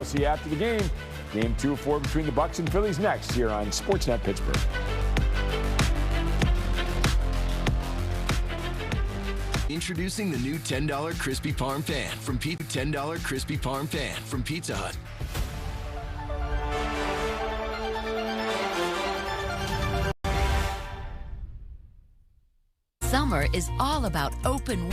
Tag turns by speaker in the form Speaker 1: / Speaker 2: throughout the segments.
Speaker 1: See you after the game. Game 2 of 4 between the Bucks and Phillies next here on Sportsnet Pittsburgh.
Speaker 2: Introducing the new $10 Crispy Parm Fan from $10 Crispy Parm Fan from Pizza Hut.
Speaker 3: Summer is all about open.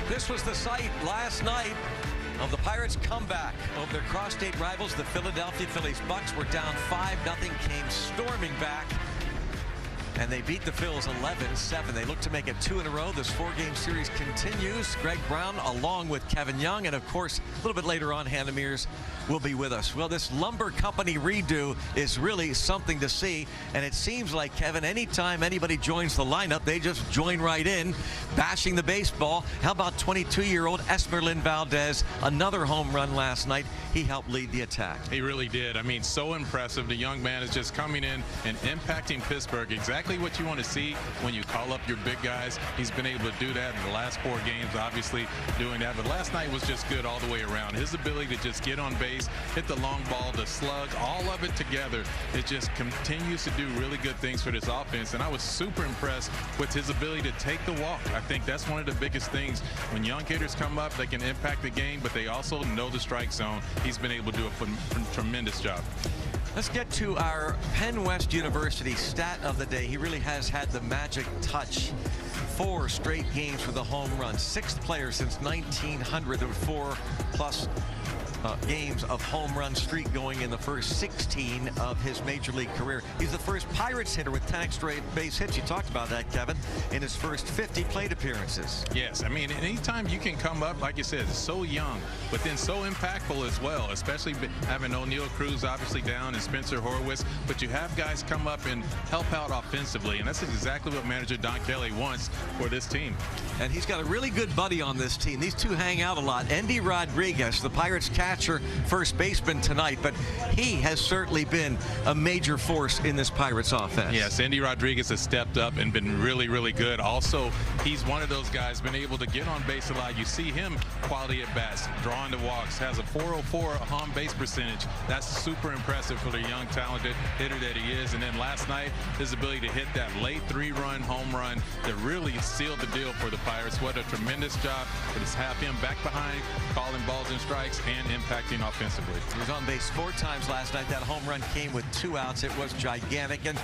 Speaker 4: This was the site last night of the Pirates' comeback over their cross-state rivals, the Philadelphia Phillies. Bucks were down 5-0, came storming back, and they beat the Phils 11-7. They look to make it 2 in a row. This 4-game series continues. Greg Brown along with Kevin Young, and of course a little bit later on Hannah Mears will be with us. Well, this lumber company redo is really something to see, and it seems like, Kevin, anytime anybody joins the lineup, they just join right in, bashing the baseball. How about 22-year-old Esmerlin Valdez? Another home run last night. He helped lead the attack.
Speaker 5: He really did. I mean, so impressive. The young man is just coming in and impacting Pittsburgh. Exactly what you want to see when you call up your big guys. He's been able to do that in the last 4 games, obviously doing that. But last night was just good all the way around. His ability to just get on base, hit the long ball, the slugs, all of it together, it just continues to do really good things for this offense. And I was super impressed with his ability to take the walk. I think that's one of the biggest things. When young hitters come up, they can impact the game, but they also know the strike zone. He's been able to do a tremendous job.
Speaker 4: Let's get to our Penn West University stat of the day. He really has had the magic touch. 4 straight games for the home run. 6th player since 1900 with 4+ games of home run streak going in the first 16 of his major league career. He's the first Pirates hitter with 10 extra base hits. You talked about that, Kevin, in his first 50 plate appearances.
Speaker 5: Yes, I mean, anytime you can come up, like you said, so young, but then so impactful as well, especially having O'Neal Cruz obviously down and Spencer Horwitz, but you have guys come up and help out offensively, and that's exactly what manager Don Kelly wants for this team.
Speaker 4: And he's got a really good buddy on this team. These two hang out a lot. Endy Rodriguez, the Pirates catcher, first baseman tonight, but he has certainly been a major force in this Pirates offense.
Speaker 5: Yes, Endy Rodriguez has stepped up and been really, really good. Also, he's one of those guys been able to get on base a lot. You see him quality at bats, drawing the walks, has a .404 on base percentage. That's super impressive for the young, talented hitter that he is. And then last night, his ability to hit that late 3-run home run that really sealed the deal for the Pirates. What a tremendous job to just have him back behind, calling balls and strikes and impacting offensively.
Speaker 4: He was on base 4 times last night. That home run came with 2 outs. It was gigantic. And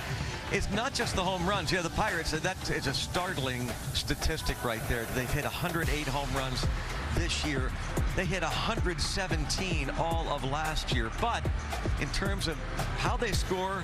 Speaker 4: it's not just the home runs. Yeah, the Pirates, that is a startling statistic right there. They've hit 108 home runs this year. They hit 117 all of last year. But in terms of how they scored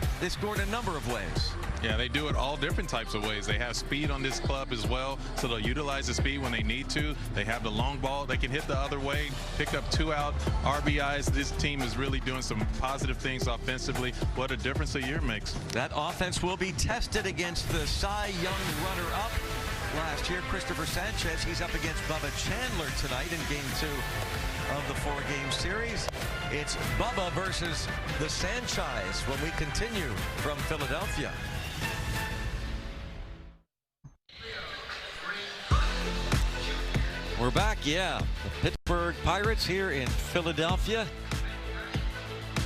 Speaker 4: a number of ways.
Speaker 5: Yeah, they do it all different types of ways. They have speed on this club as well, so they'll utilize the speed when they need to. They have the long ball. They can hit the other way, pick up 2 out RBIs. This team is really doing some positive things offensively. What a difference a year makes.
Speaker 4: That offense will be tested against the Cy Young runner-up last year, Christopher Sanchez. He's up against Bubba Chandler tonight in Game 2 of the 4-game series. It's Bubba versus the Sanchez when we continue from Philadelphia. We're back, yeah. The Pittsburgh Pirates here in Philadelphia.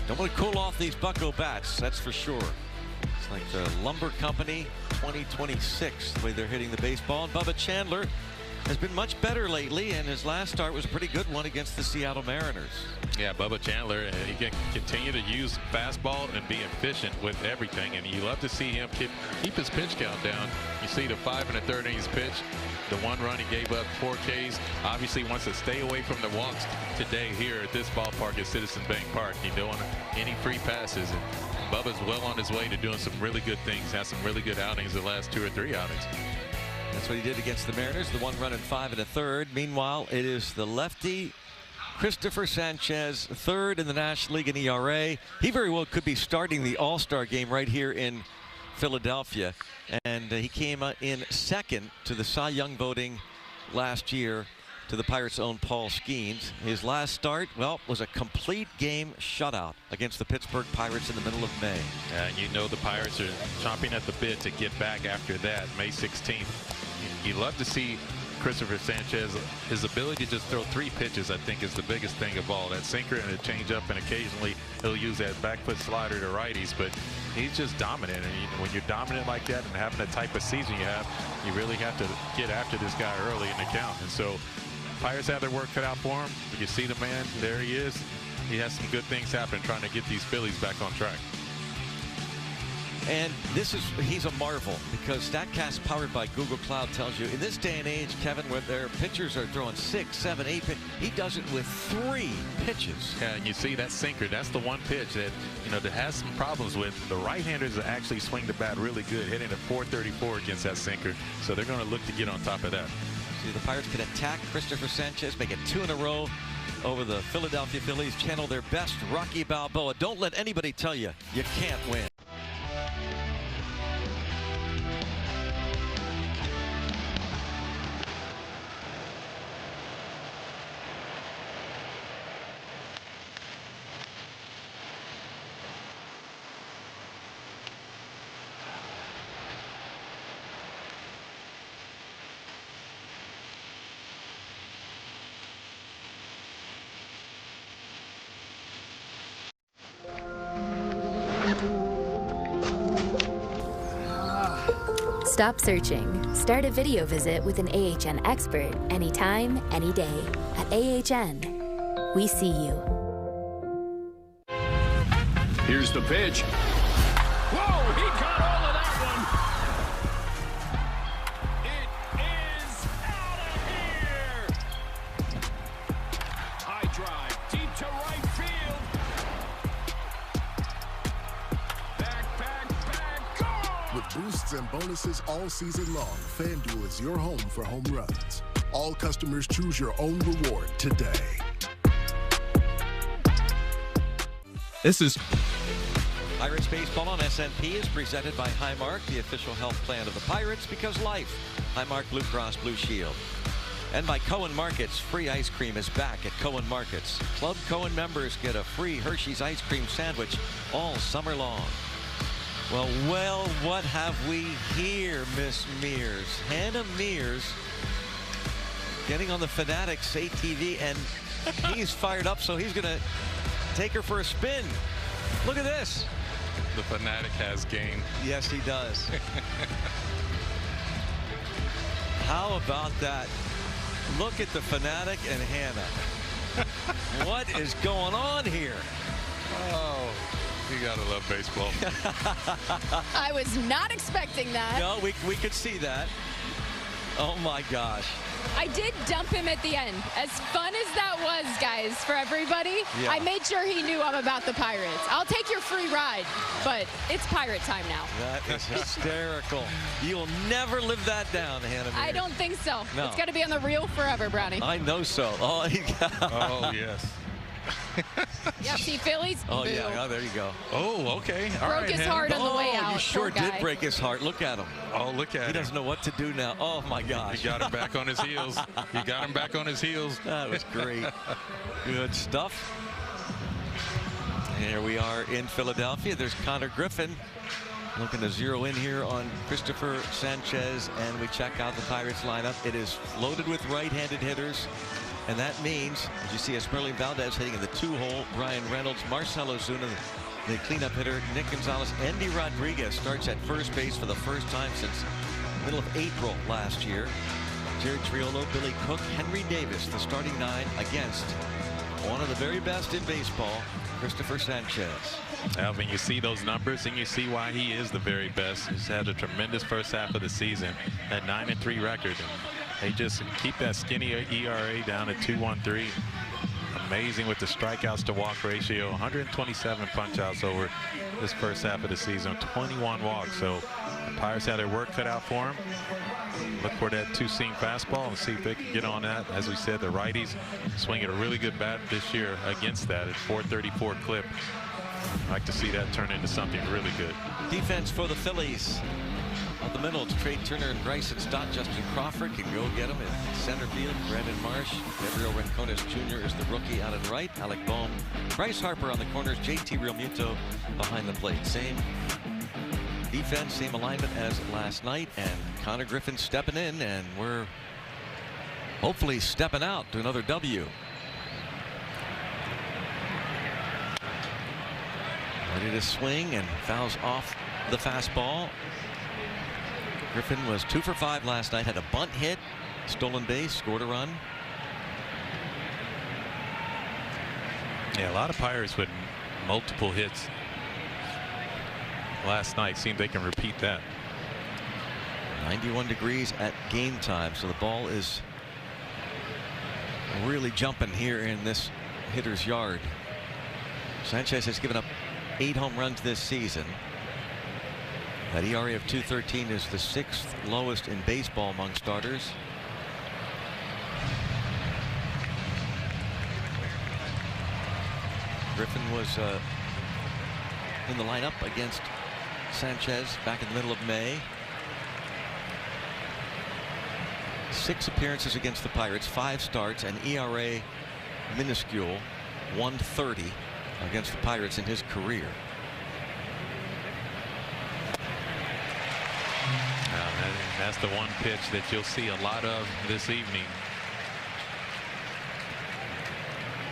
Speaker 4: Don't want to cool off these Bucko bats, that's for sure. It's like the Lumber Company 2026, the way they're hitting the baseball. And Bubba Chandler has been much better lately, and his last start was a pretty good one against the Seattle Mariners.
Speaker 5: Yeah, Bubba Chandler, he can continue to use fastball and be efficient with everything, and you love to see him keep his pitch count down. You see the 5 1/3 innings pitch, the 1 run he gave up, 4 Ks. Obviously wants to stay away from the walks today here at this ballpark at Citizens Bank Park. He don't want any free passes. And Bubba's well on his way to doing some really good things. Has some really good outings the last 2 or 3 outings.
Speaker 4: That's what he did against the Mariners. The 1 run in 5 1/3. Meanwhile, it is the lefty Christopher Sanchez, 3rd in the National League in ERA. He very well could be starting the All-Star game right here in Philadelphia. And he came in 2nd to the Cy Young voting last year to the Pirates' own Paul Skeens. His last start, well, was a complete game shutout against the Pittsburgh Pirates in the middle of May.
Speaker 5: And you know the Pirates are chomping at the bit to get back after that, May 16th. You love to see Christopher Sanchez. His ability to just throw 3 pitches, I think, is the biggest thing of all. That sinker and a changeup, and occasionally he'll use that back foot slider to righties. But he's just dominant. And when you're dominant like that and having the type of season you have, you really have to get after this guy early in the count. And so Pirates have their work cut out for him. But you see the man, there he is. He has some good things happen trying to get these Phillies back on track.
Speaker 4: And he's a marvel, because StatCast powered by Google Cloud tells you in this day and age, Kevin, where their pitchers are throwing 6, 7, 8 pitches, he does it with 3 pitches.
Speaker 5: Yeah, and you see that sinker, that's the one pitch that, that has some problems with. The right-handers actually swing the bat really good, hitting a .434 against that sinker. So they're going to look to get on top of that.
Speaker 4: See, the Pirates can attack Christopher Sanchez, make it 2 in a row over the Philadelphia Phillies, channel their best Rocky Balboa. Don't let anybody tell you you can't win.
Speaker 6: Stop searching. Start a video visit with an AHN expert anytime, any day. At AHN, we see you.
Speaker 7: Here's the pitch. Whoa, he caught all of that one. It is out of here. High drive, deep to right field. Back, go!
Speaker 8: With boosts and bonuses all season long, FanDuel is your home for home runs. All customers choose your own reward today.
Speaker 9: This is
Speaker 4: Pirates Baseball on SNP is presented by Highmark, the official health plan of the Pirates, because life. Highmark Blue Cross Blue Shield. And by Cohen Markets. Free ice cream is back at Cohen Markets. Club Cohen members get a free Hershey's ice cream sandwich all summer long. Well, what have we here, Miss Mears? Hannah Mears getting on the Fanatics ATV, and he's fired up, so he's going to take her for a spin. Look at this.
Speaker 5: The Fanatic has game.
Speaker 4: Yes, he does. How about that? Look at the Fanatic and Hannah. What is going on here?
Speaker 5: Oh, you gotta love baseball.
Speaker 10: I was not expecting that.
Speaker 4: No, we could see that. Oh my gosh.
Speaker 10: I did dump him at the end. As fun as that was, guys, for everybody,
Speaker 4: yeah.
Speaker 10: I made sure he knew I'm about the Pirates. I'll take your free ride, but it's Pirate time now.
Speaker 4: That is hysterical. You'll never live that down, Hannah Mears.
Speaker 10: I don't think so.
Speaker 4: No.
Speaker 10: It's got to be on the reel forever, Brownie.
Speaker 4: I know so. Oh,
Speaker 5: oh yes.
Speaker 10: Yeah, see, Phillies?
Speaker 4: Oh,
Speaker 10: Boo.
Speaker 4: yeah. Oh, there you go.
Speaker 5: Oh, okay. All
Speaker 10: Broke
Speaker 5: right,
Speaker 10: his
Speaker 5: Hannah.
Speaker 10: heart on the way out.
Speaker 4: You sure
Speaker 10: Poor
Speaker 4: did
Speaker 10: guy.
Speaker 4: break his heart. Look at him.
Speaker 5: Oh, look at him.
Speaker 4: He doesn't know what to do now. Oh, my gosh.
Speaker 5: You got him back on his heels. You got him back on his heels.
Speaker 4: That was great. Good stuff. Here we are in Philadelphia. There's Connor Griffin looking to zero in here on Christopher Sanchez, and we check out the Pirates lineup. It is loaded with right-handed hitters, and that means, as you see, Esmeralda Valdez hitting in the 2-hole, Ryan Reynolds, Marcell Ozuna, the cleanup hitter, Nick Gonzalez, Endy Rodriguez starts at first base for the first time since the middle of April last year. Jared Triolo, Billy Cook, Henry Davis, the starting 9 against one of the very best in baseball, Christopher Sanchez.
Speaker 5: Alvin, you see those numbers and you see why he is the very best. He's had a tremendous first half of the season, that 9-3 record. And they just keep that skinny ERA down at 2.13. Amazing with the strikeouts to walk ratio, 127 punch outs over this first half of the season, 21 walks. So the Pirates had their work cut out for him. Look for that two-seam fastball and see if they can get on that. As we said, the righties swinging a really good bat this year against that at 434 clip. I'd like to see that turn into something really good.
Speaker 4: Defense for the Phillies. Up the middle, it's Trey Turner and Bryson Stott. Justin Crawford can go get him in center field. Brandon Marsh. Gabriel Rincones Jr. is the rookie out in right. Alec Bohm. Bryce Harper on the corners. JT Realmuto behind the plate. Same defense, same alignment as last night. And Connor Griffin stepping in, and we're hopefully stepping out to another W. Ready to swing and fouls off the fastball. Griffin was 2 for 5 last night, had a bunt hit, stolen base, scored a run.
Speaker 5: Yeah, a lot of Pirates with multiple hits last night. See if they can repeat that.
Speaker 4: 91 degrees at game time, so the ball is really jumping here in this hitter's yard. Sanchez has given up 8 home runs this season. That ERA of 2.13 is the 6th lowest in baseball among starters. Griffin was in the lineup against Sanchez back in the middle of May. 6 appearances against the Pirates, 5 starts, and ERA minuscule, 1.30 against the Pirates in his career.
Speaker 5: That's the one pitch that you'll see a lot of this evening.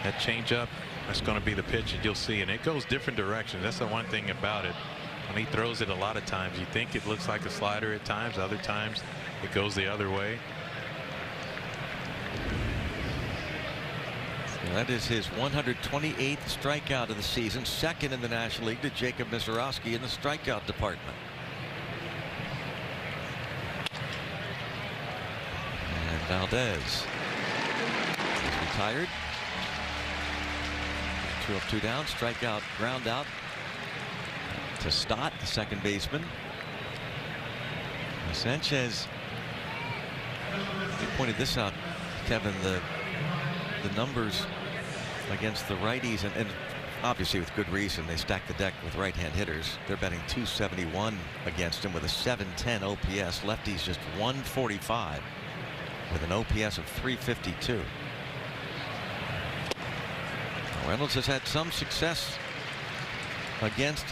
Speaker 5: That changeup, that's going to be the pitch that you'll see, and it goes different directions. That's the one thing about it. When he throws it a lot of times, you think it looks like a slider at times. Other times, it goes the other way.
Speaker 4: Well, that is his 128th strikeout of the season, second in the National League to Jacob Misiorowski in the strikeout department. Valdez is retired. 2 up, 2 down. Strikeout, ground out to Stott, the second baseman. Sanchez, you pointed this out, Kevin, the numbers against the righties, and obviously with good reason. They stack the deck with right-hand hitters. They're batting .271 against him with a .710 OPS. Lefties just .145. with an OPS of .352. Reynolds has had some success against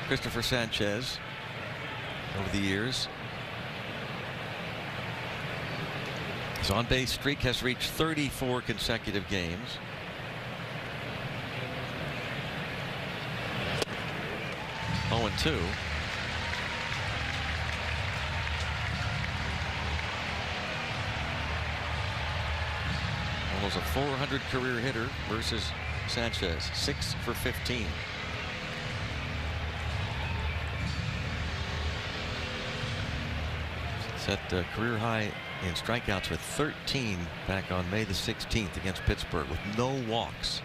Speaker 4: Christopher Sanchez over the years. His on-base streak has reached 34 consecutive games. Oh, and 2. Almost a .400 career hitter versus Sanchez, 6 for 15. Set career high in strikeouts with 13 back on May the 16th against Pittsburgh with no walks.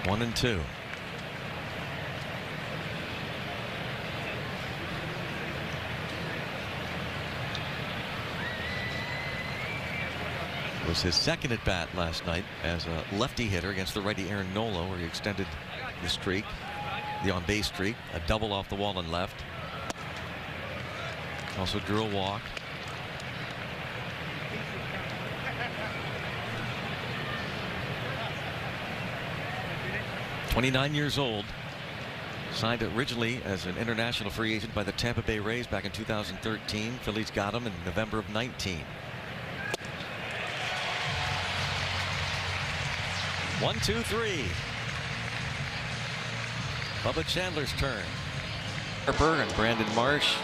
Speaker 4: One and 2. Was his second at bat last night as a lefty hitter against the righty Aaron Nola, where he extended the streak, the on-base streak, a double off the wall and left. Also drew a walk. .29 years old. Signed originally as an international free agent by the Tampa Bay Rays back in 2013. Phillies got him in November of 19. 1, 2, 3. Bubba Chandler's turn. Harper and Brandon Marsh,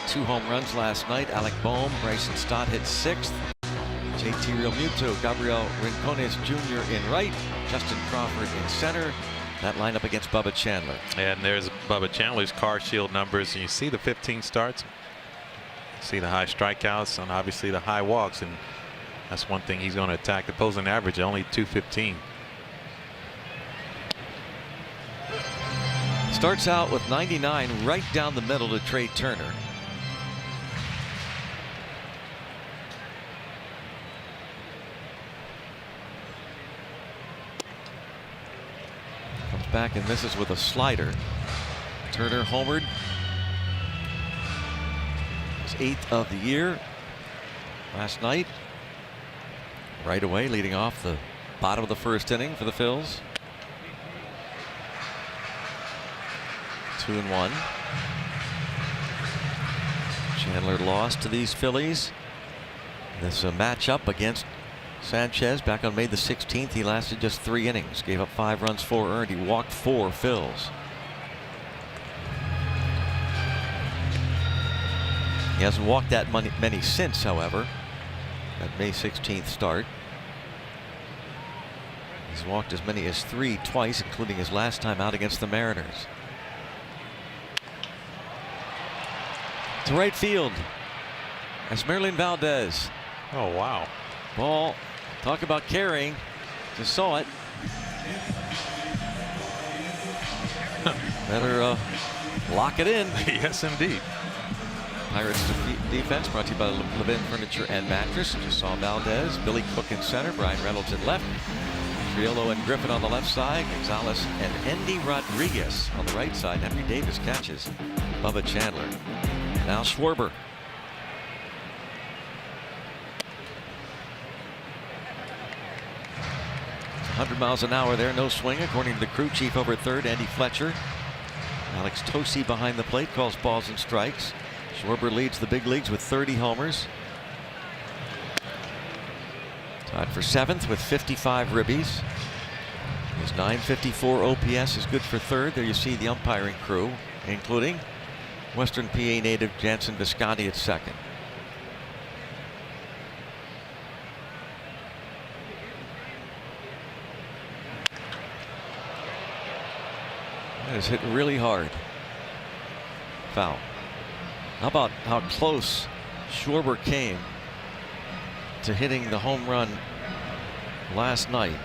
Speaker 4: 2 home runs last night. Alec Bohm, Bryson Stott hit 6th. JT Realmuto, Gabriel Rincones Jr. in right. Justin Crawford in center. That lineup against Bubba Chandler.
Speaker 5: And there's Bubba Chandler's car shield numbers. And you see the 15 starts. See the high strikeouts and obviously the high walks. And That's one thing he's going to attack. The opposing average only 215.
Speaker 4: Starts out with 99 right down the middle to Trey Turner. Comes back and misses with a slider. Turner homered. His 8th of the year last night. Right away, leading off the bottom of the first inning for the Phils. 2-1. Chandler lost to these Phillies. This is a matchup against Sanchez back on May the 16th. He lasted just 3 innings, gave up 5 runs, 4 earned. He walked 4 Phils. He hasn't walked that many since, however, that May 16th start. He's walked as many as 3 twice, including his last time out against the Mariners. To right field. Esmeralyn Valdez.
Speaker 5: Oh, wow.
Speaker 4: Ball. Talk about carrying. Just saw it. Better lock it in.
Speaker 5: Yes, indeed.
Speaker 4: Pirates defense brought to you by Levin Furniture and Mattress. Just saw Valdez. Billy Cook in center. Brian Reynolds in left. Triolo and Griffin on the left side. Gonzalez and Endy Rodriguez on the right side. Henry Davis catches Bubba Chandler. Now Schwarber. "100 miles an hour there, no swing," according to the crew chief over at third, Andy Fletcher. Alex Tosi behind the plate calls balls and strikes. Schwarber leads the big leagues with 30 homers. Tied for 7th with 55 ribbies. His .954 OPS is good for third. There you see the umpiring crew, including Western PA native Jansen Visconti at second. That is hit really hard. Foul. How about how close Schwarber came to hitting the home run last night?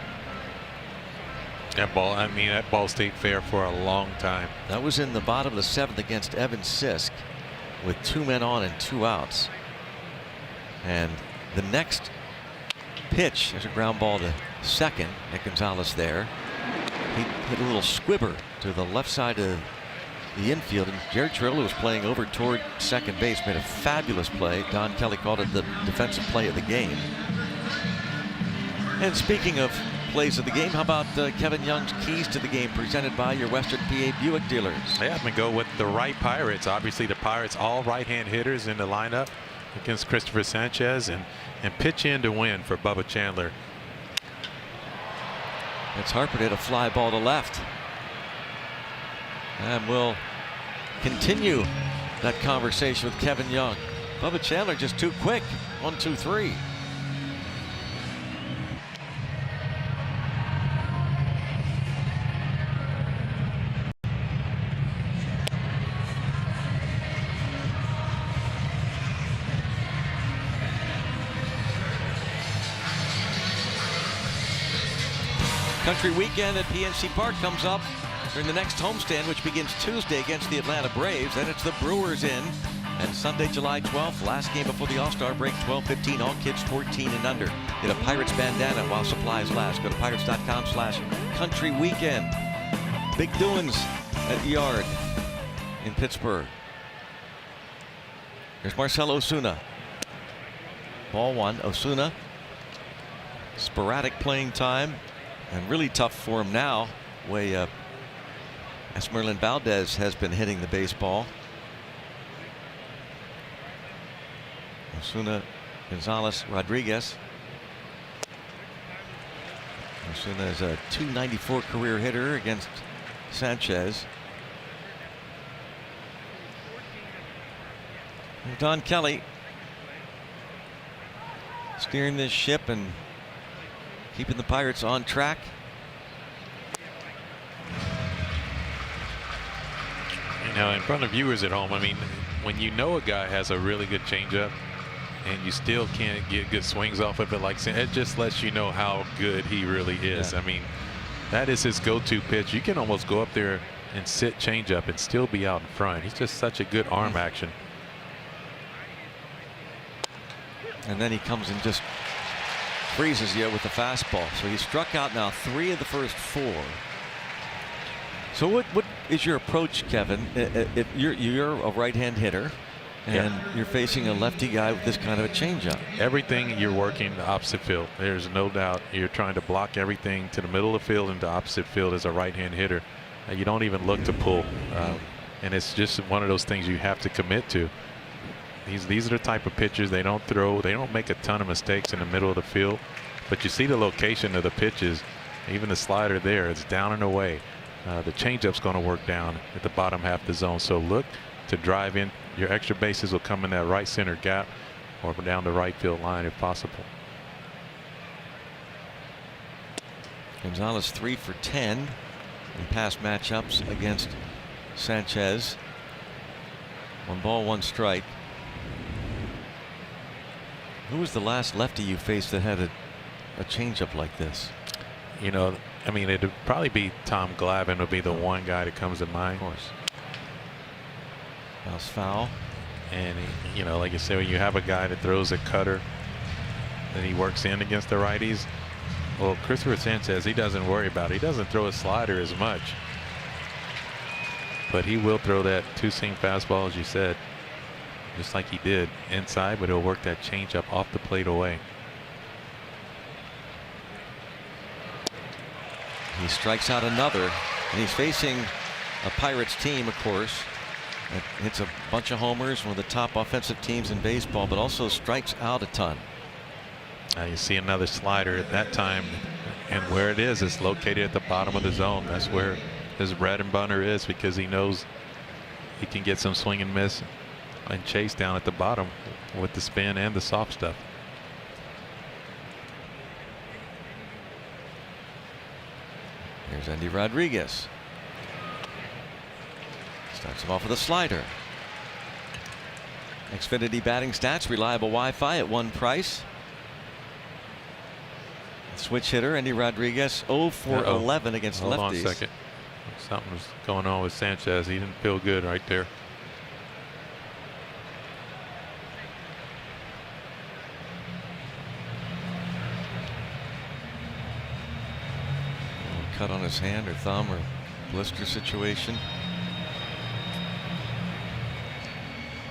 Speaker 5: That ball, I mean, that ball stayed fair for a long time.
Speaker 4: That was in the bottom of the 7th against Evan Sisk with 2 men on and 2 outs. And the next pitch, there's a ground ball to second. Nick Gonzalez there. He hit a little squibber to the left side of the infield, and Jared Triolo was playing over toward second base, made a fabulous play. Don Kelly called it the defensive play of the game. And speaking of plays of the game, how about Kevin Young's keys to the game presented by your Western PA Buick dealers?
Speaker 5: They have to go with the right Pirates. Obviously the Pirates all right-hand hitters in the lineup against Christopher Sanchez, and pitch in to win for Bubba Chandler.
Speaker 4: It's Harper hit a fly ball to left. And we'll continue that conversation with Kevin Young. Bubba Chandler just too quick. 1, 2, 3. Country weekend at PNC Park comes up during the next homestand, which begins Tuesday against the Atlanta Braves. Then it's the Brewers in. And Sunday, July 12th, last game before the All-Star break, 12:15, all kids 14 and under. Get a Pirates bandana while supplies last. Go to pirates.com/country weekend. Big doings at the Yard in Pittsburgh. Here's Marcell Ozuna. Ball 1, Ozuna. Sporadic playing time and really tough for him now. Way Esmeralyn Valdez has been hitting the baseball. Ozuna, Gonzalez, Rodriguez. Ozuna is a .294 career hitter against Sanchez. And Don Kelly steering this ship and keeping the Pirates on track.
Speaker 5: You know, in front of viewers at home, I mean, when you know a guy has a really good changeup, and you still can't get good swings off of it. Like it just lets you know how good he really is. I mean, that is his go-to pitch. You can almost go up there and sit changeup and still be out in front. He's just such a good arm action.
Speaker 4: And then he comes and just freezes you with the fastball. So he struck out now 3 of the first 4. So what is your approach, Kevin? If you're a right-hand hitter and you're facing a lefty guy with this kind of a changeup,
Speaker 5: everything you're working the opposite field. There's no doubt you're trying to block everything to the middle of the field and the opposite field as a right-hand hitter. You don't even look to pull, and it's just one of those things you have to commit to. These are the type of pitchers, they don't throw, they don't make a ton of mistakes in the middle of the field, but you see the location of the pitches, even the slider there, it's down and away. The changeup's going to work down at the bottom half of the zone, so look to drive in. Your extra bases will come in that right center gap or down the right field line if possible.
Speaker 4: Gonzalez 3 for 10 in past matchups against Sanchez. 1 ball, 1 strike. Who was the last lefty you faced that had a changeup like this?
Speaker 5: You know, I mean, it'd probably be Tom Glavine would be the one guy that comes to mind.
Speaker 4: Of course. That was foul.
Speaker 5: And, you know, like you say, when you have a guy that throws a cutter that he works in against the righties, well, Christopher Sanchez, he doesn't worry about it. He doesn't throw a slider as much. But he will throw that 2-seam fastball, as you said, just like he did inside, but he'll work that changeup off the plate away.
Speaker 4: He strikes out another, and he's facing a Pirates team, of course, that hits a bunch of homers, one of the top offensive teams in baseball, but also strikes out a ton.
Speaker 5: You see another slider at that time, and where it is, it's located at the bottom of the zone. That's where his bread and butter is, because he knows he can get some swing and miss and chase down at the bottom with the spin and the soft stuff.
Speaker 4: Here's Andy Rodriguez. Starts him off with a slider. Xfinity batting stats, reliable Wi-Fi at one price. Switch hitter Andy Rodriguez 0 for 11 against lefties.
Speaker 5: Hold on a second. Something's going on with Sanchez. He didn't feel good right there.
Speaker 4: Cut on his hand or thumb or blister situation.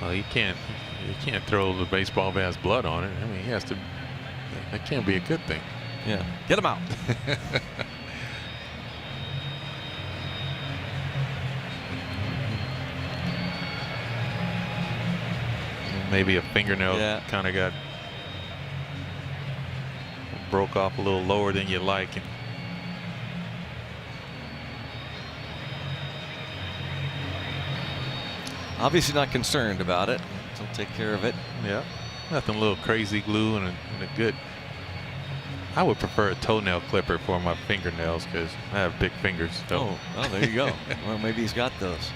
Speaker 5: Well, he can't throw the baseball if it has blood on it. I mean, he has to. That can't be a good thing.
Speaker 4: Yeah, get him out.
Speaker 5: Maybe a fingernail kind of got broke off a little lower than you like. And
Speaker 4: obviously not concerned about it. He'll take care of it.
Speaker 5: Yeah, nothing a little crazy glue and a good. I would prefer a toenail clipper for my fingernails because I have big fingers. So.
Speaker 4: Oh, there you go. Well, maybe he's got those.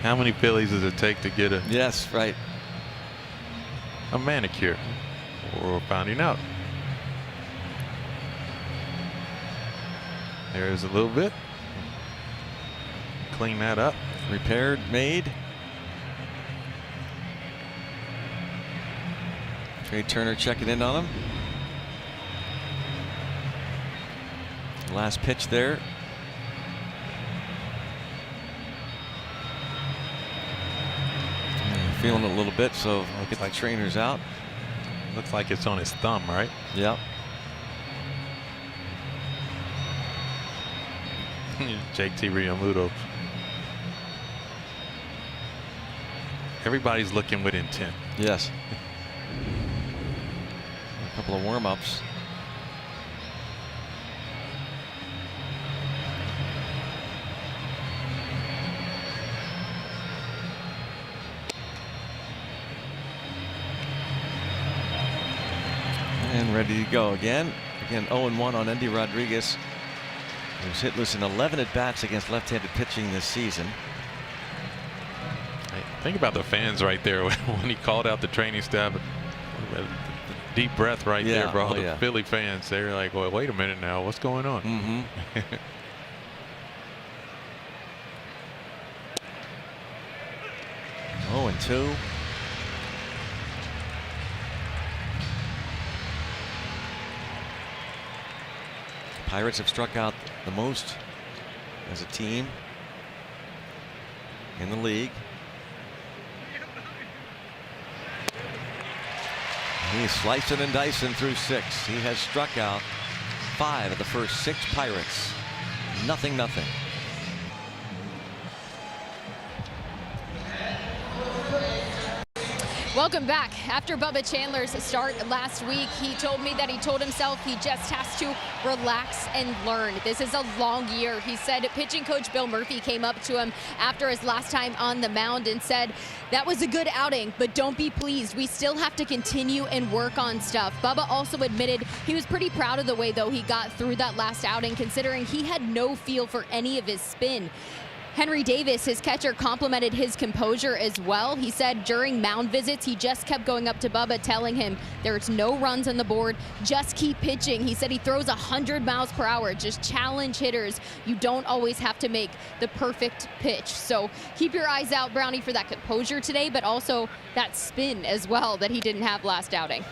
Speaker 5: How many Phillies does it take to get a?
Speaker 4: Yes, right.
Speaker 5: A manicure. We're finding out. There's a little bit. Clean that up.
Speaker 4: Repaired, made. Trey Turner checking in on him. Last pitch there. Feeling it a little bit, so I'll get my trainers out.
Speaker 5: Looks like it's on his thumb, right?
Speaker 4: Yep.
Speaker 5: JT Realmuto. Everybody's looking with intent.
Speaker 4: Yes. A couple of warm-ups. And ready to go again. Again, 0-1 on Andy Rodriguez, who's hitless in 11 at-bats against left-handed pitching this season.
Speaker 5: Think about the fans right there when he called out the training staff. Deep breath right there, bro. The Philly fans, they're like, well, wait a minute now. What's going on?
Speaker 4: Mm-hmm. 0-2. Pirates have struck out the most as a team in the league. He's slicing and dicing through 6. He has struck out 5 of the first 6 Pirates. 0-0.
Speaker 10: Welcome back. After Bubba Chandler's start last week, he told me that he told himself he just has to relax and learn. This is a long year. He said pitching coach Bill Murphy came up to him after his last time on the mound and said, that was a good outing, but don't be pleased. We still have to continue and work on stuff. Bubba also admitted he was pretty proud of the way, though, he got through that last outing, considering he had no feel for any of his spin. Henry Davis, his catcher, complimented his composure as well. He said during mound visits, he just kept going up to Bubba, telling him there's no runs on the board, just keep pitching. He said he throws 100 miles per hour, just challenge hitters. You don't always have to make the perfect pitch. So keep your eyes out, Brownie, for that composure today, but also that spin as well that he didn't have last outing.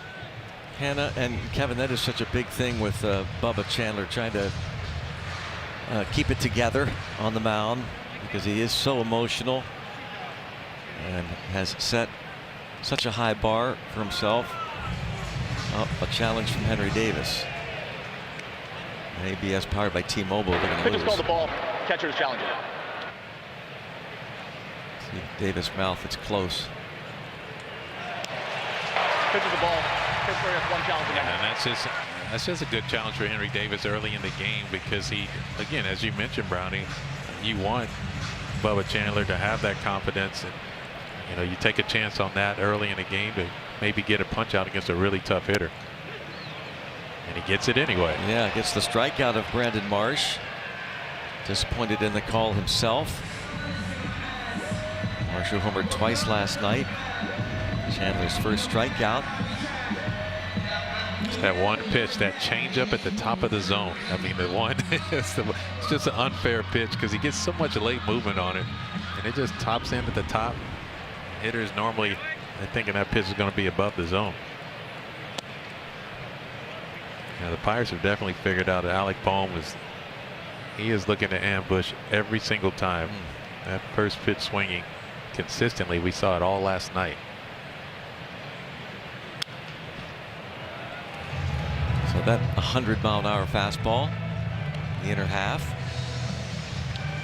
Speaker 4: Hannah and Kevin, that is such a big thing with Bubba Chandler, trying to keep it together on the mound, because he is so emotional and has set such a high bar for himself. A challenge from Henry Davis. ABS powered by T-Mobile.
Speaker 11: Pitches called the ball. Catcher is challenging.
Speaker 4: See Davis' mouth. It's close.
Speaker 11: Pitches the ball. Pittsburgh has 1 challenge again.
Speaker 5: And that's just a good challenge for Henry Davis early in the game, because he, again, as you mentioned, Brownie, you want Bubba Chandler to have that confidence, and you know, you take a chance on that early in the game to maybe get a punch out against a really tough hitter, and he gets it anyway.
Speaker 4: Yeah, gets the strikeout of Brandon Marsh. Disappointed in the call himself. Marsh who homered twice last night. Chandler's first strikeout.
Speaker 5: That one pitch, that changeup at the top of the zone. I mean, the one, it's just an unfair pitch because he gets so much late movement on it, and it just tops in at the top. Hitters normally are thinking that pitch is going to be above the zone. Now, the Pirates have definitely figured out that Alec Bohm is looking to ambush every single time. That first pitch swinging consistently. We saw it all last night.
Speaker 4: So that 100-mile-an-hour fastball, the inner half.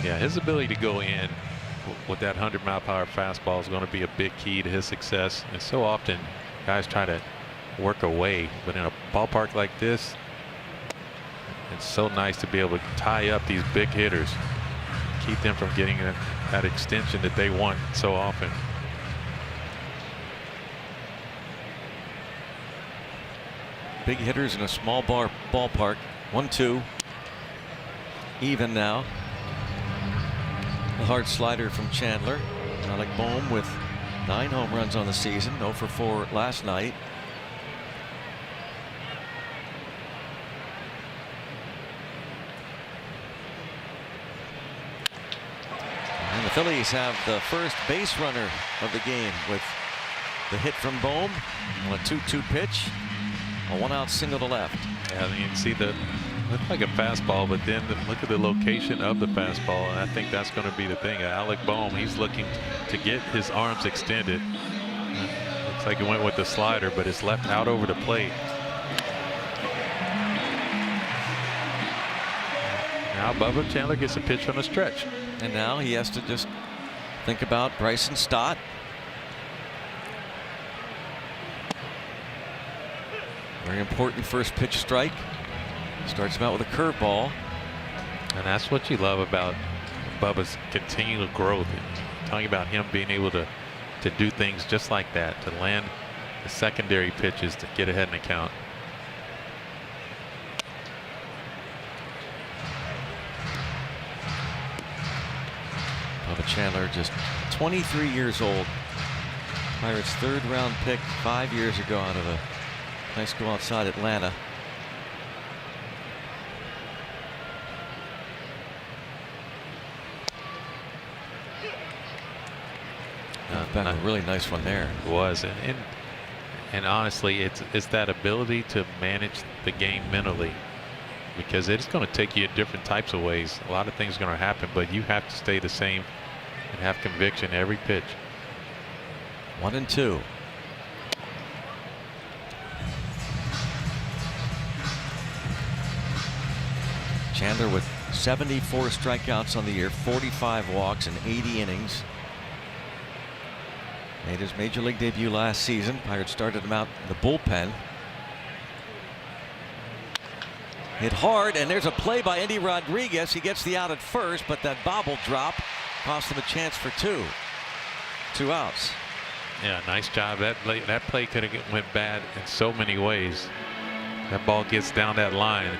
Speaker 5: Yeah, his ability to go in with that 100-mile-per-hour fastball is going to be a big key to his success. And so often, guys try to work away, but in a ballpark like this, it's so nice to be able to tie up these big hitters, keep them from getting that extension that they want so often.
Speaker 4: Big hitters in a small ballpark. 1-2. Even now. The hard slider from Chandler. Alec Bohm with 9 home runs on the season. 0 for 4 last night. And the Phillies have the first base runner of the game with the hit from Bohm on a 2-2 pitch. A 1-out single to left.
Speaker 5: Yeah, you can see looked like a fastball, but then look at the location of the fastball, and I think that's going to be the thing. Alec Bohm, he's looking to get his arms extended. Looks like he went with the slider, but it's left out over the plate. Now Bubba Chandler gets a pitch on a stretch.
Speaker 4: And now he has to just think about Bryson Stott. Very important first pitch strike. Starts him out with a curveball.
Speaker 5: And that's what you love about Bubba's continual growth. Talking about him being able to do things just like that, to land the secondary pitches to get ahead in the count.
Speaker 12: Bubba Chandler, just 23 years old. Pirates' 3rd round pick 5 years ago out of a high school outside Atlanta. A really nice one there.
Speaker 5: It was, and honestly, it's that ability to manage the game mentally, because it's going to take you in different types of ways. A lot of things are going to happen, but you have to stay the same and have conviction every pitch.
Speaker 12: 1-2. Chandler with 74 strikeouts on the year, 45 walks in 80 innings. Made his major league debut last season. Pirates started him out in the bullpen. Hit hard, and there's a play by Andy Rodriguez. He gets the out at first, but that bobble drop cost him a chance for 2 outs.
Speaker 5: Yeah, nice job. That play could have went bad in so many ways. That ball gets down that line.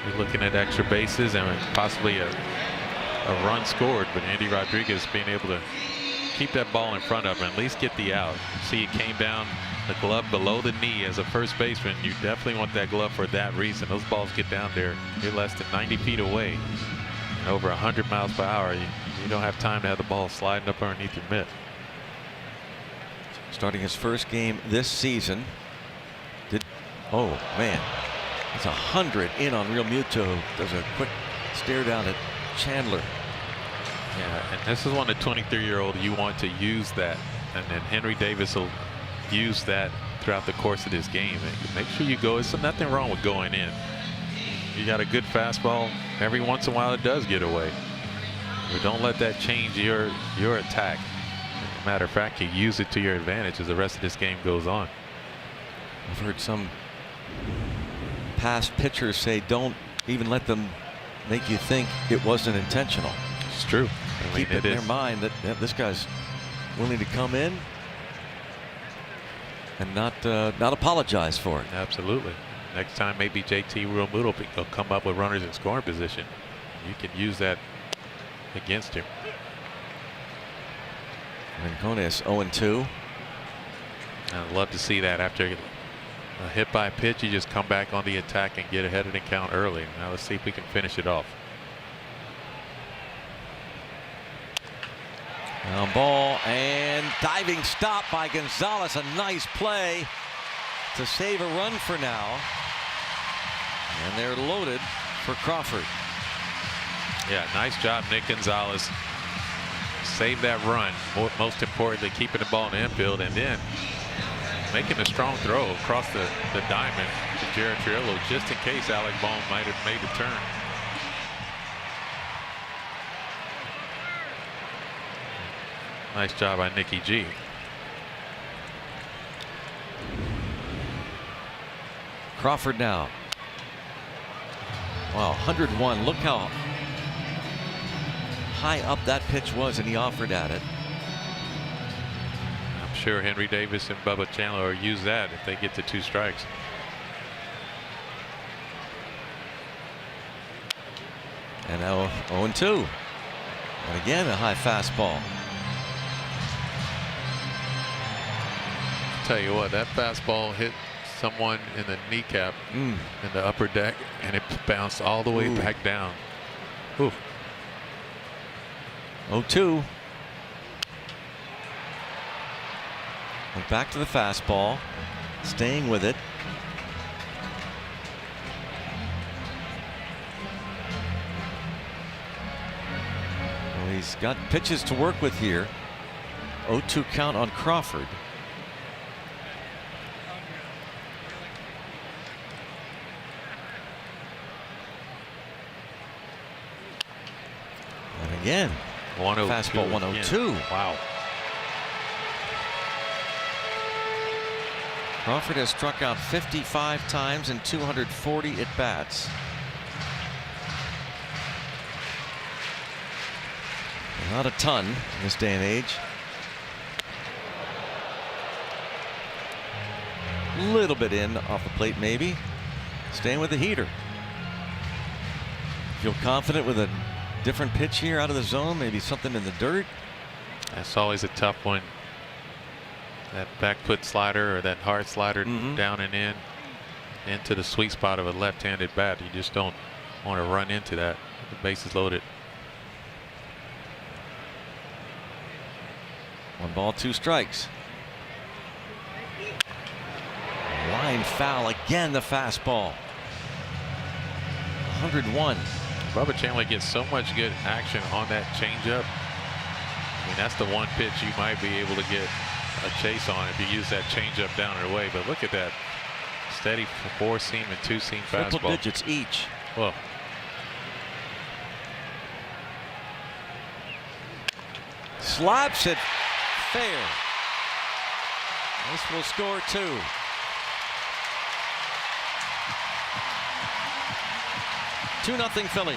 Speaker 5: You're looking at extra bases and possibly a run scored, but Andy Rodriguez being able to keep that ball in front of him, at least get the out. See, it came down the glove below the knee. As a first baseman, you definitely want that glove for that reason. Those balls get down there, you're less than 90 feet away, and over 100 miles per hour. You don't have time to have the ball sliding up underneath your mitt.
Speaker 12: Starting his first game this season. Oh man, it's 100 in on Real Muto. Does a quick stare down at Chandler.
Speaker 5: Yeah, and this is one of the 23-year-old you want to use that, and then Henry Davis will use that throughout the course of this game. And make sure you go. There's nothing wrong with going in. You got a good fastball. Every once in a while it does get away, but don't let that change your attack. As a matter of fact, you use it to your advantage as the rest of this game goes on.
Speaker 12: I've heard some past pitchers say don't even let them make you think it wasn't intentional.
Speaker 5: It's true.
Speaker 12: Keep it in their mind that this guy's willing to come in and not apologize for it.
Speaker 5: Absolutely. Next time maybe JT Realmuto will come up with runners in scoring position. You can use that against him.
Speaker 12: Rincones 0-2.
Speaker 5: I'd love to see that. After a hit by a pitch, you just come back on the attack and get ahead of the count early. Now let's see if we can finish it off.
Speaker 12: Now ball and diving stop by Gonzalez. A nice play to save a run for now. And they're loaded for Crawford.
Speaker 5: Yeah, nice job, Nick Gonzalez. Save that run. Most importantly, keeping the ball in the infield and then making a strong throw across the diamond to Jared Triolo just in case Alec Bohm might have made the turn. Nice job by Nicky G.
Speaker 12: Crawford now. Wow, 101. Look how high up that pitch was, and he offered at it.
Speaker 5: I'm sure Henry Davis and Bubba Chandler will use that if they get to 2 strikes.
Speaker 12: And now 0-2. And again, a high fastball.
Speaker 5: Tell you what, that fastball hit someone in the kneecap in the upper deck, and it bounced all the way back down. Ooh.
Speaker 12: 0-2. Went back to the fastball, staying with it. Well, he's got pitches to work with here. 0-2 count on Crawford. And again,
Speaker 5: 102.
Speaker 12: Fastball 102.
Speaker 5: Wow.
Speaker 12: Crawford has struck out 55 times in 240 at bats. Not a ton in this day and age. A little bit in off the plate, maybe. Staying with the heater. Feel confident with a different pitch here out of the zone, maybe something in the dirt.
Speaker 5: That's always a tough one. That back foot slider or that hard slider down and in into the sweet spot of a left-handed bat. You just don't want to run into that. The base is loaded.
Speaker 12: 1 ball, 2 strikes. Line foul again. The fastball. 101.
Speaker 5: Bubba Chandler gets so much good action on that changeup. I mean, that's the one pitch you might be able to get a chase on if you use that changeup down and away. But look at that steady 4-seam and 2-seam fastball.
Speaker 12: Triple digits each.
Speaker 5: Well,
Speaker 12: slaps it fair. This will score 2. Two nothing Phillies.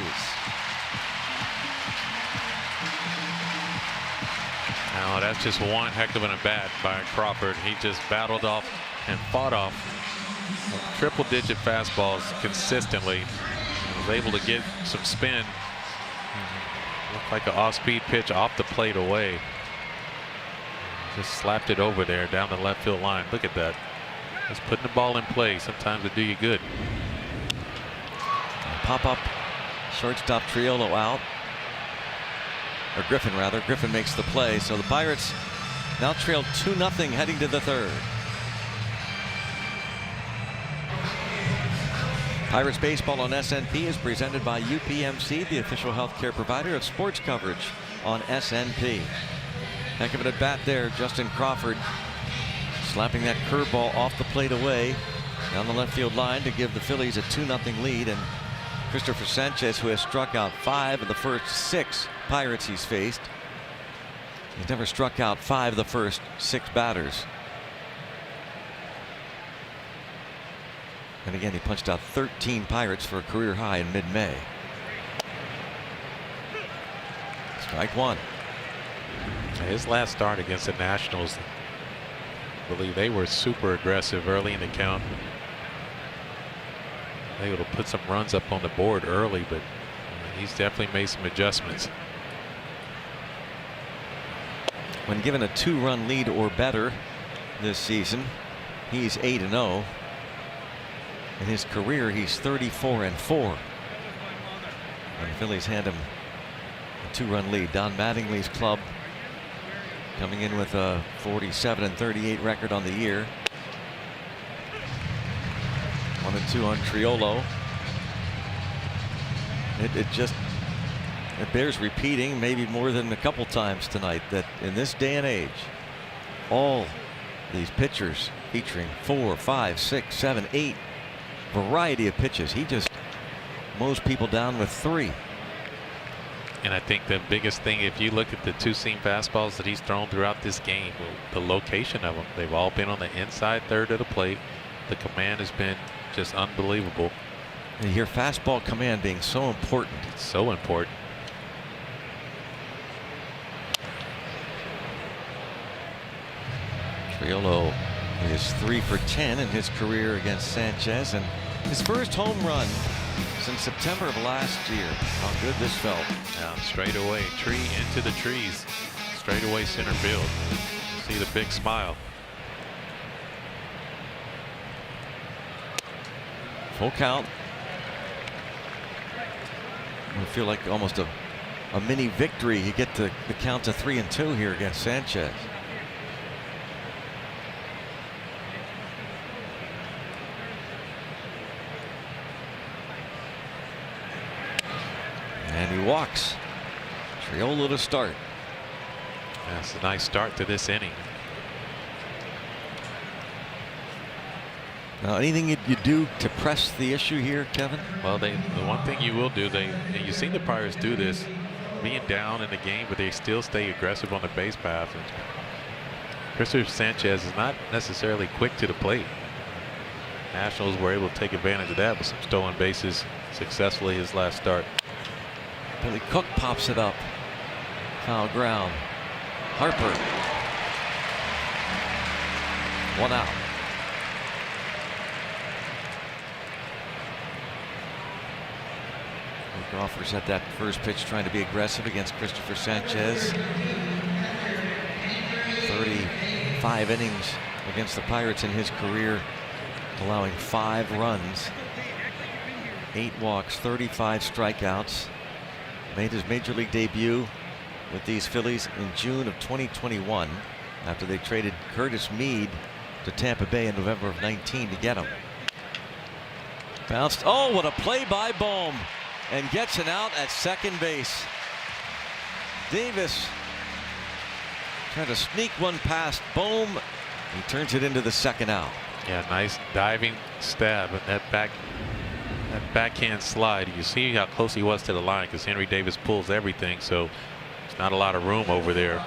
Speaker 5: now that's just one heck of an at-bat by Crawford. He just battled off and fought off triple-digit fastballs consistently. He was able to get some spin. Looked like an off-speed pitch off the plate away. Just slapped it over there down the left field line. Look at that. Just putting the ball in play. Sometimes it do you good.
Speaker 12: Pop-up shortstop Triolo out. Or Griffin, rather. Griffin makes the play. So the Pirates now trail 2-0 heading to the third. Pirates baseball on SNP is presented by UPMC, the official healthcare provider of sports coverage on SNP. Heck of an at bat there, Justin Crawford slapping that curveball off the plate away down the left field line to give the Phillies a 2-0 lead. And Christopher Sanchez, who has struck out 5 of the first 6 Pirates he's faced, he's never struck out 5 of the first 6 batters. And again, he punched out 13 Pirates for a career high in mid-May. Strike one.
Speaker 5: His last start against the Nationals, I believe they were super aggressive early in the count. Able to put some runs up on the board early, but he's definitely made some adjustments.
Speaker 12: When given a 2-run lead or better this season, he's 8-0. In his career, he's 34-4. When the Phillies hand him a 2-run lead. Don Mattingly's club coming in with a 47-38 record on the year. 1-2 on Triolo. It bears repeating, maybe more than a couple times tonight, that in this day and age, all these pitchers featuring 4, 5, 6, 7, 8 variety of pitches. He just mows people down with 3.
Speaker 5: And I think the biggest thing, if you look at the 2-seam fastballs that he's thrown throughout this game, the location of them, they've all been on the inside third of the plate. The command has been just unbelievable.
Speaker 12: And you hear fastball command being so important.
Speaker 5: It's so important.
Speaker 12: Triolo is 3 for 10 in his career against Sanchez, and his first home run since September of last year. How good this felt.
Speaker 5: Now straight away, tree into the trees, straight away center field. See the big smile.
Speaker 12: Full count. I feel like almost a mini victory. You get the count to 3-2 here against Sanchez. And he walks. Triolo to start.
Speaker 5: That's a nice start to this inning.
Speaker 12: Now, anything you do to press the issue here, Kevin?
Speaker 5: Well, the one thing you will do, and you've seen the Pirates do this, being down in the game, but they still stay aggressive on the base path. And Christopher Sanchez is not necessarily quick to the plate. Nationals were able to take advantage of that with some stolen bases successfully his last start.
Speaker 12: Billy Cook pops it up. Foul ground. Harper. 1 out. Crawford's at that first pitch trying to be aggressive against Christopher Sanchez. 35 innings against the Pirates in his career, allowing 5 runs, 8 walks, 35 strikeouts. Made his major league debut with these Phillies in June of 2021 after they traded Curtis Mead to Tampa Bay in November of 19 to get him. Bounced. Oh, what a play by Bohm, and gets an out at second base. Davis trying to sneak one past Bohm. He turns it into the second out.
Speaker 5: Yeah, nice diving stab at that backhand slide. You see how close he was to the line because Henry Davis pulls everything, so there's not a lot of room over there.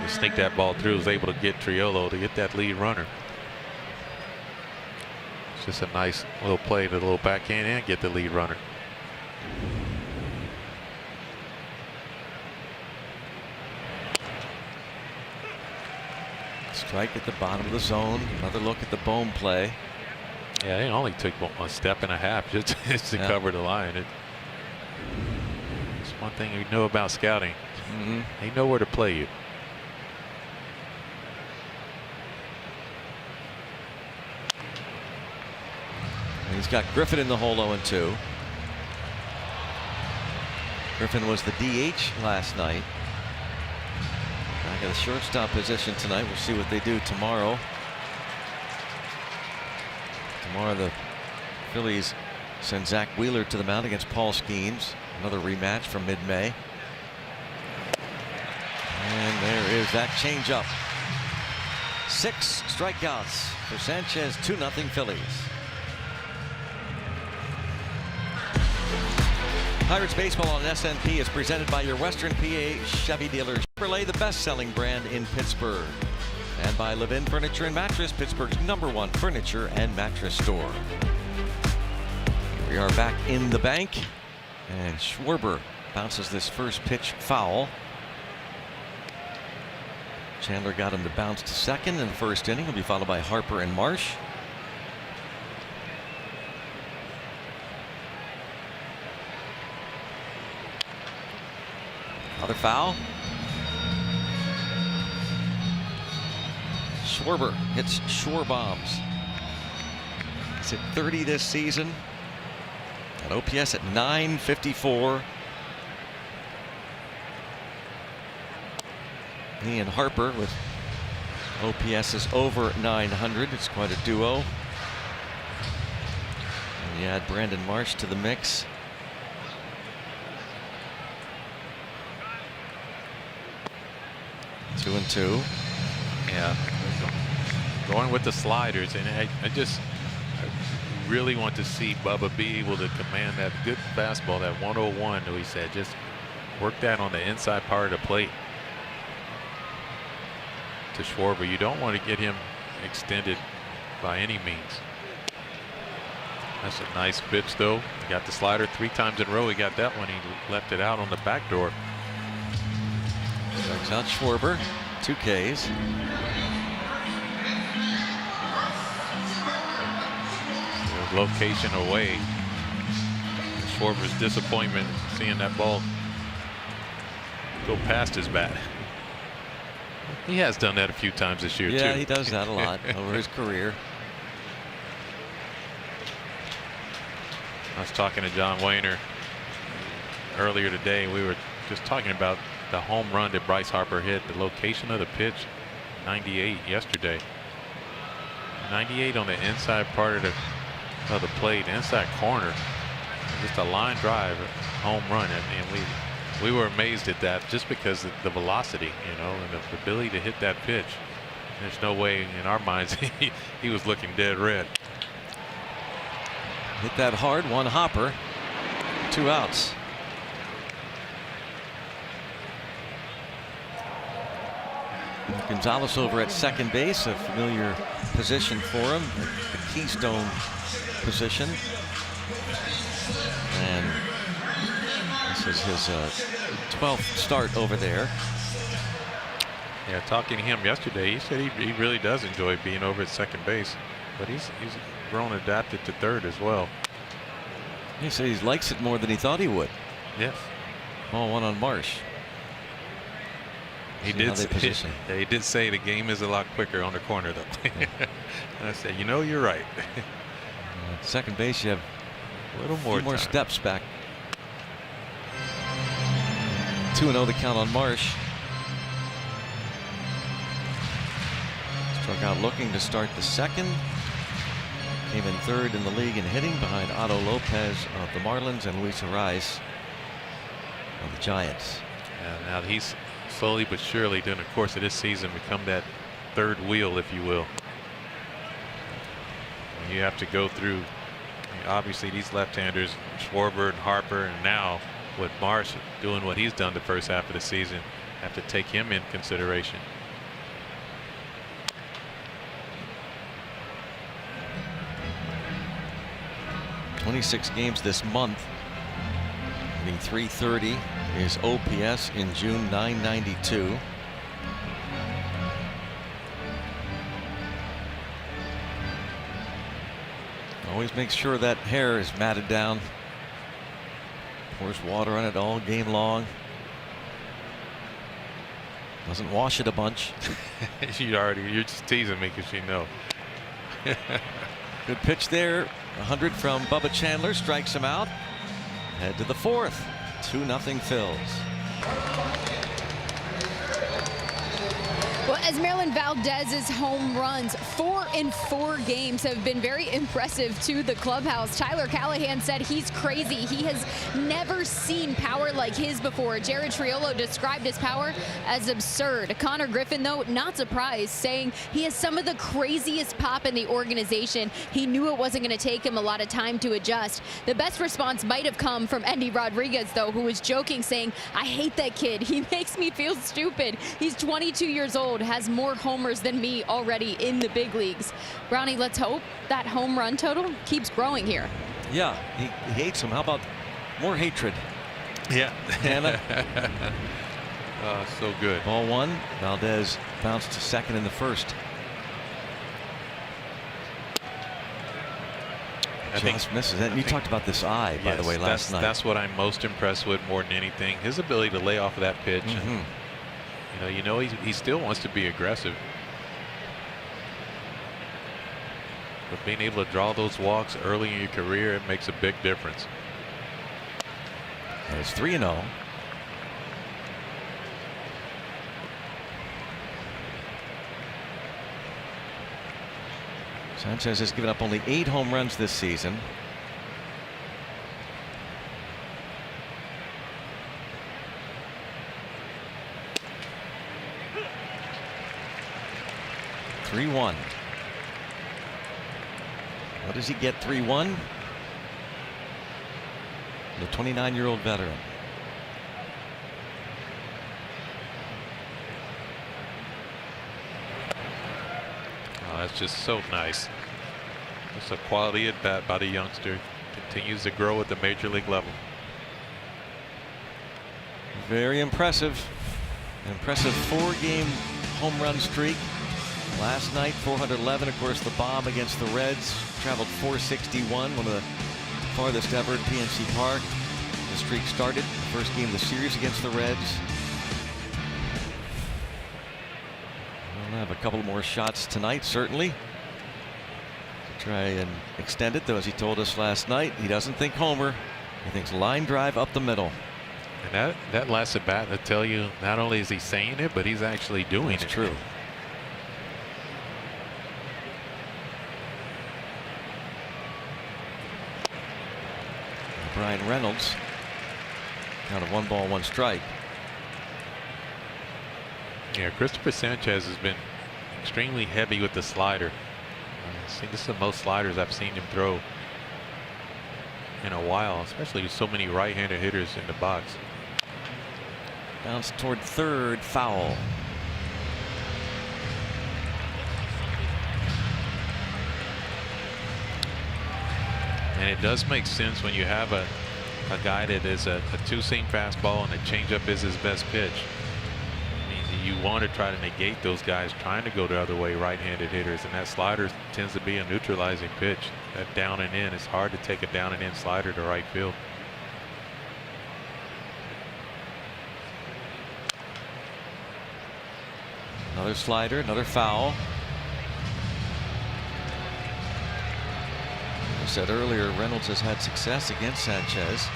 Speaker 5: To sneak that ball through, was able to get Triolo to get that lead runner. It's just a nice little play to the little backhand and get the lead runner.
Speaker 12: Strike at the bottom of the zone. Another look at the Bohm play.
Speaker 5: Yeah, it only took a step and a half just to cover the line. It's one thing you know about scouting. They know where to play you.
Speaker 12: And he's got Griffin in the hole 0-2. Griffin was the DH last night. Back at the shortstop position tonight. We'll see what they do tomorrow. Tomorrow the Phillies send Zach Wheeler to the mound against Paul Skeens. Another rematch from mid-May. And there is that changeup. 6 strikeouts for Sanchez. 2-0 Phillies. Pirates baseball on SNP is presented by your Western PA Chevy dealers. Chevrolet, the best-selling brand in Pittsburgh. And by Levin Furniture and Mattress, Pittsburgh's #1 furniture and mattress store. Here we are back in the bank. And Schwarber bounces this first pitch foul. Chandler got him to bounce to second in the first inning. He'll be followed by Harper and Marsh. Another foul. Schwarber hits shore bombs. He's hit 30 this season. An OPS at .954. He and Harper with OPSs over 900. It's quite a duo. And you add Brandon Marsh to the mix. Two and two.
Speaker 5: Yeah, going with the sliders, and I really want to see Bubba be able to command that good fastball, that 101 that we said. Just work that on the inside part of the plate to Schwarber. You don't want to get him extended by any means. That's a nice pitch, though. He got the slider 3 times in a row. He got that one. He left it out on the back door.
Speaker 12: Strikes out Schwarber. 2 Ks.
Speaker 5: Location away. Schwarber's disappointment seeing that ball go past his bat. He has done that a few times this year, too.
Speaker 12: Yeah, he does that a lot over his career.
Speaker 5: I was talking to John Wayner earlier today. We were just talking about the home run that Bryce Harper hit, the location of the pitch, 98 yesterday. 98 on the inside part of the plate, inside corner. Just a line drive, home run. And we were amazed at that just because of the velocity, you know, and the ability to hit that pitch. There's no way in our minds he was looking dead red.
Speaker 12: Hit that hard, 1 hopper, 2 outs. Gonzalez over at second base, a familiar position for him, the keystone position. And this is his 12th start over there.
Speaker 5: Yeah, talking to him yesterday, he said he really does enjoy being over at second base, but he's grown adapted to third as well.
Speaker 12: He said he likes it more than he thought he would.
Speaker 5: Yes.
Speaker 12: Ball one on Marsh.
Speaker 5: He did say the game is a lot quicker on the corner, though. And I said, you know, you're right.
Speaker 12: At second base, you have
Speaker 5: a little more
Speaker 12: steps back. 2-0 the count on Marsh. Struck out looking to start the second. Came in third in the league in hitting behind Otto Lopez of the Marlins and Luis Arraez of the Giants.
Speaker 5: Yeah, now he's slowly but surely during the course of this season become that third wheel, if you will. You have to go through, obviously, these left-handers, Schwarber and Harper, and now with Marsh doing what he's done the first half of the season, have to take him in consideration.
Speaker 12: "26 games this month. Hitting .330 is OPS in June, .992. Always makes sure that hair is matted down. Pours water on it all game long. Doesn't wash it a bunch.
Speaker 5: You're just teasing me because you know.
Speaker 12: Good pitch there. 100 from Bubba Chandler, strikes him out. Head to the fourth. 2-0 Phils.
Speaker 10: Well, Esmeralda Valdez's home runs, 4 in 4 games, have been very impressive to the clubhouse. Tyler Callahan said he's crazy. He has never seen power like his before. Jared Triolo described his power as absurd. Connor Griffin, though, not surprised, saying he has some of the craziest pop in the organization. He knew it wasn't going to take him a lot of time to adjust. The best response might have come from Endy Rodriguez, though, who was joking, saying, "I hate that kid. He makes me feel stupid. He's 22 years old, has more homers than me already in the big leagues." Brownie, let's hope that home run total keeps growing here.
Speaker 12: Yeah, he hates him. How about more hatred?
Speaker 5: Yeah.
Speaker 12: Hannah.
Speaker 5: So good.
Speaker 12: Ball one. Valdez bounced to second in the first. Just misses it. You talked about this eye, by the way, last night.
Speaker 5: That's what I'm most impressed with more than anything. His ability to lay off of that pitch. And, you know, he still wants to be aggressive. But being able to draw those walks early in your career, it makes a big difference.
Speaker 12: It's 3-0. Sanchez has given up only 8 home runs this season. .3-1. What does he get? 3-1. The 29-year-old veteran.
Speaker 5: Oh, that's just so nice. Just a quality at bat by the youngster. Continues to grow at the major league level.
Speaker 12: Very impressive. An impressive 4-game home run streak. Last night, 411. Of course, the bomb against the Reds traveled 461, one of the farthest ever at PNC Park. The streak started the first game of the series against the Reds. We'll have a couple more shots tonight, certainly, to try and extend it, though, as he told us last night, he doesn't think homer. He thinks line drive up the middle.
Speaker 5: And that last at bat, I tell you, not only is he saying it, but he's actually doing it.
Speaker 12: It's true. Brian Reynolds, count of 1 ball, 1 strike.
Speaker 5: Yeah, Christopher Sanchez has been extremely heavy with the slider. I think this is the most sliders I've seen him throw in a while, especially with so many right-handed hitters in the box.
Speaker 12: Bounce toward third, foul.
Speaker 5: And it does make sense when you have a guy that is a two-seam fastball and a changeup is his best pitch. I mean, You want to try to negate those guys trying to go the other way, right-handed hitters, and that slider tends to be a neutralizing pitch. That down and in, it's hard to take a down and in slider to right field.
Speaker 12: Another slider, another foul. I said earlier, Reynolds has had success against Sanchez.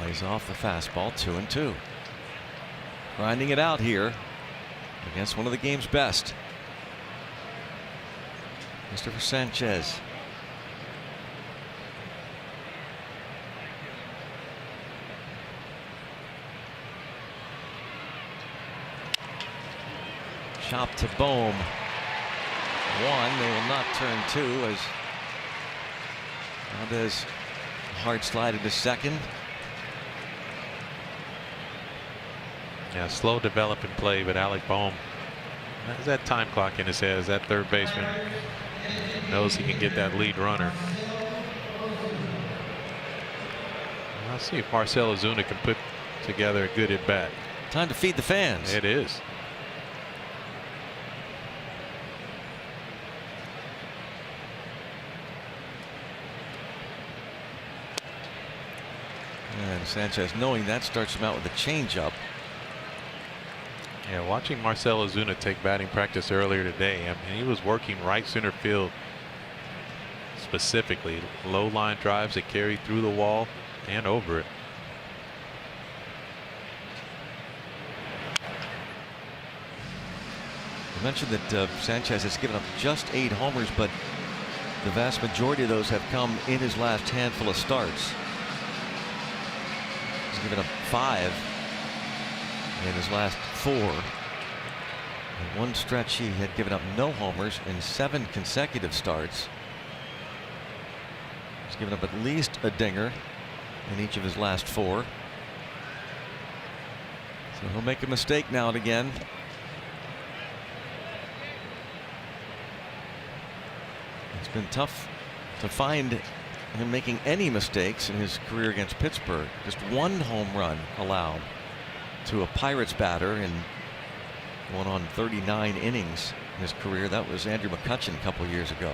Speaker 12: Lays off the fastball, 2-2. Grinding it out here against one of the game's best, Christopher Sanchez. Chop to Bohm. 1. They will not turn 2 as Valdez hard slide into second.
Speaker 5: Yeah, slow developing play, but Alec Bohm has that time clock in his head as that third baseman knows he can get that lead runner. I'll see if Marcell Ozuna can put together a good at bat.
Speaker 12: Time to feed the fans.
Speaker 5: It is.
Speaker 12: And Sanchez, knowing that, starts him out with a changeup.
Speaker 5: Yeah, watching Marcell Ozuna take batting practice earlier today, I mean, he was working right center field specifically. Low line drives that carry through the wall and over it.
Speaker 12: You mentioned that Sanchez has given up just 8 homers, but the vast majority of those have come in his last handful of starts. He's given up 5 in his last 4. In one stretch, he had given up no homers in 7 consecutive starts. He's given up at least a dinger in each of his last 4. So he'll make a mistake now and again. It's been tough to find him making any mistakes in his career against Pittsburgh. Just 1 home run allowed to a Pirates batter in going on 39 innings in his career. That was Andrew McCutchen a couple years ago.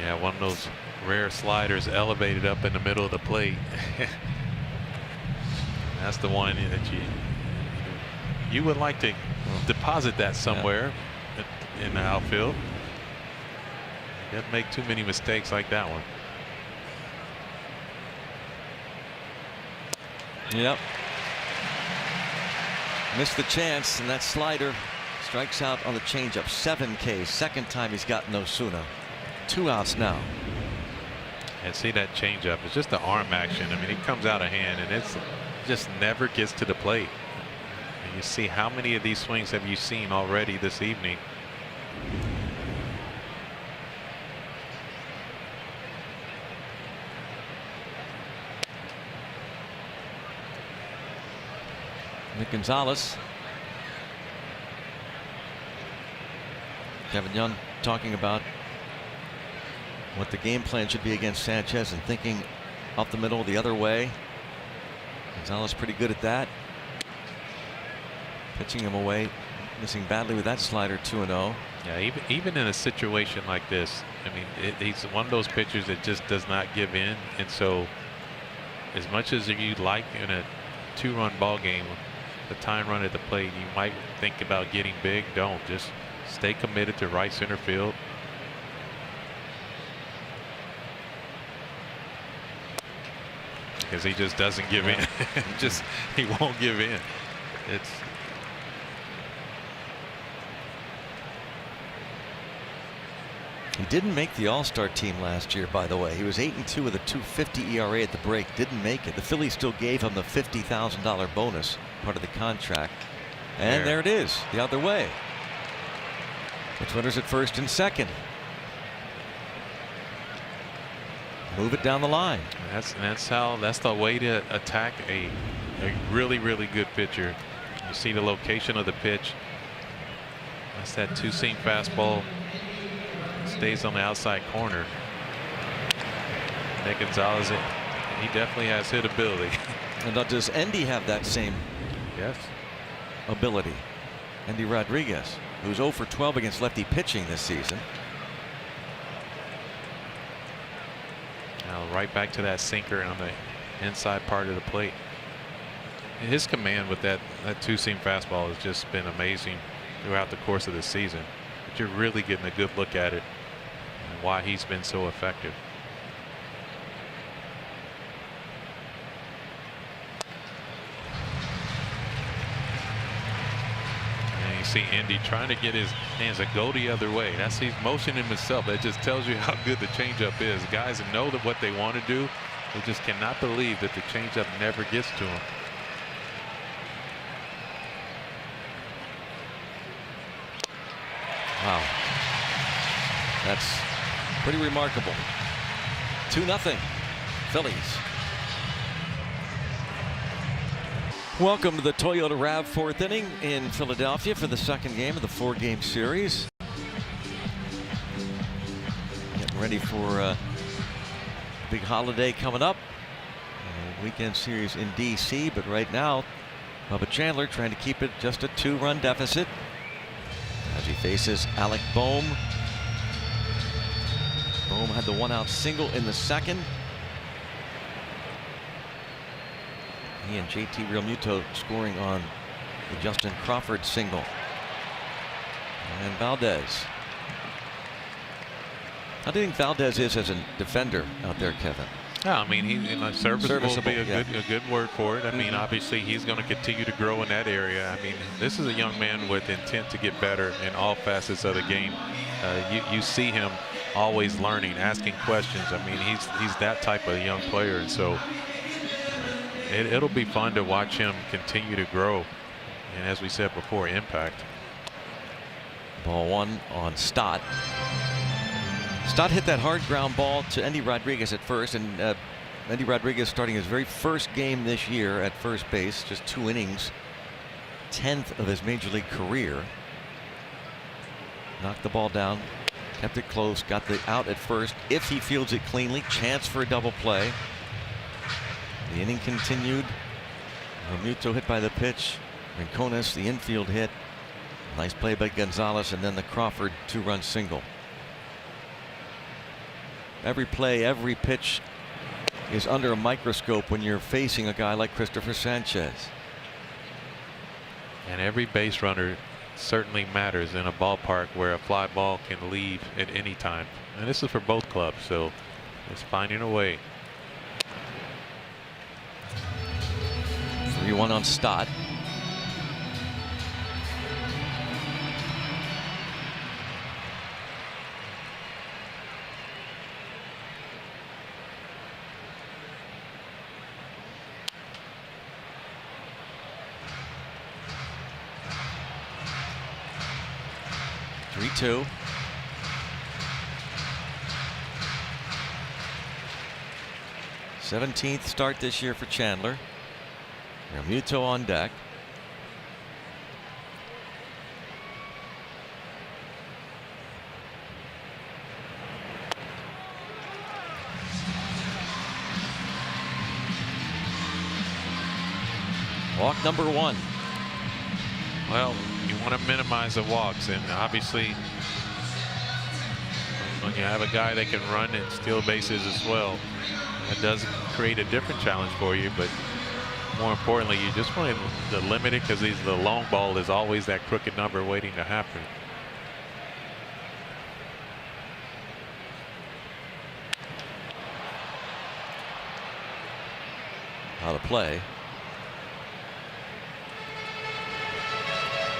Speaker 5: Yeah, one of those rare sliders elevated up in the middle of the plate. That's the one that you would like to deposit that somewhere in the outfield. Doesn't make too many mistakes like that one.
Speaker 12: Yep. Missed the chance, and that slider strikes out on the changeup. 7 Ks. Second time he's gotten Osuna. 2 outs now.
Speaker 5: And see that changeup. It's just the arm action. I mean, it comes out of hand, and it's just never gets to the plate. And you see how many of these swings have you seen already this evening?
Speaker 12: Nick Gonzalez. Kevin Young talking about what the game plan should be against Sanchez and thinking up the middle the other way. Gonzalez pretty good at that. Pitching him away, missing badly with that slider. 2-0.
Speaker 5: Yeah, even in a situation like this, I mean, he's one of those pitchers that just does not give in. And so as much as you'd like in a 2-run ball game, the time run at the plate, you might think about getting big. Don't. Just stay committed to right center field. Because he just doesn't give in. He won't give in.
Speaker 12: He didn't make the All-Star team last year, by the way. He was 8-2 with a 2.50 ERA at the break. Didn't make it. The Phillies still gave him the $50,000 bonus, part of the contract. And there it is, the other way. It's runners at first and second. move it down the line.
Speaker 5: That's the way to attack a really good pitcher. You see the location of the pitch. That's that two-seam fastball. Stays on the outside corner. Nick Gonzalez, he definitely has hit ability.
Speaker 12: And does Endy have that same ability? Endy Rodriguez, who's 0 for 12 against lefty pitching this season.
Speaker 5: Now right back to that sinker on the inside part of the plate. His command with that two-seam fastball has just been amazing throughout the course of the season. But you're really getting a good look at it and why he's been so effective. And you see Endy trying to get his hands to go the other way. He's motioning himself. That just tells you how good the changeup is. Guys know that what they want to do. They just cannot believe that the changeup never gets to them.
Speaker 12: Wow. That's pretty remarkable. 2-0 Phillies. Welcome to the Toyota RAV fourth inning in Philadelphia for the second game of the 4-game series. Getting ready for a big holiday coming up. A weekend series in D.C. But right now, Bubba Chandler trying to keep it just a 2-run deficit as he faces Alec Bohm. Bohm had the 1-out single in the second. He and JT Realmuto scoring on the Justin Crawford single. And Valdez. How do you think Valdez is as a defender out there, Kevin?
Speaker 5: Yeah, I mean, serviceable would be a
Speaker 12: yeah.
Speaker 5: good word for it. I mean, obviously, he's going to continue to grow in that area. I mean, this is a young man with intent to get better in all facets of the game. You see him always learning, asking questions. I mean, he's that type of young player, and so it'll be fun to watch him continue to grow. And as we said before, impact.
Speaker 12: Ball one on Stott. Stott hit that hard ground ball to Endy Rodriguez at first, and Endy Rodriguez starting his very first game this year at first base, just 2 innings, 10th of his major league career. Knocked the ball down, kept it close, got the out at first. If he fields it cleanly, chance for a double play. The inning continued. Realmuto hit by the pitch. Rincones, the infield hit. Nice play by Gonzalez, and then the Crawford 2-run single. Every play, every pitch is under a microscope when you're facing a guy like Christopher Sanchez.
Speaker 5: And every base runner certainly matters in a ballpark where a fly ball can leave at any time. And this is for both clubs, so it's finding a way.
Speaker 12: 3-1 on Stott. Two. Seventeenth start this year for Chandler. Realmuto on deck. Walk number 1.
Speaker 5: Well, you want to minimize the walks, and obviously when you have a guy that can run and steal bases as well, that does create a different challenge for you. But more importantly, you just want to limit it, because the long ball is always that crooked number waiting to happen.
Speaker 12: Out of play.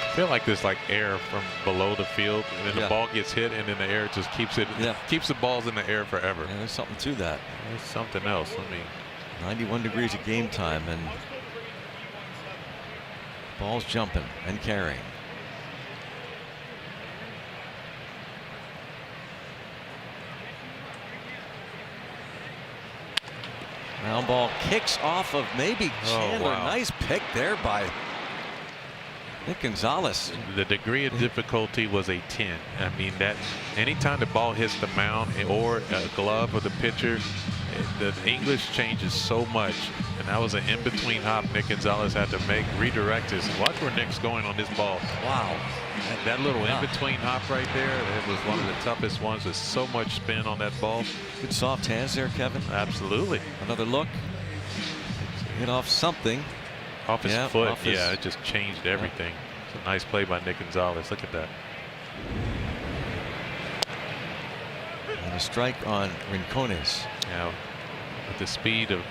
Speaker 5: I feel like there's like air from below the field, and then the ball gets hit, and then the air just keeps the balls in the air forever.
Speaker 12: Yeah, there's something to that.
Speaker 5: There's something else. I mean,
Speaker 12: 91 degrees at game time, and ball's jumping and carrying. Ground ball kicks off of maybe Chandler.
Speaker 5: Oh, wow.
Speaker 12: Nice pick there by Nick Gonzalez.
Speaker 5: The degree of difficulty was a 10. I mean, that anytime the ball hits the mound or a glove of the pitcher, the English changes so much. And that was an in-between hop Nick Gonzalez had to make, redirect his. Watch where Nick's going on this ball.
Speaker 12: Wow.
Speaker 5: That little in-between hop right there, it was one of the toughest ones with so much spin on that ball.
Speaker 12: Good soft hands there, Kevin.
Speaker 5: Absolutely.
Speaker 12: Another look. Hit off something.
Speaker 5: Off his foot.
Speaker 12: Off his,
Speaker 5: yeah, it just changed everything. It's a nice play by Nick Gonzalez. Look at that.
Speaker 12: And a strike on Rincones.
Speaker 5: Yeah, with the speed of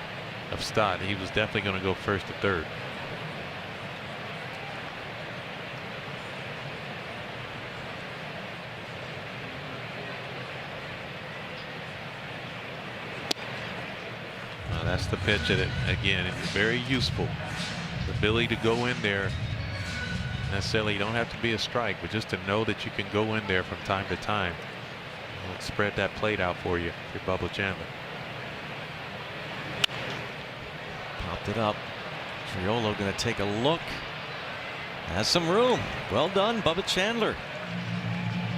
Speaker 5: Stott, he was definitely going to go first to third. That's the pitch that, again, it's very useful. The ability to go in there. Necessarily, you don't have to be a strike, but just to know that you can go in there from time to time. It'll spread that plate out for you, your Bubba Chandler.
Speaker 12: Popped it up. Triolo going to take a look. Has some room. Well done, Bubba Chandler.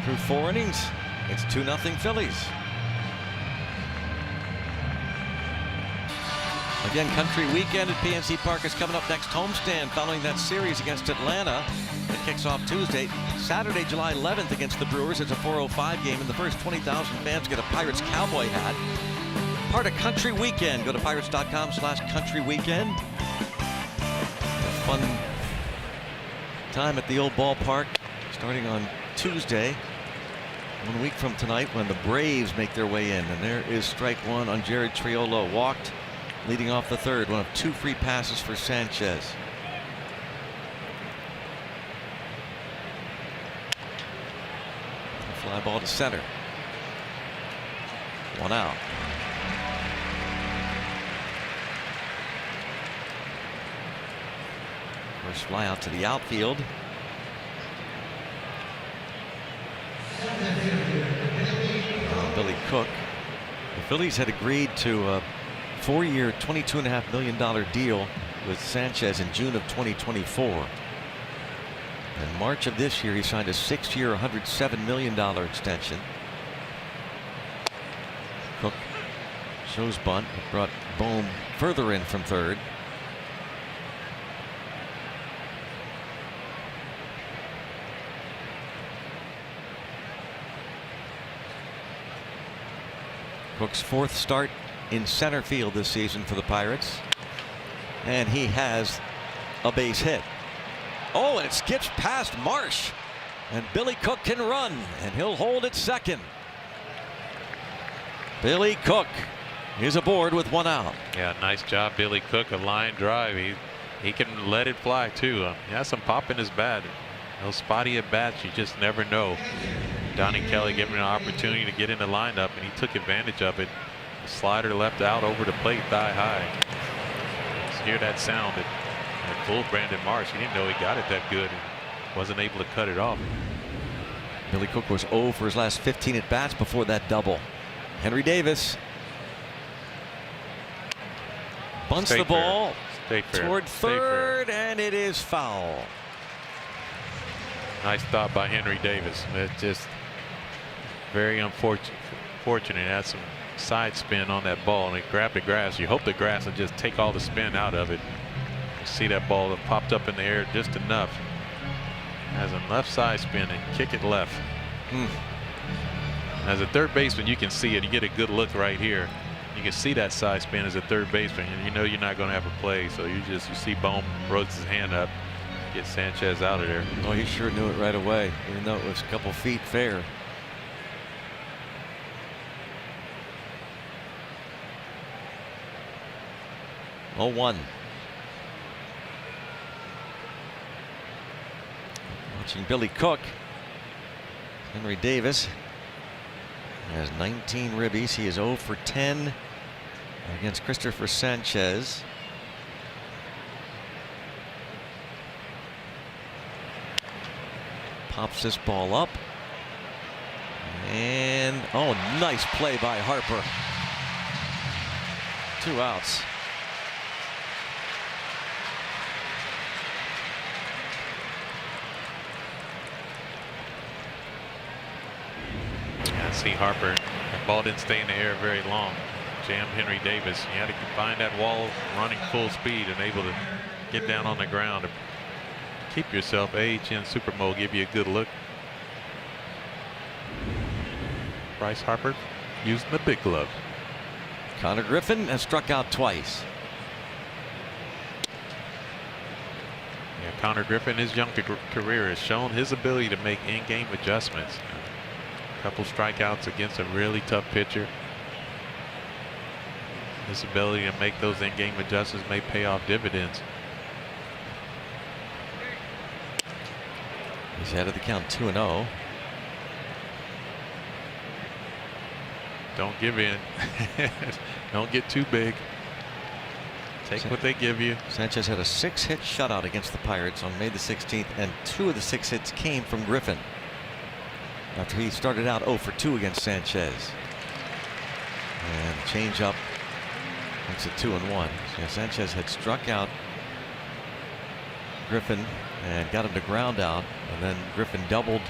Speaker 12: Through 4 innings, it's 2-0 Phillies. Again, Country Weekend at PNC Park is coming up next. Homestand following that series against Atlanta. It kicks off Tuesday. Saturday, July 11th against the Brewers. It's a 4:05 game, and the first 20,000 fans get a Pirates cowboy hat. Part of Country Weekend. Go to pirates.com/countryweekend. A fun time at the old ballpark starting on Tuesday. 1 week from tonight when the Braves make their way in. And there is strike one on Jared Triolo. Walked. Leading off the third, one of 2 free passes for Sanchez. Fly ball to center. 1 out. First fly out to the outfield. Billy Cook. The Phillies had agreed to a 4-year, $22.5 million deal with Sanchez in June of 2024. In March of this year, he signed a 6-year, $107 million extension. Cook shows bunt. It brought Bohm further in from third. Cook's 4th start in center field this season for the Pirates, and he has a base hit. Oh, and it skips past Marsh, and Billy Cook can run, and he'll hold at second. Billy Cook is aboard with 1 out.
Speaker 5: Yeah, nice job, Billy Cook. A line drive. He can let it fly too. He has some pop in his bat. Those spotty at bats, you just never know. Donnie Kelly gave him an opportunity to get in the lineup, and he took advantage of it. Slider left out over the plate, thigh high. Just hear that sound. It fooled Brandon Marsh. He didn't know he got it that good and wasn't able to cut it off.
Speaker 12: Billy Cook was 0 for his last 15 at bats before that double. Henry Davis bunts the ball toward third, and it is foul.
Speaker 5: Nice stop by Henry Davis. It's just very unfortunate. Had some side spin on that ball, and it grabbed the grass. You hope the grass will just take all the spin out of it. You see that ball that popped up in the air just enough. Has a left side spin and kick it left. As a third baseman, you can see it. You get a good look right here. You can see that side spin as a third baseman, and you know you're not going to have a play. So you see Bohm rose his hand up, get Sanchez out of there.
Speaker 12: Oh, he sure knew it right away, even though it was a couple feet fair. Oh, 1. Watching Billy Cook. Henry Davis has 19 ribbies. He is 0 for 10 against Christopher Sanchez. Pops this ball up. And, oh, nice play by Harper. 2 outs.
Speaker 5: I see Harper. The ball didn't stay in the air very long. Jammed Henry Davis. You had to find that wall running full speed and able to get down on the ground to keep yourself. AHN Super Mode give you a good look. Bryce Harper using the big glove.
Speaker 12: Connor Griffin has struck out twice.
Speaker 5: Yeah, Connor Griffin, his young career has shown his ability to make in-game adjustments. A couple strikeouts against a really tough pitcher. His ability to make those in-game adjustments may pay off dividends.
Speaker 12: He's ahead of the count 2-0.
Speaker 5: Don't give in. Don't get too big. Take what they give you.
Speaker 12: Sanchez had a 6-hit shutout against the Pirates on May the 16th, and 2 of the 6 hits came from Griffin after he started out 0 for 2 against Sanchez. And change up makes it 2-1. So Sanchez had struck out Griffin and got him to ground out, and then Griffin doubled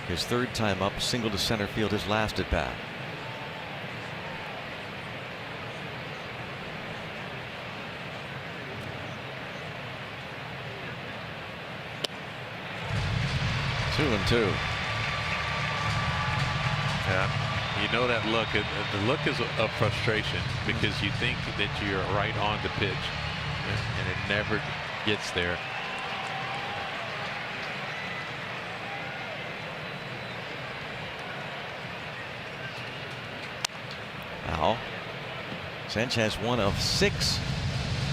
Speaker 12: his 3rd time up, single to center field his last at bat. Two and two.
Speaker 5: Yeah, you know that look. The look is of frustration because you think that you're right on the pitch, and it never gets there.
Speaker 12: Now, Sanchez, one of 6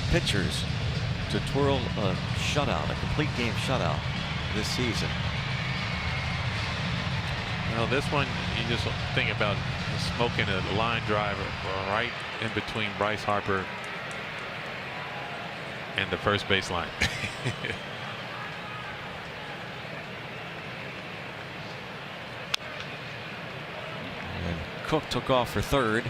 Speaker 12: pitchers to twirl a shutout, a complete game shutout this season.
Speaker 5: Well, this one, you just think about smoking a line driver right in between Bryce Harper and the first base line.
Speaker 12: And Cook took off for 3rd.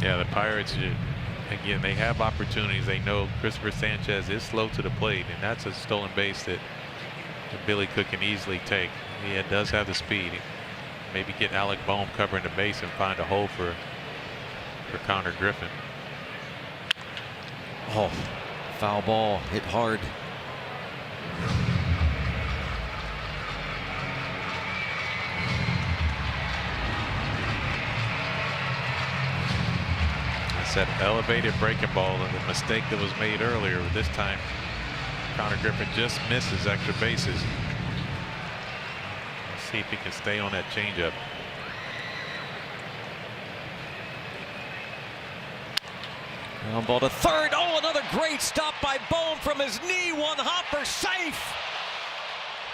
Speaker 5: Yeah, the Pirates, again, they have opportunities. They know Christopher Sanchez is slow to the plate, and that's a stolen base that Billy Cook can easily take. He does have the speed. Maybe get Alec Bohm covering the base and find a hole for Connor Griffin.
Speaker 12: Oh, foul ball, hit hard.
Speaker 5: That elevated breaking ball, and the mistake that was made earlier. This time Connor Griffin just misses extra bases. Let's see if he can stay on that changeup.
Speaker 12: Ground ball to 3rd. Oh, another great stop by Bohm from his knee. One hopper, safe.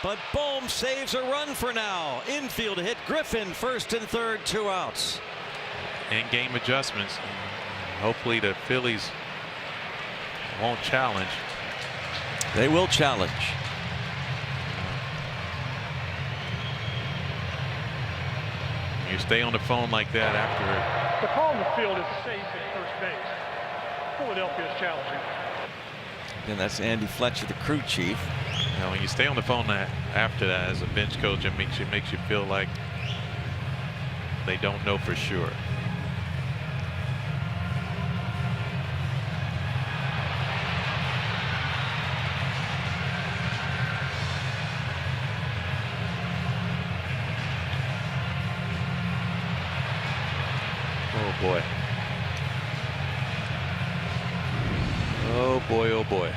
Speaker 12: But Bohm saves a run for now. Infield hit. Griffin 1st and 3rd, 2 outs.
Speaker 5: In-game adjustments. Hopefully the Phillies won't challenge.
Speaker 12: They will challenge.
Speaker 5: You stay on the phone like that after.
Speaker 11: The call in the field is safe at first base. Philadelphia is challenging.
Speaker 12: And that's Andy Fletcher, the crew chief.
Speaker 5: You know, when you stay on the phone after that as a bench coach, it makes you feel like they don't know for sure. Oh boy. Oh boy, oh boy.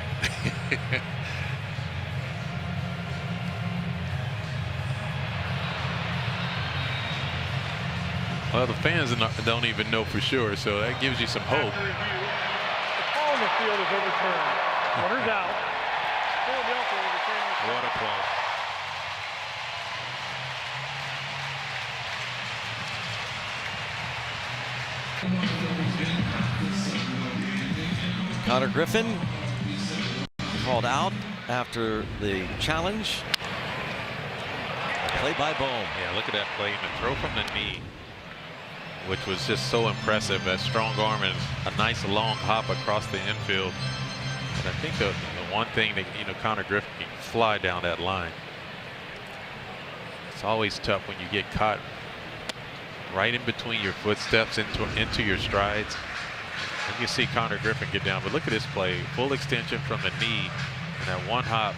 Speaker 5: Well, the fans don't even know for sure, so that gives you some hope.
Speaker 11: After review, the call in the field is overturned. Runners out. Philadelphia will retain this.
Speaker 5: What a play.
Speaker 12: Connor Griffin called out after the challenge. play by Bohm.
Speaker 5: Yeah, look at that play. And the throw from the knee, which was just so impressive. That strong arm and a nice long hop across the infield. And I think the one thing that, Connor Griffin can fly down that line. It's always tough when you get caught right in between your footsteps into your strides. And you see Connor Griffin get down, but look at this play. Full extension from the knee and that one hop.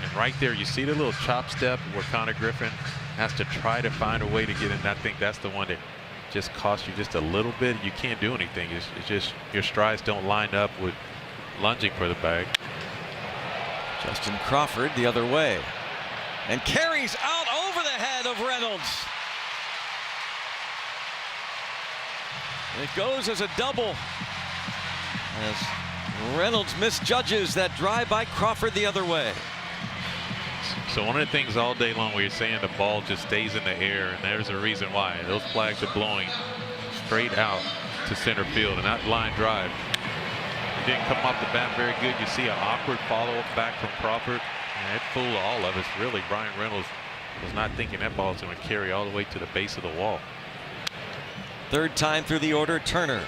Speaker 5: And right there, you see the little chop step where Connor Griffin has to try to find a way to get in. I think that's the one that just costs you just a little bit. You can't do anything. It's just your strides don't line up with lunging for the bag.
Speaker 12: Justin Crawford the other way. And carries out over the head of Reynolds. It goes as a double as Reynolds misjudges that drive by Crawford the other way.
Speaker 5: So one of the things all day long where you're saying the ball just stays in the air, and there's a reason why. Those flags are blowing straight out to center field, and that line drive, it didn't come off the bat very good. You see an awkward follow-up back from Crawford, and it fooled all of us. Really, Brian Reynolds was not thinking that ball was going to carry all the way to the base of the wall.
Speaker 12: Third time through the order, Turner.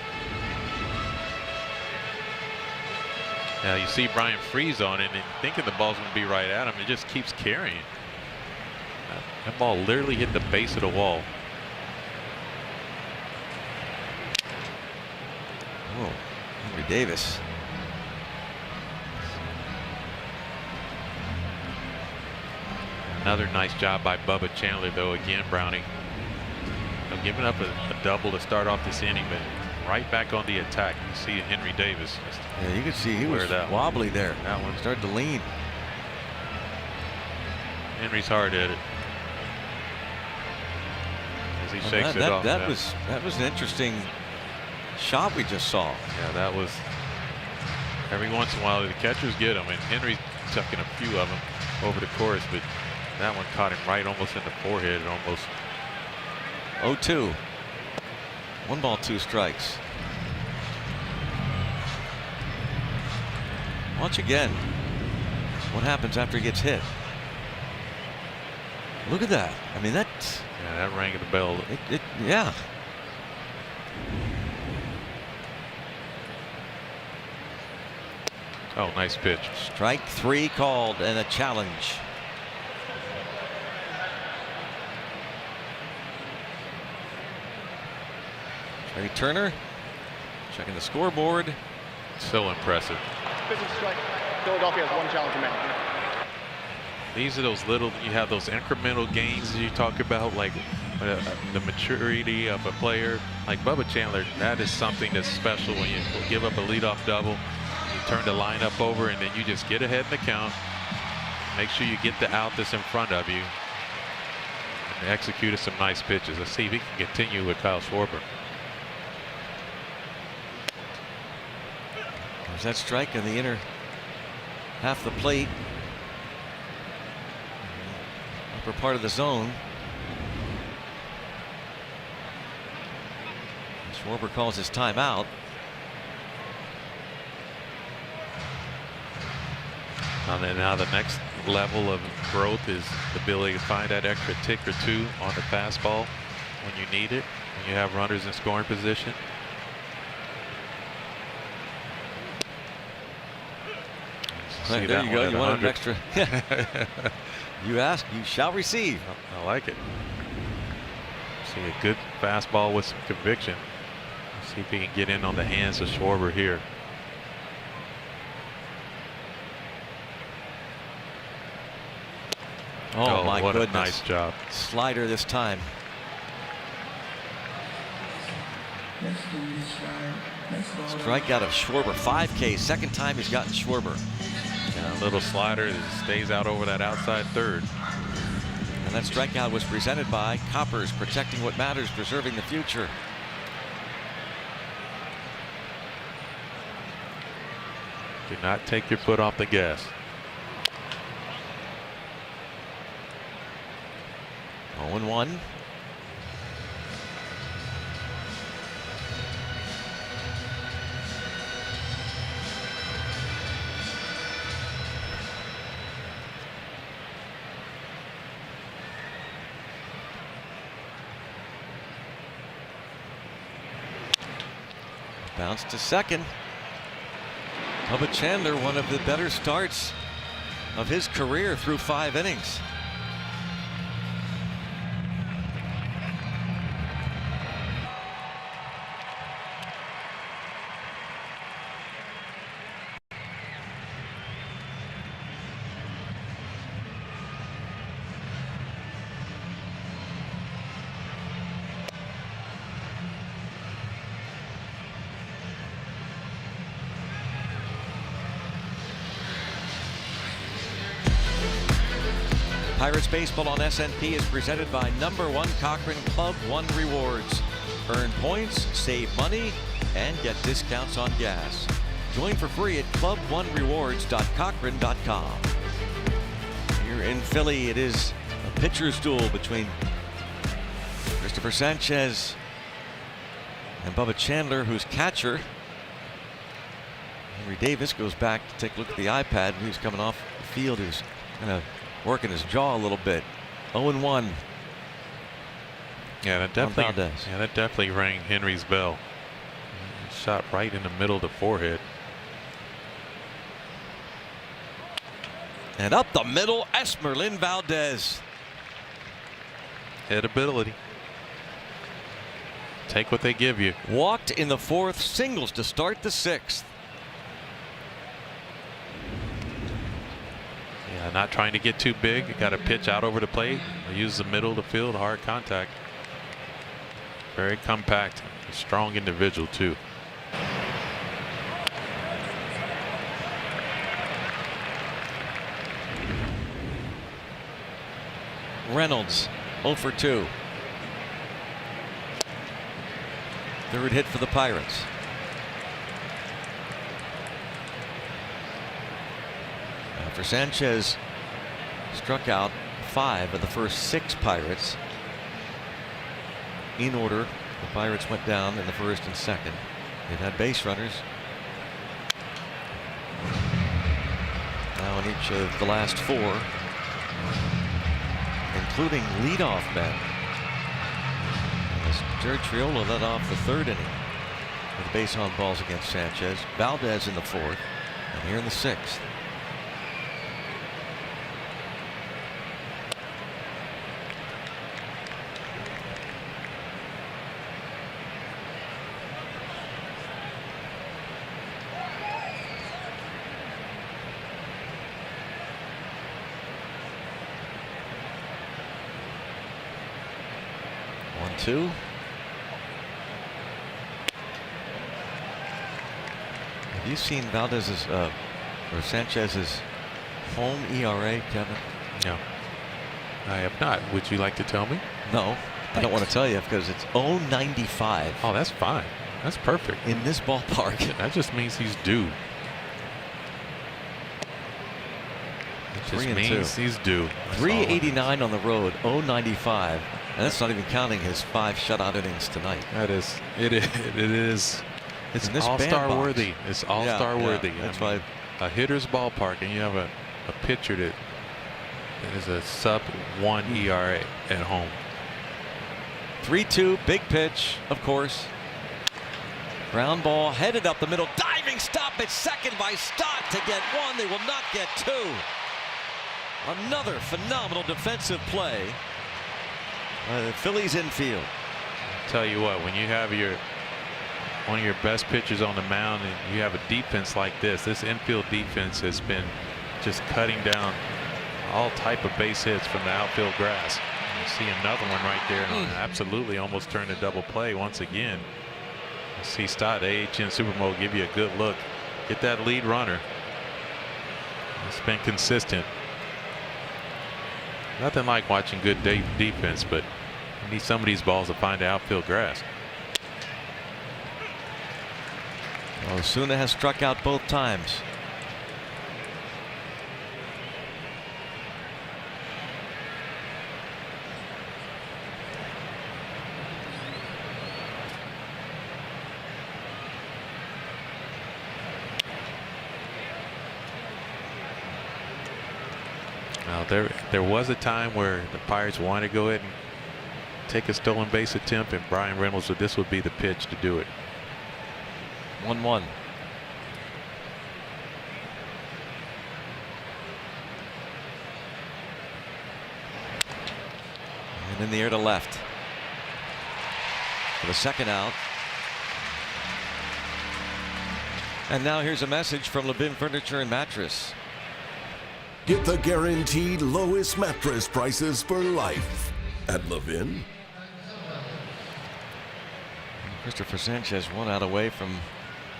Speaker 5: Now you see Brian freeze on it and thinking the ball's going to be right at him. It just keeps carrying. That ball literally hit the base of the wall.
Speaker 12: Oh, Henry Davis.
Speaker 5: Another nice job by Bubba Chandler, though. Again, Browning giving up a double to start off this inning, but right back on the attack. You see Henry Davis.
Speaker 12: Yeah, you could see he was wobbly there.
Speaker 5: That one
Speaker 12: started to lean.
Speaker 5: Henry's hard at it as he shakes it off.
Speaker 12: That was an interesting shot we just saw.
Speaker 5: Yeah, that was. Every once in a while the catchers get him, and Henry's tucking a few of them over the course, but that one caught him right almost in the forehead. And almost
Speaker 12: 0-2. 1 ball, 2 strikes. Watch again what happens after he gets hit. Look at that. I mean, that's.
Speaker 5: Yeah, that rang the bell.
Speaker 12: Yeah.
Speaker 5: Oh, nice pitch.
Speaker 12: Strike 3 called and a challenge. Trey Turner checking the scoreboard.
Speaker 5: So impressive.
Speaker 11: Pitching strike. Philadelphia has 1 challenge remaining.
Speaker 5: These are those little, you have those incremental gains you talk about, like the maturity of a player. Like Bubba Chandler, that is something that's special when you give up a leadoff double. You turn the lineup over and then you just get ahead in the count. Make sure you get the out that's in front of you. And executed some nice pitches. Let's see if he can continue with Kyle Schwarber.
Speaker 12: There's that strike in the inner half the plate. Upper part of the zone. Schwarber calls his timeout.
Speaker 5: And then now the next level of growth is the ability to find that extra tick or two on the fastball when you need it, when you have runners in scoring position.
Speaker 12: Right, there you go. You want an extra. You ask, you shall receive.
Speaker 5: I like it. See a good fastball with some conviction. See if he can get in on the hands of Schwarber here.
Speaker 12: Oh my
Speaker 5: what
Speaker 12: goodness.
Speaker 5: A nice job.
Speaker 12: Slider this time. Strikeout of Schwarber. 5K. Second time he's gotten Schwarber.
Speaker 5: Yeah, a little slider that stays out over that outside third.
Speaker 12: And that strikeout was presented by Coppers, protecting what matters, preserving the future.
Speaker 5: Do not take your foot off the gas.
Speaker 12: 0-1. Bounced to second. Bubba Chandler, one of the better starts of his career through 5 innings. Pirates Baseball on SNP is presented by #1 Cochran Club One Rewards. Earn points, save money, and get discounts on gas. Join for free at club1rewards.cochran.com. Here in Philly, it is a pitcher's duel between Christopher Sanchez and Bubba Chandler, who's catcher. Henry Davis goes back to take a look at the iPad. He's coming off the field. He's kind of working his jaw a little bit. 0-1.
Speaker 5: Yeah, that definitely rang Henry's bell. Shot right in the middle of the forehead.
Speaker 12: And up the middle, Esmerlin Valdez.
Speaker 5: Head ability. Take what they give you.
Speaker 12: Walked in the 4th, singles to start the 6th.
Speaker 5: Yeah, not trying to get too big. Got to pitch out over the plate. Use the middle of the field, hard contact. Very compact, strong individual too.
Speaker 12: Reynolds 0 for 2. 3rd hit for the Pirates. For Sanchez, struck out 5 of the first 6 Pirates. In order, the Pirates went down in the 1st and 2nd. They've had base runners now in each of the last 4, including leadoff men. As Jared Triola led off the 3rd inning with base on balls against Sanchez. Valdez in the 4th, and here in the 6th. Two. Have you seen Valdez's or Sanchez's home ERA, Kevin?
Speaker 5: No, I have not. Would you like to tell me?
Speaker 12: No, I don't want to tell you because it's 0.95.
Speaker 5: Oh, that's fine. That's perfect.
Speaker 12: In this ballpark.
Speaker 5: That just means he's due. It just means he's due. That's
Speaker 12: 389 on the road, 0.95. And that's not even counting his 5 shutout innings tonight.
Speaker 5: It is. It's all-star worthy. It's all-star worthy.
Speaker 12: That's why
Speaker 5: a hitter's ballpark, and you have a pitcher that is a sub-1 ERA at home.
Speaker 12: 3-2, big pitch, of course. Ground ball headed up the middle, diving stop at second by Stott to get 1. They will not get 2. Another phenomenal defensive play. The Phillies infield.
Speaker 5: Tell you what, when you have one of your best pitchers on the mound and you have a defense like this infield defense has been just cutting down all type of base hits from the outfield grass. You see another one right there, and absolutely almost turned a double play once again. You see Stott, AHN Supermode, give you a good look, get that lead runner. It's been consistent. Nothing like watching good defense, but you need some of these balls to find the outfield grass.
Speaker 12: Osuna has struck out both times.
Speaker 5: Now there was a time where the Pirates wanted to go ahead and take a stolen base attempt, and Brian Reynolds said this would be the pitch to do it.
Speaker 12: 1-1. And in the air to left for the second out. And now here's a message from Levin Furniture and Mattress.
Speaker 13: Get the guaranteed lowest mattress prices for life at Levin.
Speaker 12: Christopher Sanchez 1 out away from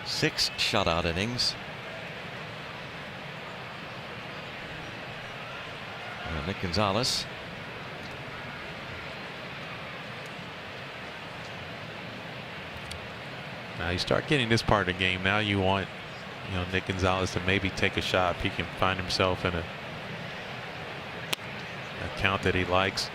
Speaker 12: 6 shutout innings. Nick Gonzalez.
Speaker 5: Now you start getting this part of the game. Now you want, Nick Gonzalez to maybe take a shot if he can find himself in a count that he likes.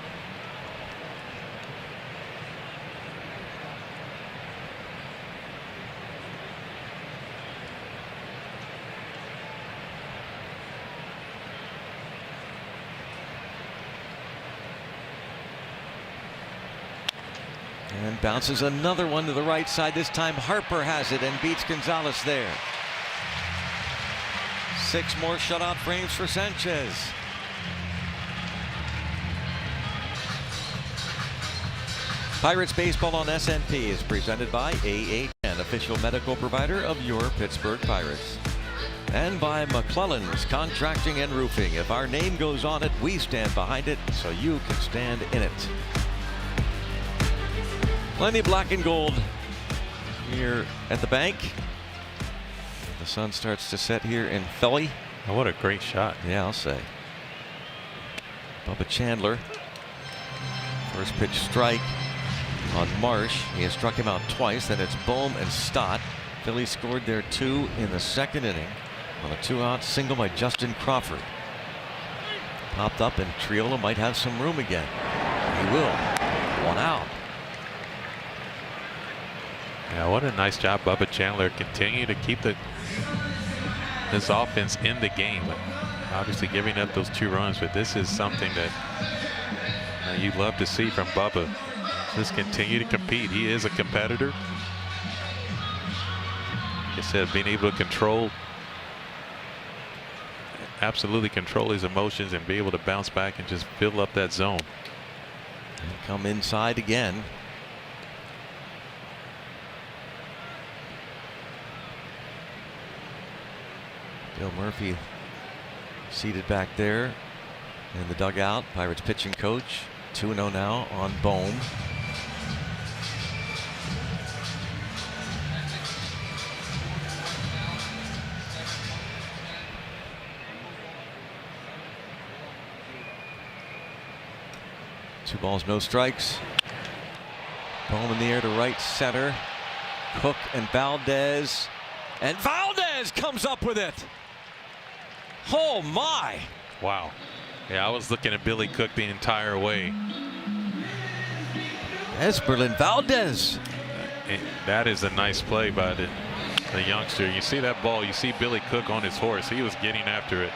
Speaker 12: And bounces another one to the right side. This time Harper has it and beats Gonzalez there. 6 more shutout frames for Sanchez. Pirates Baseball on SNP is presented by AHN, official medical provider of your Pittsburgh Pirates. And by McClellan's Contracting and Roofing. If our name goes on it, we stand behind it, so you can stand in it. Plenty of black and gold here at the bank. The sun starts to set here in Philly.
Speaker 5: Oh, what a great shot.
Speaker 12: Yeah, I'll say. Bubba Chandler. First pitch strike on Marsh. He has struck him out twice. Then it's Bohm and Stott. Phillies scored their 2 in the second inning on a 2-out single by Justin Crawford. Popped up and Triola might have some room again. He will. 1 out.
Speaker 5: Yeah, what a nice job Bubba Chandler. Continue to keep this offense in the game. Obviously giving up those 2 runs, but this is something that you'd love to see from Bubba. Just continue to compete. He is a competitor. Like I said, being able to absolutely control his emotions and be able to bounce back and just fill up that zone.
Speaker 12: And come inside again. Bill Murphy seated back there in the dugout. Pirates pitching coach. 2-0 now on Bohm. Two balls, no strikes. Bohm in the air to right center. Cook and Valdez. And Valdez comes up with it. Oh my!
Speaker 5: Wow. Yeah, I was looking at Billy Cook the entire way.
Speaker 12: Esperlin Valdez.
Speaker 5: That is a nice play by the youngster. You see that ball, you see Billy Cook on his horse. He was getting after it.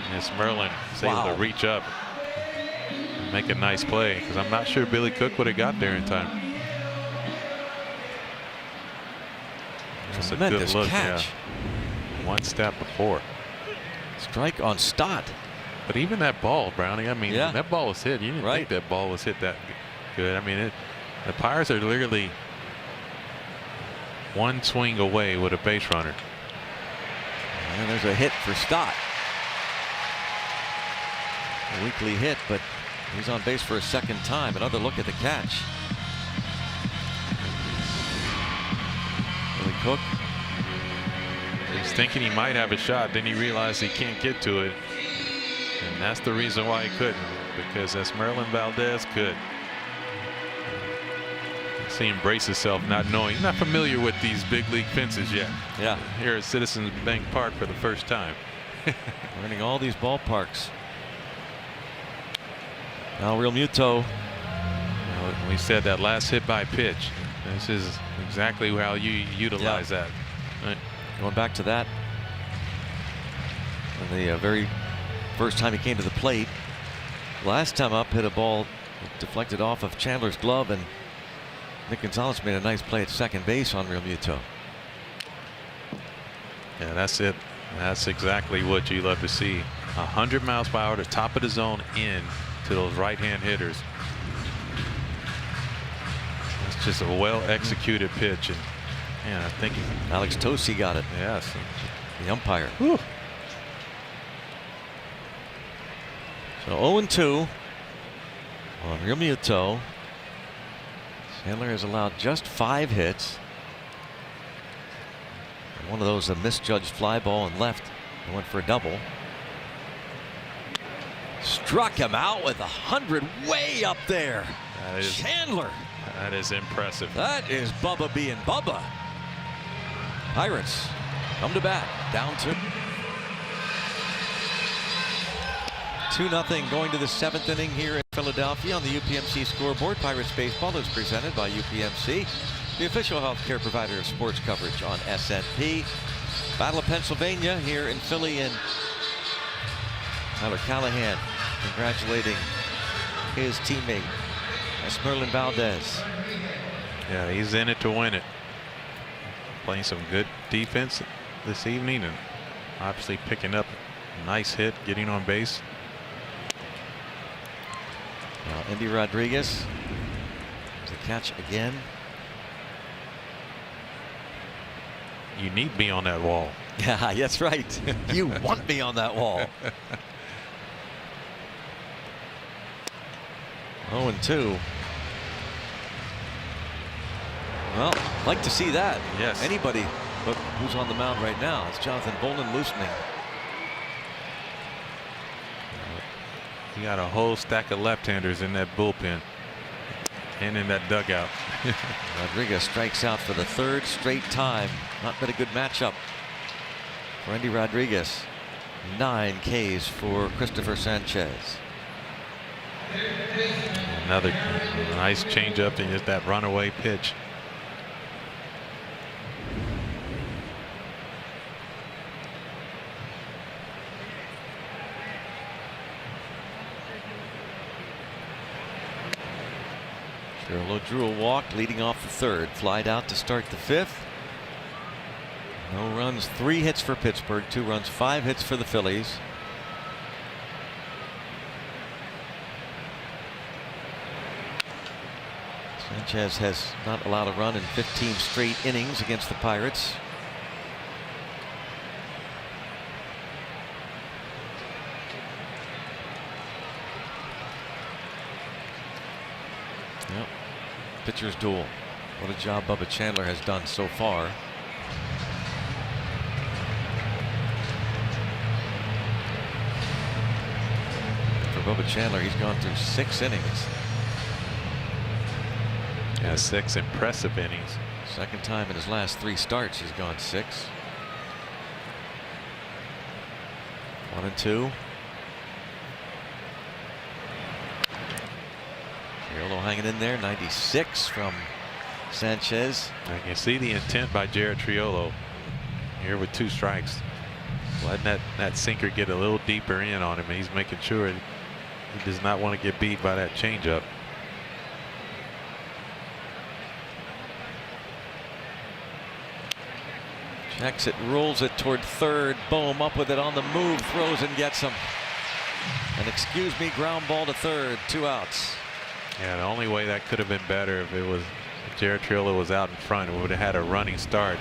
Speaker 5: And it's Merlin is able to reach up and make a nice play, because I'm not sure Billy Cook would have got there in time. Just a good look.
Speaker 12: Catch.
Speaker 5: Yeah. 1 step before.
Speaker 12: Strike on Stott.
Speaker 5: But even that ball, Brownie, I mean, that ball was hit. You didn't think that ball was hit that good. I mean, the Pirates are literally 1 swing away with a base runner.
Speaker 12: And there's a hit for Stott. A weekly hit, but he's on base for a second time. Another look at the catch. Billy Cook.
Speaker 5: He's thinking he might have a shot, then he realized he can't get to it. And that's the reason why he couldn't, because Esmeralda Valdez could. See him brace himself, not knowing, he's not familiar with these big league fences yet.
Speaker 12: Yeah.
Speaker 5: Here at Citizens Bank Park for the first time.
Speaker 12: Learning all these ballparks. Now Real Muto.
Speaker 5: We said that last hit by pitch. This is exactly how you utilize that. Right.
Speaker 12: Going back to that. The very first time he came to the plate. Last time up, hit a ball deflected off of Chandler's glove, and Nick Gonzalez made a nice play at second base on Real Muto.
Speaker 5: Yeah, that's it. That's exactly what you love to see. 100 miles per hour, the top of the zone in to those right-hand hitters. It's just a well-executed pitch, and man, I think
Speaker 12: Alex Tosi got it.
Speaker 5: Yes,
Speaker 12: the umpire.
Speaker 5: Whew.
Speaker 12: So 0-2 on Realmuto. Chandler has allowed just 5 hits. One of those a misjudged fly ball and left. He went for a double. Struck him out with 100 way up there. Chandler.
Speaker 5: That is impressive.
Speaker 12: That is Bubba being Bubba. Pirates come to bat, down 2-0 going to the 7th inning here in Philadelphia on the UPMC scoreboard. Pirates baseball is presented by UPMC, the official healthcare provider of sports coverage on SNP. Battle of Pennsylvania here in Philly, and Tyler Callahan congratulating his teammate Esmerlin Valdez.
Speaker 5: Yeah, he's in it to win it. Playing some good defense this evening, and obviously picking up a nice hit, getting on base.
Speaker 12: Now Andy Rodriguez, the catch again.
Speaker 5: You need me on that wall.
Speaker 12: Yeah, that's right. You want me on that wall. 0-2. Well, like to see that.
Speaker 5: Yes.
Speaker 12: Anybody but who's on the mound right now. It's Jonathan Bolin loosening.
Speaker 5: You got a whole stack of left-handers in that bullpen and in that dugout.
Speaker 12: Rodriguez strikes out for the 3rd straight time. Not been a good matchup for Andy Rodriguez. 9 Ks for Christopher Sanchez.
Speaker 5: Another nice changeup and just that runaway pitch.
Speaker 12: Cirillo drew a walk leading off the 3rd. Flied out to start the 5th. No runs, 3 hits for Pittsburgh, 2 runs, 5 hits for the Phillies. Sanchez has not allowed a run in 15 straight innings against the Pirates. Yep. Pitcher's duel. What a job Bubba Chandler has done so far. For Bubba Chandler, he's gone through 6 innings.
Speaker 5: Yeah, 6 impressive innings.
Speaker 12: Second time in his last 3 starts he's gone 6. 1-2. Cirillo hanging in there. 96 from Sanchez.
Speaker 5: I can see the intent by Jared Triolo here with 2 strikes. Letting that sinker get a little deeper in on him, and he's making sure he does not want to get beat by that changeup.
Speaker 12: Checks it, rolls it toward 3rd. Bohm up with it on the move, throws and gets him. And excuse me, ground ball to 3rd, 2 outs.
Speaker 5: Yeah, the only way that could have been better if Jared Triolo was out in front. It would have had a running start.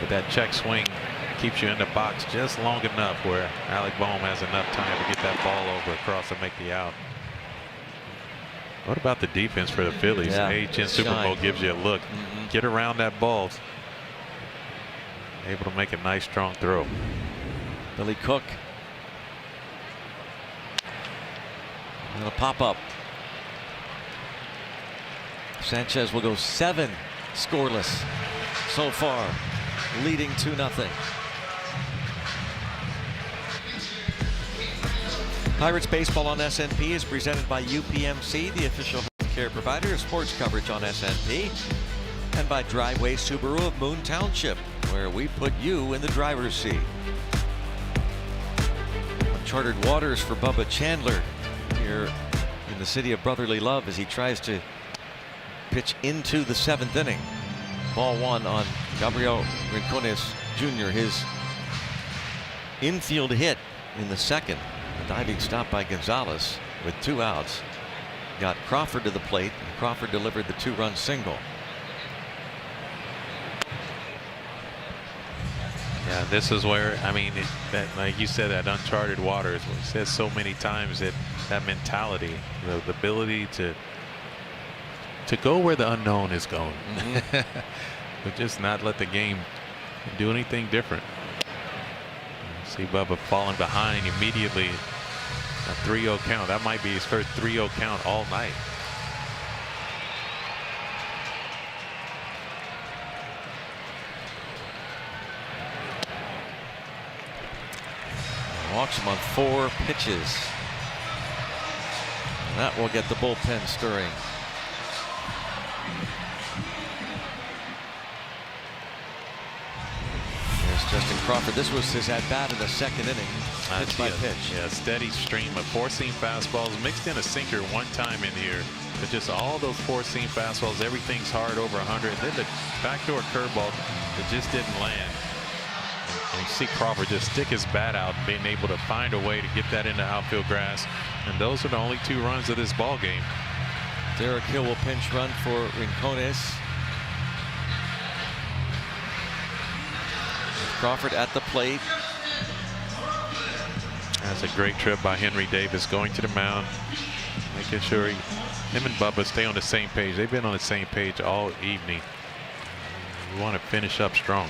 Speaker 5: But that check swing keeps you in the box just long enough where Alec Bohm has enough time to get that ball over across and make the out. What about the defense for the Phillies?
Speaker 12: Yeah,
Speaker 5: AHN Super Bowl gives you a look. Get around that ball. Able to make a nice strong throw.
Speaker 12: Billy Cook. And a pop up. Sanchez will go 7 scoreless so far, leading 2-0. Pirates baseball on SNP is presented by UPMC, the official healthcare provider of sports coverage on SNP, and by Driveway Subaru of Moon Township, where we put you in the driver's seat. Uncharted waters for Bubba Chandler here in the city of brotherly love as he tries to pitch into the 7th inning. Ball 1 on Gabriel Rincones Jr., his infield hit in the second. A diving stop by Gonzalez with 2 outs. Got Crawford to the plate, and Crawford delivered the 2-run single.
Speaker 5: Yeah, this is where, I mean, like you said, that uncharted waters. We said so many times that mentality, the ability to go where the unknown is going, but just not let the game do anything different. See Bubba falling behind immediately. A 3-0 count. That might be his first 3-0 count all night.
Speaker 12: Walks him on 4 pitches. That will get the bullpen stirring. There's Justin Crawford. This was his at-bat in the second inning. Pitch by pitch.
Speaker 5: Yeah, steady stream of 4-seam fastballs. Mixed in a sinker one time in here. But just all those 4-seam fastballs, everything's hard over 100. And then the backdoor curveball that just didn't land. And you see Crawford just stick his bat out, being able to find a way to get that into outfield grass. And those are the only 2 runs of this ball game.
Speaker 12: Derek Hill will pinch run for Rincones. Crawford at the plate.
Speaker 5: That's a great trip by Henry Davis, going to the mound, making sure him and Bubba stay on the same page. They've been on the same page all evening. We want to finish up strong.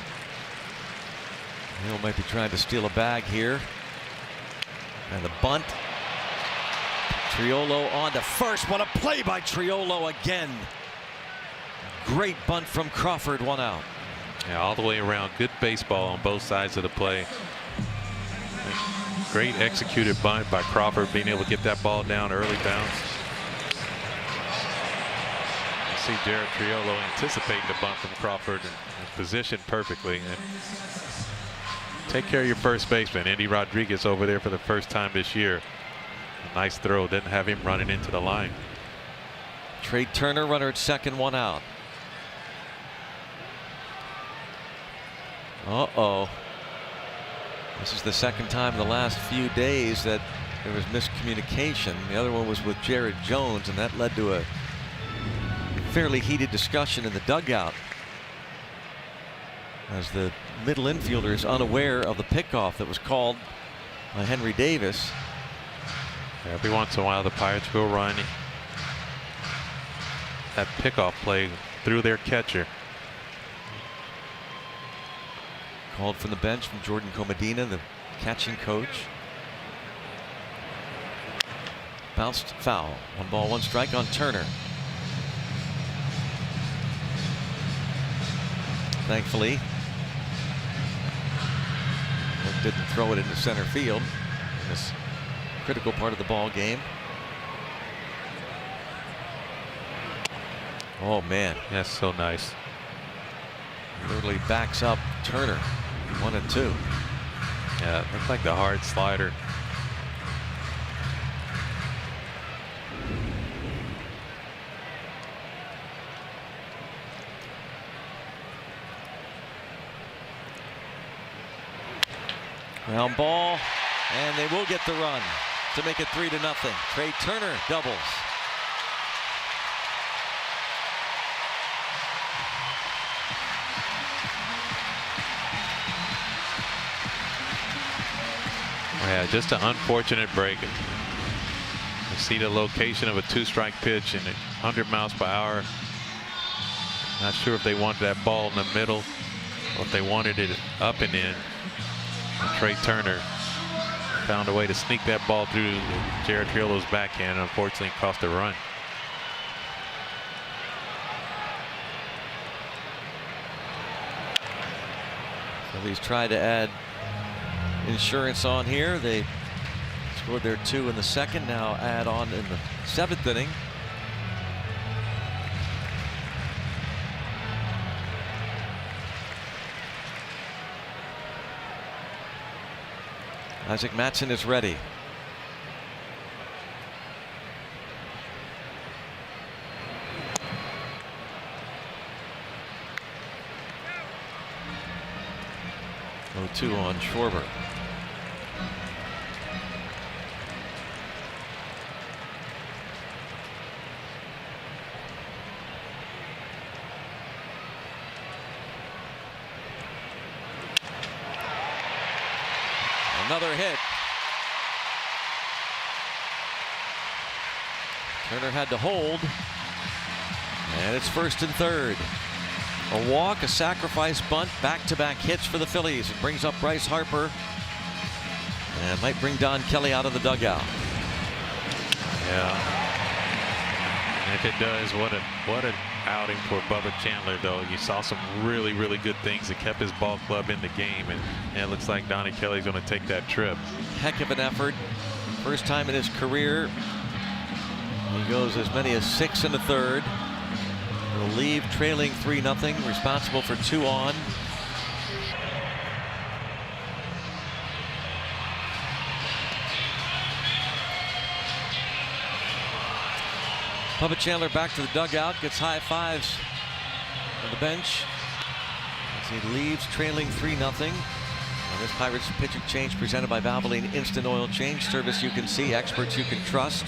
Speaker 12: Hill might be trying to steal a bag here. And the bunt. Triolo on to first. What a play by Triolo again. Great bunt from Crawford, 1 out.
Speaker 5: Yeah, all the way around. Good baseball on both sides of the play. Great executed bunt by Crawford, being able to get that ball down early bounce. You see Jared Triolo anticipating the bunt from Crawford and positioned perfectly. And take care of your first baseman. Andy Rodriguez over there for the first time this year. A nice throw. Didn't have him running into the line.
Speaker 12: Trey Turner, runner at second, 1 out. Uh-oh. This is the second time in the last few days that there was miscommunication. The other one was with Jared Jones, and that led to a fairly heated discussion in the dugout as the middle infielder is unaware of the pickoff that was called by Henry Davis.
Speaker 5: Every once in a while the Pirates will run that pickoff play through their catcher.
Speaker 12: Called from the bench from Jordan Comedina, the catching coach. Bounced foul. 1 ball, 1 strike on Turner. Thankfully, Hook didn't throw it into center field in this critical part of the ball game. Oh man,
Speaker 5: that's so nice.
Speaker 12: Literally backs up Turner. 1 and 2.
Speaker 5: Yeah, looks like the hard slider.
Speaker 12: Ground ball, and they will get the run to make it 3-0. Trey Turner doubles.
Speaker 5: Yeah, just an unfortunate break. You see the location of a 2-strike pitch and 100 miles per hour. Not sure if they wanted that ball in the middle or if they wanted it up and in. And Trey Turner found a way to sneak that ball through Jared Triolo's backhand, and unfortunately cost a run.
Speaker 12: Phillies tried to add insurance on here. They scored their 2 in the second, now add on in the 7th inning. Isaac Mattson is ready. Oh, 2 on Schwarber. Another hit. Turner had to hold. And it's 1st and 3rd. A walk, a sacrifice bunt, back-to-back hits for the Phillies. It brings up Bryce Harper. And might bring Don Kelly out of the dugout.
Speaker 5: Yeah. And if it does, what an outing for Bubba Chandler, though. You saw some really, really good things that kept his ball club in the game. And it looks like Donnie Kelly's going to take that trip.
Speaker 12: Heck of an effort. First time in his career. He goes as many as 6 1/3. He'll leave trailing 3-0, responsible for 2 on. Bubba Chandler back to the dugout, gets high fives on the bench as he leaves trailing 3-0. And this Pirates pitching change presented by Valvoline Instant Oil Change. Service you can see, experts you can trust.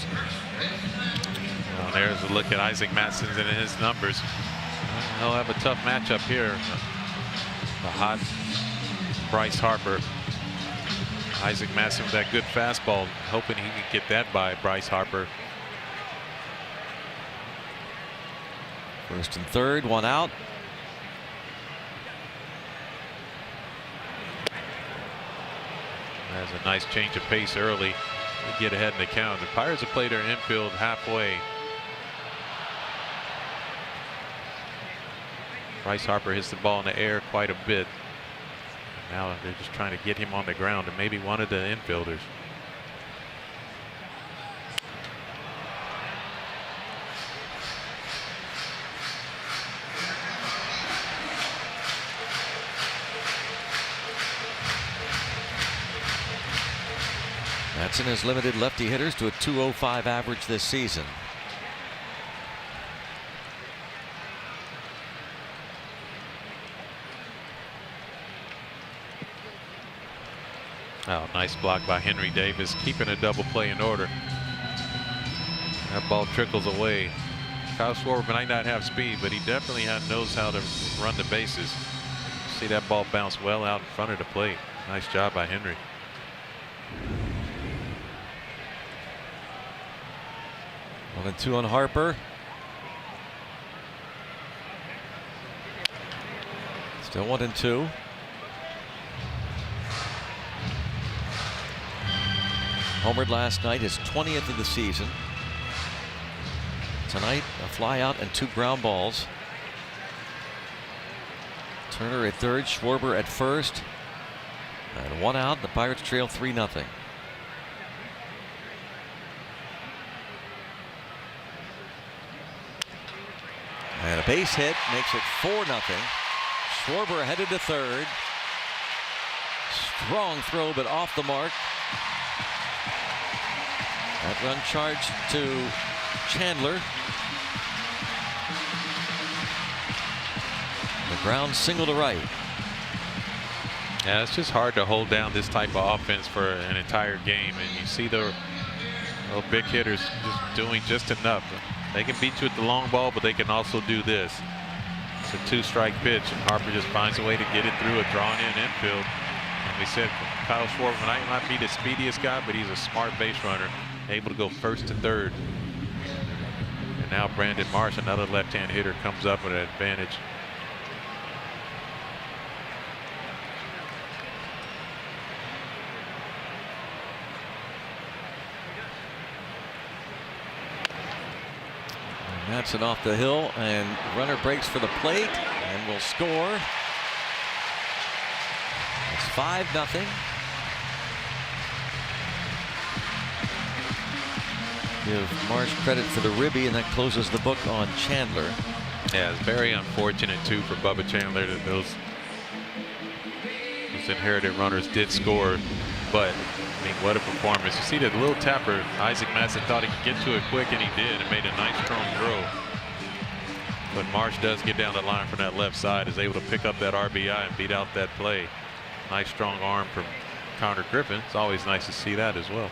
Speaker 5: Well, there's a look at Isaac Mattson and his numbers. He'll have a tough matchup here. The hot Bryce Harper. Isaac Mattson with that good fastball, hoping he can get that by Bryce Harper.
Speaker 12: 1st and 3rd, 1 out.
Speaker 5: There's a nice change of pace early to get ahead in the count. The Pirates have played their infield halfway. Bryce Harper hits the ball in the air quite a bit. Now they're just trying to get him on the ground, and maybe one of the infielders.
Speaker 12: Mattson has limited lefty hitters to a .205 average this season.
Speaker 5: Oh, nice block by Henry Davis, keeping a double play in order. That ball trickles away. Kyle Schwarber might not have speed, but he definitely knows how to run the bases. See that ball bounce well out in front of the plate. Nice job by Henry.
Speaker 12: One and 2 on Harper. Still 1 and 2. Homered last night, his 20th of the season. Tonight, a fly out and 2 ground balls. Turner at 3rd, Schwarber at 1st. And 1 out. The Pirates trail 3-0. And a base hit makes it 4-0. Schwarber headed to 3rd. Strong throw, but off the mark. That run charged to Chandler. The ground single to right.
Speaker 5: Yeah, it's just hard to hold down this type of offense for an entire game, and you see the big hitters just doing just enough. They can beat you at the long ball, but they can also do this. It's a 2-strike pitch, and Harper just finds a way to get it through a drawn-in infield. And we said Kyle Schwarber might not be the speediest guy, but he's a smart base runner, able to go 1st to 3rd. And now Brandon Marsh, another left-hand hitter, comes up with an advantage.
Speaker 12: Mattson off the hill, and runner breaks for the plate and will score. It's 5-0. Give Marsh credit for the ribby, and that closes the book on Chandler.
Speaker 5: Yeah, it's very unfortunate too for Bubba Chandler that those inherited runners did score, but I mean, what a performance. You see that little tapper, Isaac Mattson thought he could get to it quick, and he did, and made a nice strong throw. But Marsh does get down the line from that left side, is able to pick up that RBI and beat out that play. Nice strong arm from Connor Griffin. It's always nice to see that as well.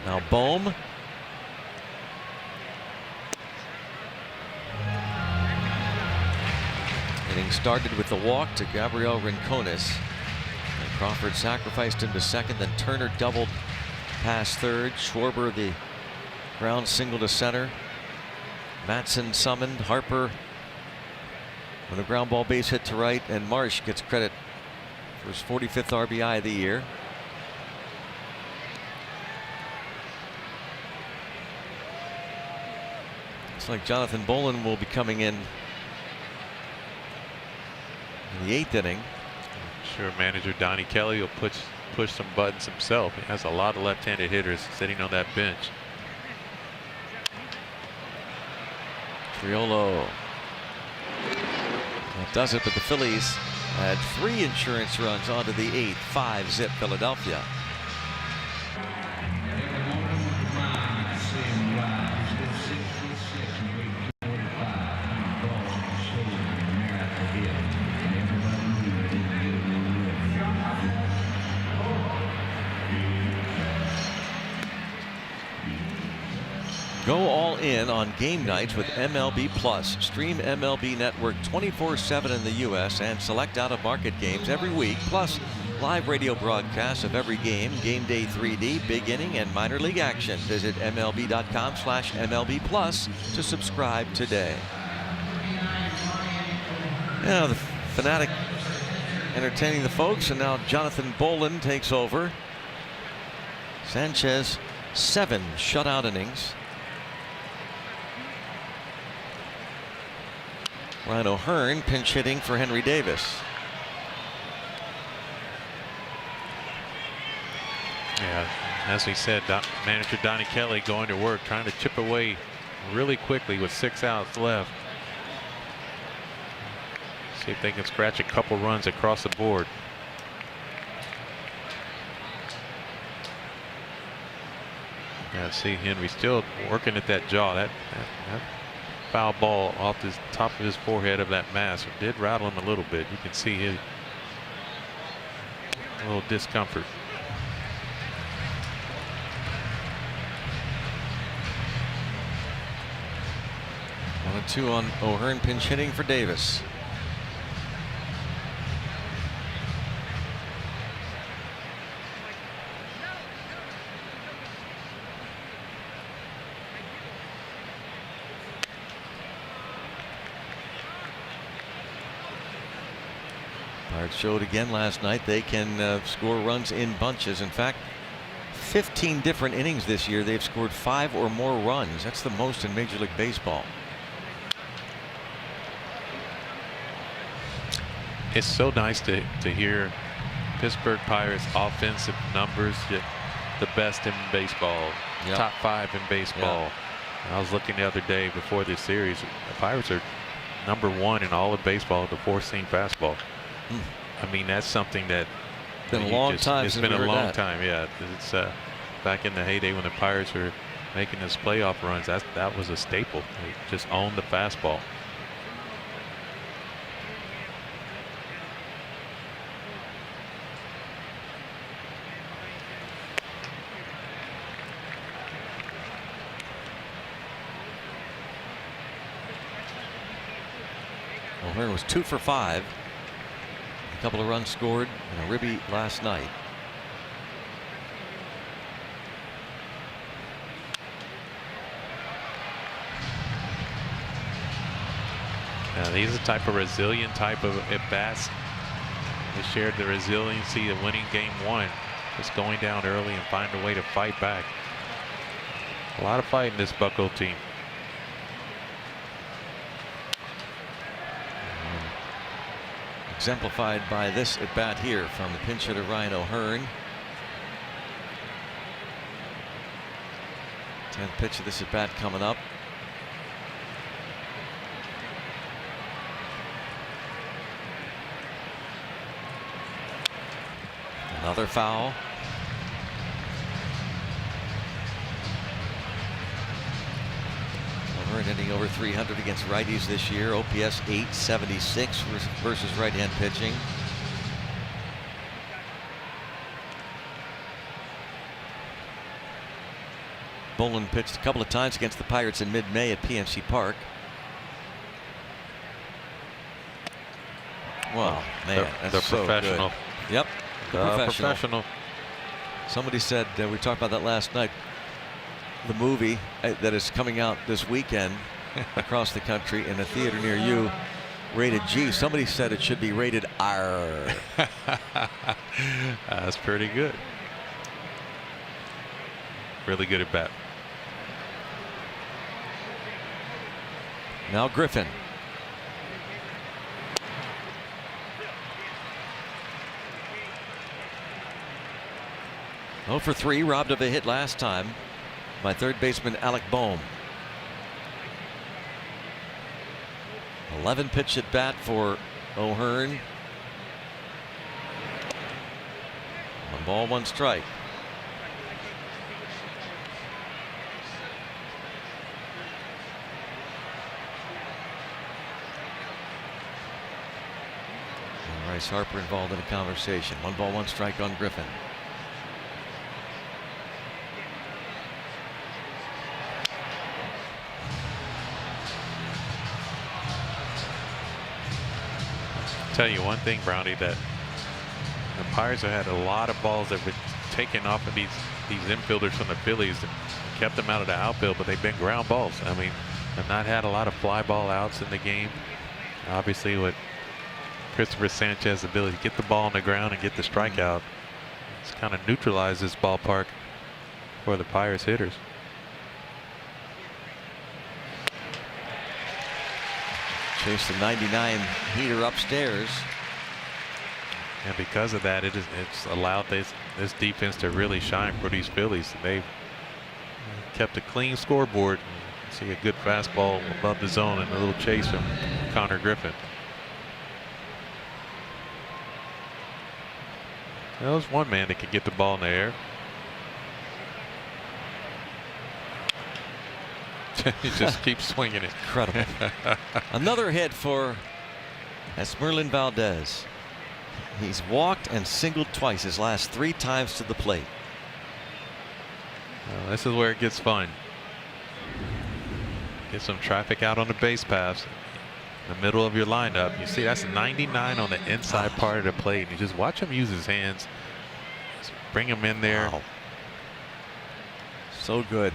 Speaker 12: Now Bohm. Getting started with the walk to Gabriel Rincones. Crawford sacrificed him to second, then Turner doubled past third. Schwarber the ground single to center. Matson summoned. Harper with a ground ball base hit to right, and Marsh gets credit for his 45th RBI of the year. Looks like Jonathan Bolin will be coming in the 8th inning.
Speaker 5: I'm sure manager Donnie Kelly will push some buttons himself. He has a lot of left-handed hitters sitting on that bench.
Speaker 12: Triolo. That does it, but the Phillies had 3 insurance runs onto the 8th. 5-zip Philadelphia. Go all in on game nights with MLB Plus. Stream MLB Network 24/7 in the U.S. and select out-of-market games every week. Plus, live radio broadcasts of every game, game day 3D, big inning, and minor league action. Visit MLB.com/MLB Plus to subscribe today. Now the Fanatic entertaining the folks, and now Jonathan Bolin takes over. Sanchez 7 shutout innings. Ryan O'Hearn pinch hitting for Henry Davis.
Speaker 5: Yeah, as we said, manager Donnie Kelly going to work, trying to chip away really quickly with 6 outs left. See if they can scratch a couple runs across the board. Yeah, see Henry still working at that jaw. That foul ball off the top of his forehead of that mask did rattle him a little bit. You can see his little discomfort.
Speaker 12: One and two on O'Hearn pinch hitting for Davis. Pirates showed again last night they can score runs in bunches. In fact, 15 different innings this year they've scored 5 or more runs. That's the most in Major League Baseball.
Speaker 5: It's so nice to hear Pittsburgh Pirates offensive numbers, the best in baseball,
Speaker 12: Yep.
Speaker 5: top 5 in baseball.
Speaker 12: Yep.
Speaker 5: I was looking the other day before this series. The Pirates are #1 in all of baseball at the 4-seam fastball. I mean, that's something that
Speaker 12: Been a long time.
Speaker 5: It's been a long time. Yeah, it's back in the heyday when the Pirates were making those playoff runs. That was a staple. They just owned the fastball.
Speaker 12: O'Hearn was 2 for 5. A couple of runs scored and a ribby last night.
Speaker 5: He's a type of resilient type of at-bats. They shared the resiliency of winning game 1. Just going down early and find a way to fight back. A lot of fight in this Bucco team.
Speaker 12: Exemplified by this at bat here from the pinch hitter Ryan O'Hearn. 10th pitch of this at bat coming up. Another foul. O'Hearn hitting over 300 against righties this year. OPS 876 versus right-hand pitching. Bolin pitched a couple of times against the Pirates in mid-May at PNC Park. Wow, man, that's
Speaker 5: the
Speaker 12: so
Speaker 5: professional.
Speaker 12: Good. Yep. Professional. Somebody said, we talked about that last night, the movie that is coming out this weekend across the country in a theater near you, rated G. Somebody said it should be rated R.
Speaker 5: That's pretty good. Really good at bat.
Speaker 12: Now Griffin. Oh for 3, robbed of a hit last time by third baseman Alec Boehm. 11 pitch at bat for O'Hearn. 1 ball, 1 strike. And Bryce Harper involved in a conversation. 1 ball, 1 strike on Griffin.
Speaker 5: Tell you one thing, Brownie, that the Pirates have had a lot of balls that have been taken off of these infielders from the Phillies and kept them out of the outfield, but they've been ground balls. I mean, they've not had a lot of fly ball outs in the game. Obviously, with Christopher Sanchez's ability to get the ball on the ground and get the strikeout, it's kind of neutralized this ballpark for the Pirates hitters.
Speaker 12: Chase the 99 heater upstairs.
Speaker 5: And because of that, it's allowed this defense to really shine for these Phillies. They've kept a clean scoreboard. See a good fastball above the zone and a little chase from Connor Griffin. Well, there's one man that can get the ball in the air. He just keeps swinging it.
Speaker 12: Incredible. Another hit for Esmerlin Valdez. He's walked and singled twice his last 3 times to the plate.
Speaker 5: Well, this is where it gets fun. Get some traffic out on the base paths. In the middle of your lineup. You see that's 99 on the inside part of the plate. And you just watch him use his hands. Just bring him in there.
Speaker 12: Wow. So good.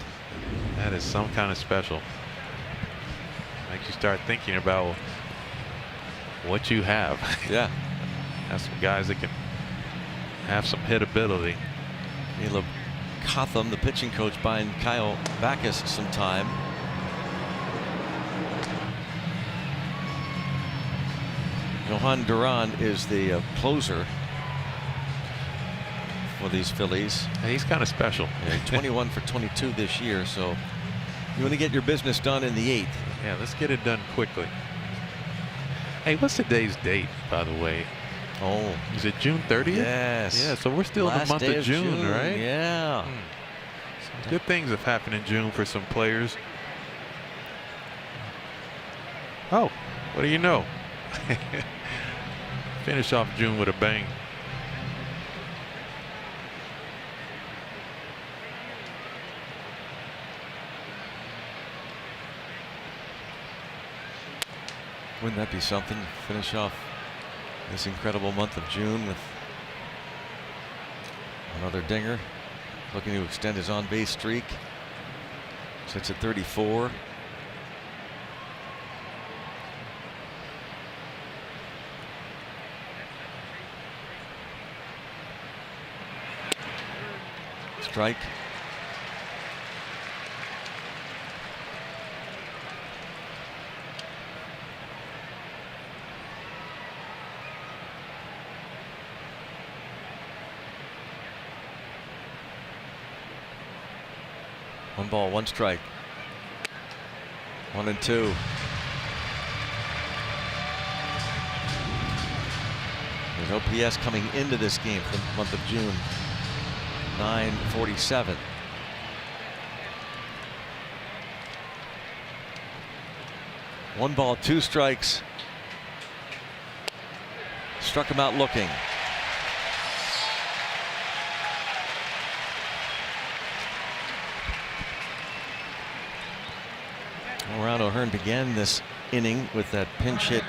Speaker 5: That is some kind of special. Makes you start thinking about what you have.
Speaker 12: Yeah.
Speaker 5: Have some guys that can have some hit ability.
Speaker 12: Caleb Cotham, the pitching coach, buying Kyle Backus some time. Johan Duran is the closer for these Phillies.
Speaker 5: And he's kind of special.
Speaker 12: Yeah, 21 for 22 this year, so you want to get your business done in the 8th.
Speaker 5: Yeah, let's get it done quickly. Hey, what's today's date, by the way?
Speaker 12: Oh,
Speaker 5: is it June 30th?
Speaker 12: Yes.
Speaker 5: Yeah, so we're still in the month of June, right?
Speaker 12: Yeah.
Speaker 5: Some good things have happened in June for some players. Oh, what do you know? Finish off June with a bang.
Speaker 12: Wouldn't that be something? Finish off this incredible month of June with another dinger, looking to extend his on-base streak. Sits at 34. Strike. One ball, 1 strike. 1 and 2. There's OPS coming into this game for the month of June. 947. One ball, 2 strikes. Struck him out looking. Ron O'Hearn began this inning with that pinch hit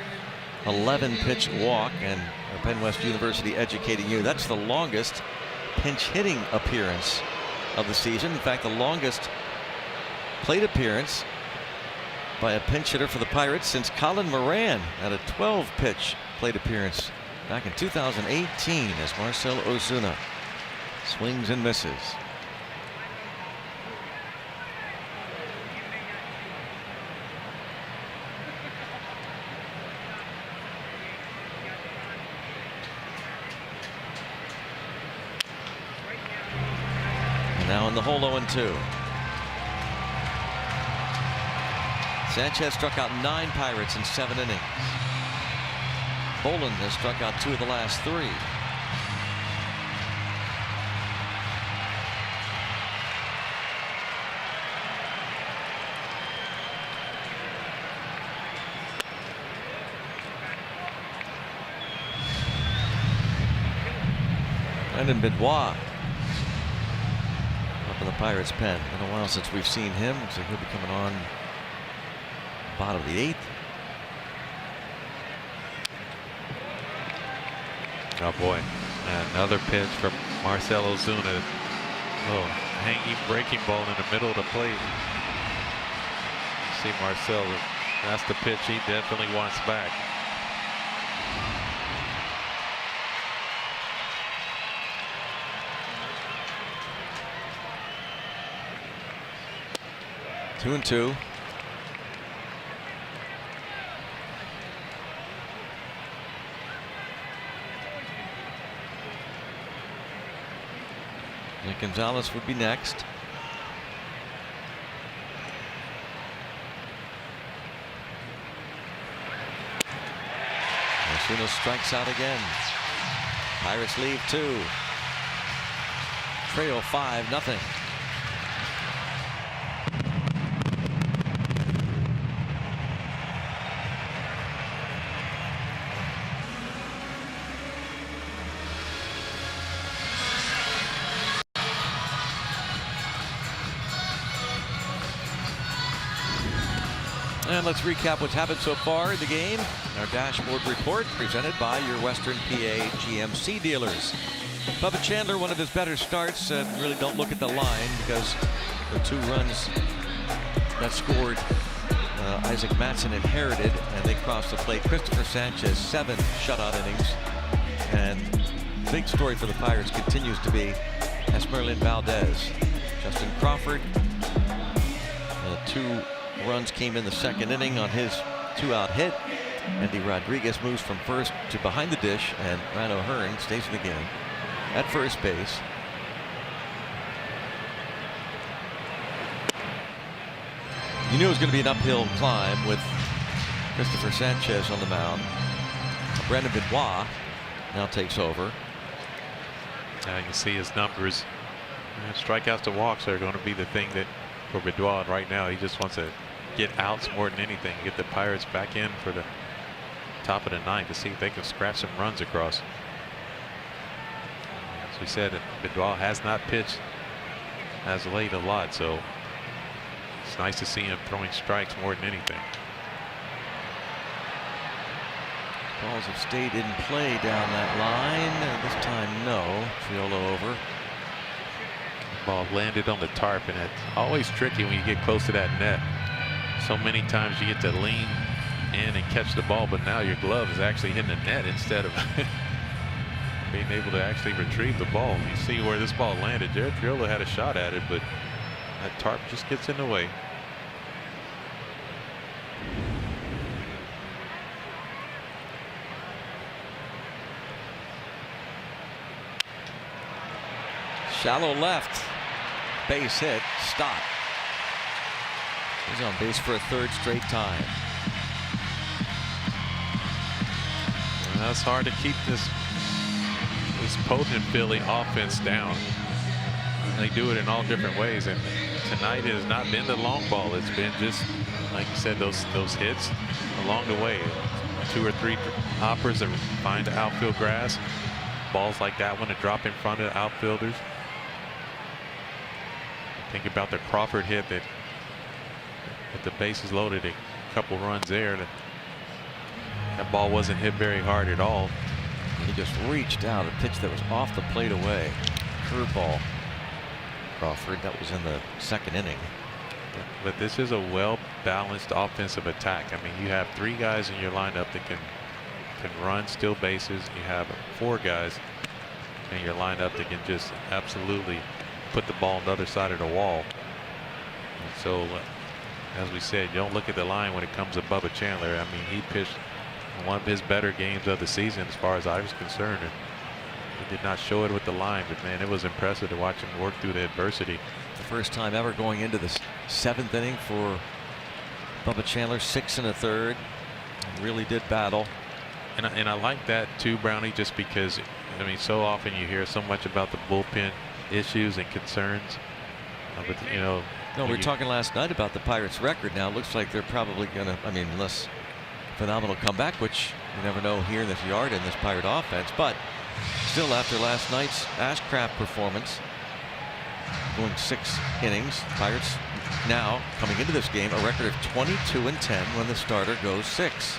Speaker 12: 11-pitch walk, and our Penn West University educating you. That's the longest pinch hitting appearance of the season. In fact, the longest plate appearance by a pinch hitter for the Pirates since Colin Moran had a 12-pitch plate appearance back in 2018 as Marcell Ozuna swings and misses. And now in the hole 0-2. Sanchez struck out 9 Pirates in 7 innings. Boland has struck out 2 of the last 3. Brandon Benoit up in the Pirates' pen. Been a while since we've seen him. Looks like he'll be coming on bottom of the 8th.
Speaker 14: Oh boy, another pitch from Marcell Ozuna. Oh, hanging breaking ball in the middle of the plate. See Marcell, that's the pitch he definitely wants back.
Speaker 12: Two and 2. Nick Gonzalez would be next. Ozuna strikes out again. Pirates leave 2. Trail 5-0. And let's recap what's happened so far in the game. Our dashboard report presented by your Western PA GMC dealers. Bubba Chandler, one of his better starts. Really don't look at the line because the 2 runs that scored Isaac Mattson inherited, and they crossed the plate. Christopher Sanchez, 7 shutout innings. And big story for the Pirates continues to be Esmerlin Valdez. Justin Crawford, 2 runs came in the 2nd inning on his 2-out hit. Andy Rodriguez moves from first to behind the dish, and Ryan O'Hearn stays in the game at first base. You knew it was going to be an uphill climb with Christopher Sanchez on the mound. Brandon Benoit now takes over.
Speaker 14: Now you can see his numbers. Strikeouts to walks are going to be the thing that for Benoit right now. He just wants to get outs more than anything, get the Pirates back in for the top of the 9th to see if they can scratch some runs across. As we said, Benoit has not pitched as late a lot, so it's nice to see him throwing strikes more than anything.
Speaker 12: Balls have stayed in play down that line. This time, no. Triolo over.
Speaker 14: Ball landed on the tarp, and it's always tricky when you get close to that net. So many times you get to lean in and catch the ball, but now your glove is actually hitting the net instead of being able to actually retrieve the ball. You see where this ball landed. Jared Triolo had a shot at it, but that tarp just gets in the way.
Speaker 12: Shallow left. Base hit. Stop. He's on base for a 3rd straight time.
Speaker 14: Well, it's hard to keep this potent Philly offense down. They do it in all different ways, and tonight it has not been the long ball. It's been just, like you said, those hits along the way. 2 or 3 hoppers that find the outfield grass. Balls like that one to drop in front of the outfielders. Think about the Crawford hit that the base is loaded, a couple runs there. That ball wasn't hit very hard at all.
Speaker 12: He just reached out, a pitch that was off the plate away. Curveball. Crawford, that was in the second inning.
Speaker 14: But this is a well-balanced offensive attack. I mean, you have 3 guys in your lineup that can run, steal bases. You have 4 guys in your lineup that can just absolutely put the ball on the other side of the wall. And so, as we said, you don't look at the line when it comes to Bubba Chandler. I mean, he pitched one of his better games of the season as far as I was concerned. And he did not show it with the line, but man, it was impressive to watch him work through the adversity.
Speaker 12: The first time ever going into the 7th inning for Bubba Chandler, 6 1/3. Really did battle.
Speaker 14: And I like that too, Brownie, just because, I mean, so often you hear so much about the bullpen issues and concerns. But, you know.
Speaker 12: No, we were talking last night about the Pirates' record. Now, it looks like they're probably going to, I mean, unless phenomenal comeback, which you never know here in this yard in this Pirate offense. But still, after last night's Ashcraft performance, going 6 innings, Pirates now coming into this game a record of 22-10 when the starter goes 6.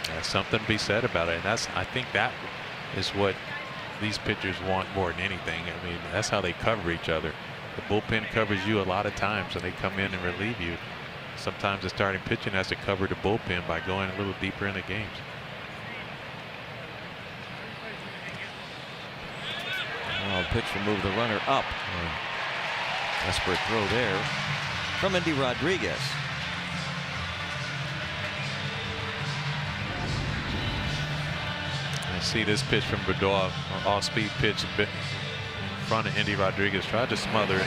Speaker 14: There's something to be said about it, and I think that is what these pitchers want more than anything. I mean, that's how they cover each other. The bullpen covers you a lot of times when they come in and relieve you. Sometimes the starting pitching has to cover the bullpen by going a little deeper in the games.
Speaker 12: Well, pitch will move the runner up. Desperate throw there from Endy Rodriguez.
Speaker 14: See this pitch from Bedoya, off-speed pitch in front of Endy Rodriguez. Tried to smother it.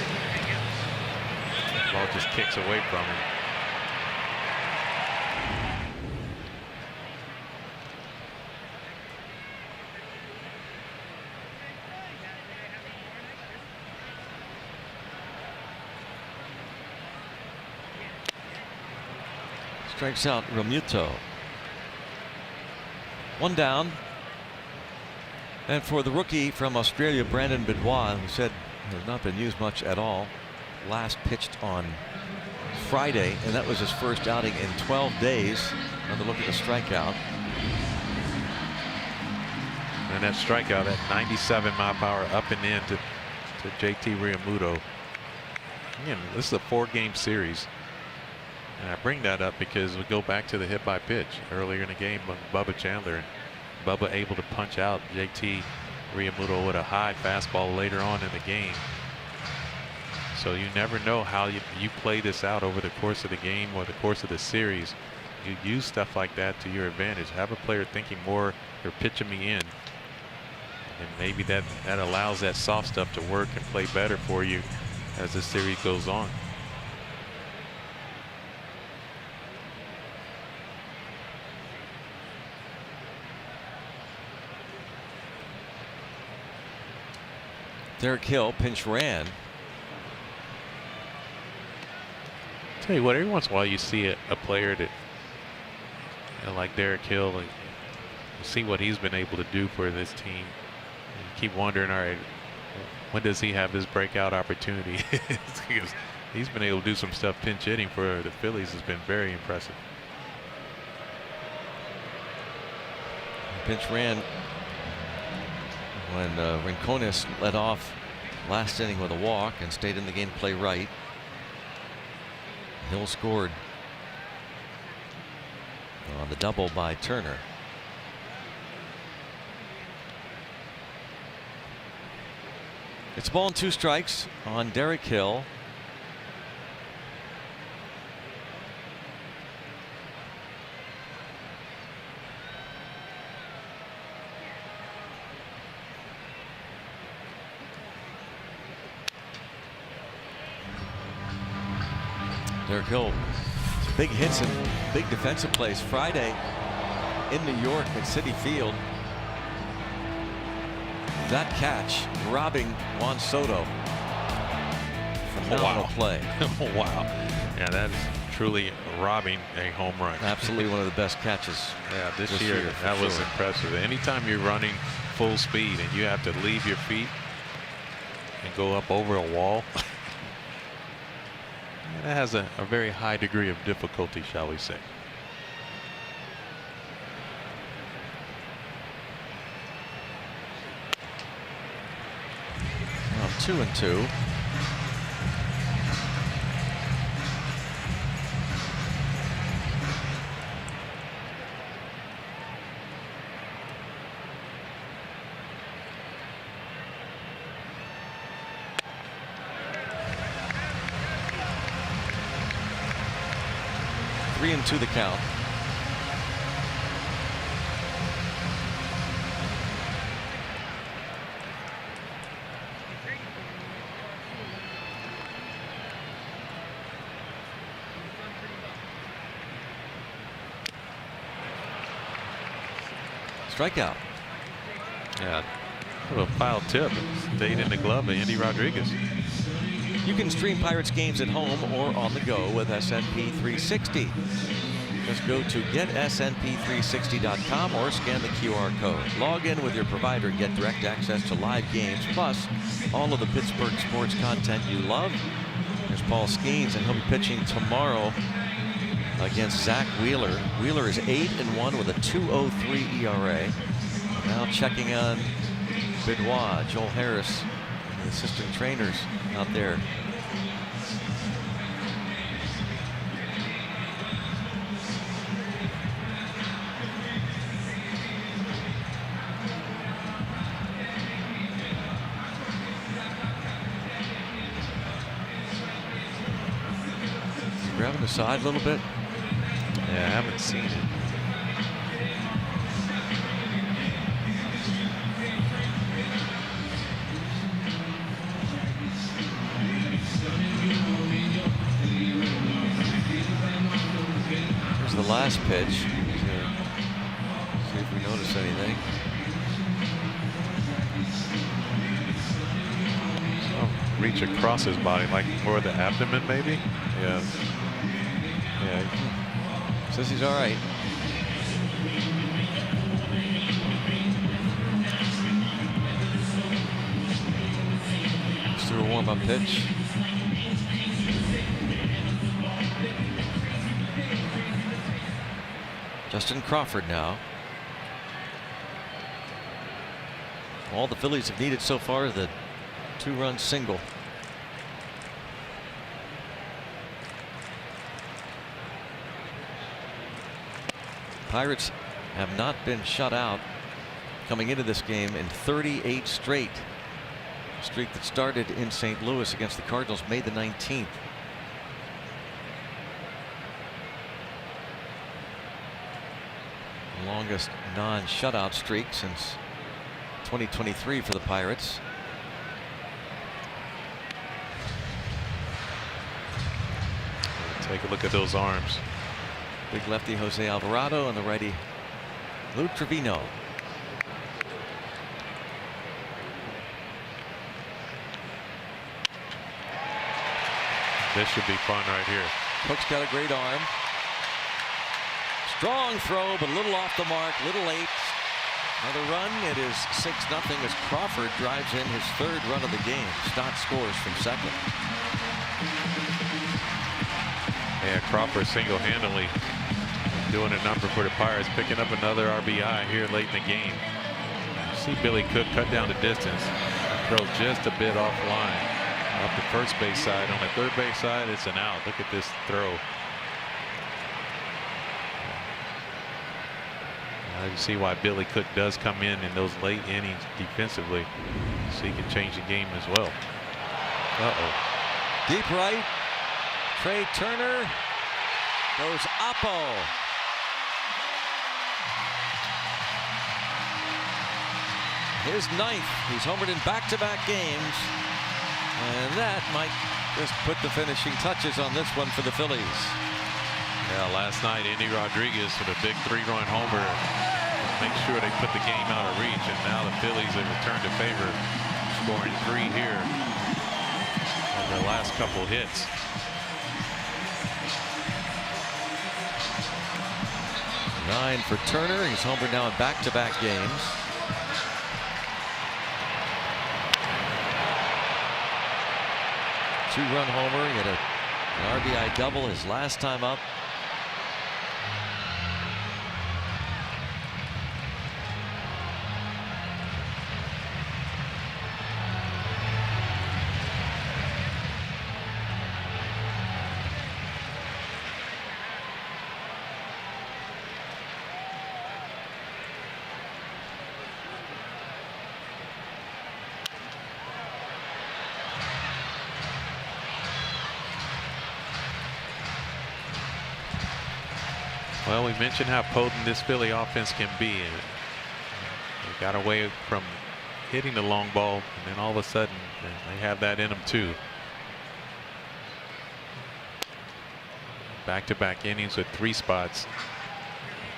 Speaker 14: The ball just kicks away from him.
Speaker 12: Strikes out Realmuto. 1 down. And for the rookie from Australia, Brandon Beddoes, who said has not been used much at all, last pitched on Friday, and that was his first outing in 12 days. Another look at the strikeout.
Speaker 14: And that strikeout at 97-mile-per-hour up and in to JT Realmuto. Again, this is a 4-game series. And I bring that up because we go back to the hit by pitch earlier in the game with Bubba Chandler. Bubba able to punch out JT Realmuto with a high fastball later on in the game. So you never know how you play this out over the course of the game or the course of the series. You use stuff like that to your advantage. Have a player thinking more, they're pitching me in. And maybe that allows that soft stuff to work and play better for you as the series goes on.
Speaker 12: Derek Hill pinch ran.
Speaker 14: Tell you what, every once in a while you see a player that, you know, like Derek Hill, like, you see what he's been able to do for this team. You keep wondering, all right, when does he have his breakout opportunity? Because he's been able to do some stuff pinch hitting for the Phillies has been very impressive.
Speaker 12: Pinch ran when Rincones led off last inning with a walk and stayed in the game to play right. Hill scored on the double by Turner. It's ball and 2 strikes on Derek Hill. Derek Hill, big hits and big defensive plays Friday in New York at Citi Field. That catch robbing Juan Soto. Phenomenal play.
Speaker 14: Wow. Yeah, that is truly robbing a home run.
Speaker 12: Absolutely one of the best catches.
Speaker 14: Yeah, this year that was impressive. Anytime you're running full speed and you have to leave your feet and go up over a wall, that has a very high degree of difficulty, shall we say.
Speaker 12: 2-2. Three and two the count. Strikeout.
Speaker 14: Yeah, a foul tip. Stayed in the glove of Andy Rodriguez.
Speaker 12: You can stream Pirates games at home or on the go with SNP 360. Just go to getsnp360.com or scan the QR code. Log in with your provider and get direct access to live games, plus all of the Pittsburgh sports content you love. There's Paul Skeens, and he'll be pitching tomorrow against Zach Wheeler. Wheeler is 8-1 with a 2.03 ERA. Now checking on Benoit, Joel Harris, and the assistant trainers out there. Grabbing the side a little bit.
Speaker 14: Yeah, I haven't seen it.
Speaker 12: Here's the last pitch. See if we notice anything.
Speaker 14: Oh, reach across his body, like more the abdomen, maybe. Yeah. Yeah.
Speaker 12: Says he's all right. Just threw a warm-up pitch. Justin Crawford now. All the Phillies have needed so far is the two-run single. Pirates have not been shut out coming into this game in 38 straight. A streak that started in St. Louis against the Cardinals May the 19th. The longest non-shutout streak since 2023 for the Pirates.
Speaker 14: Take a look at those arms.
Speaker 12: Big lefty Jose Alvarado and the righty Lou Trevino.
Speaker 14: This should be fun right here.
Speaker 12: Cook's got a great arm. Strong throw, but a little off the mark, little late. Another run. It is 6-0 as Crawford drives in his third run of the game. Stott scores from second.
Speaker 14: Yeah, Crawford single-handedly doing a number for the Pirates, picking up another RBI here late in the game. See Billy Cook cut down the distance, throw just a bit offline up the first base side. On the third base side, it's an out. Look at this throw. You see why Billy Cook does come in those late innings defensively, so he can change the game as well.
Speaker 12: Deep right. Trey Turner goes Oppo. His ninth. He's homered in back-to-back games. And that might just put the finishing touches on this one for the Phillies.
Speaker 14: Yeah, last night, Andy Rodriguez with a big 3-run homer. Make sure they put the game out of reach. And now the Phillies have returned to favor, scoring 3 here on their last couple hits.
Speaker 12: Nine for Turner. He's homered now in back-to-back games. Two-run homer. He had an RBI double his last time up.
Speaker 14: Well, we mentioned how potent this Philly offense can be, and they got away from hitting the long ball, and then all of a sudden they have that in them too. Back-to-back innings with 3 spots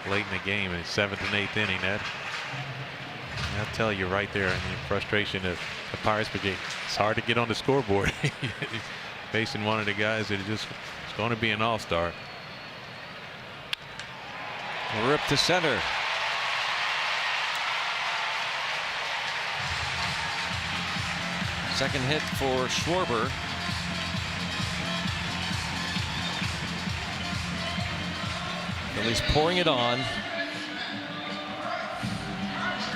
Speaker 14: late in the game in the 7th and 8th inning. I'll tell you right there, I mean, frustration of the Pirates, but it's hard to get on the scoreboard facing one of the guys that is going to be an all-star.
Speaker 12: Rip to center. Second hit for Schwarber. Phillies pouring it on.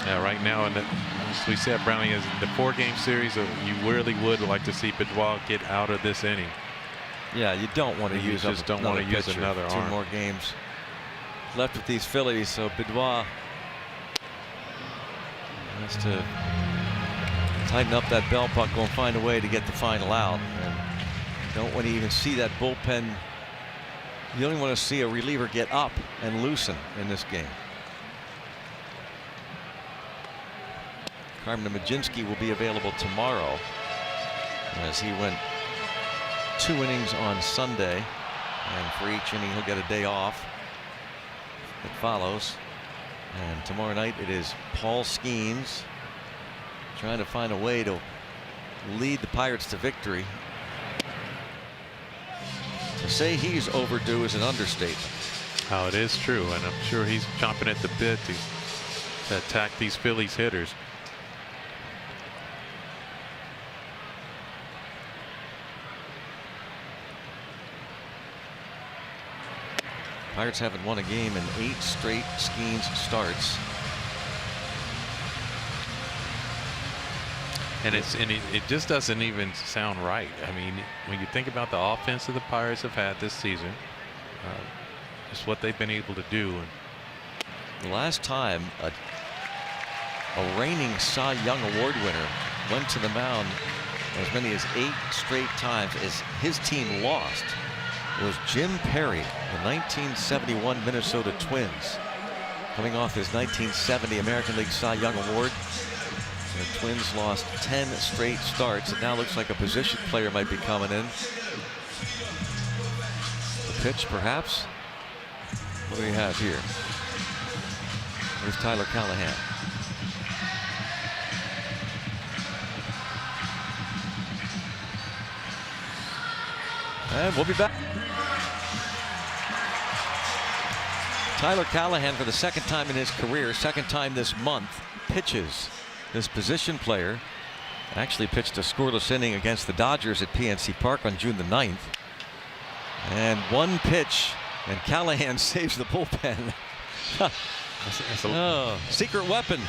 Speaker 14: Yeah, right now, as we said, Brownie, is the 4-game series, you really would like to see Bedwell get out of this inning.
Speaker 12: Yeah, you don't want to use
Speaker 14: just don't want to use another arm.
Speaker 12: 2 more games left with these Phillies, so Bedwell has to tighten up that belt buckle and find a way to get the final out. And don't want to even see that bullpen. You only want to see a reliever get up and loosen in this game. Carmen Majinski will be available tomorrow, as he went 2 innings on Sunday, and for each inning he'll get a day off that follows. And tomorrow night it is Paul Skeens trying to find a way to lead the Pirates to victory. To say he's overdue is an understatement.
Speaker 14: Oh, it is true, and I'm sure he's chomping at the bit to attack these Phillies hitters.
Speaker 12: Pirates haven't won a game in 8 straight Skeens starts.
Speaker 14: And it just doesn't even sound right. I mean, when you think about the offense that the Pirates have had this season, just what they've been able to do.
Speaker 12: The last time a reigning Cy Young Award winner went to the mound as many as 8 straight times as his team lost, it was Jim Perry, the 1971 Minnesota Twins, coming off his 1970 American League Cy Young Award. The Twins lost 10 straight starts. It now looks like a position player might be coming in. The pitch, perhaps. What do we have here? There's Tyler Callahan. And we'll be back. Tyler Callahan, for the 2nd time in his career, 2nd time this month, pitches. This position player actually pitched a scoreless inning against the Dodgers at PNC Park on June the 9th. And 1 pitch, and Callahan saves the bullpen. Oh, secret weapon.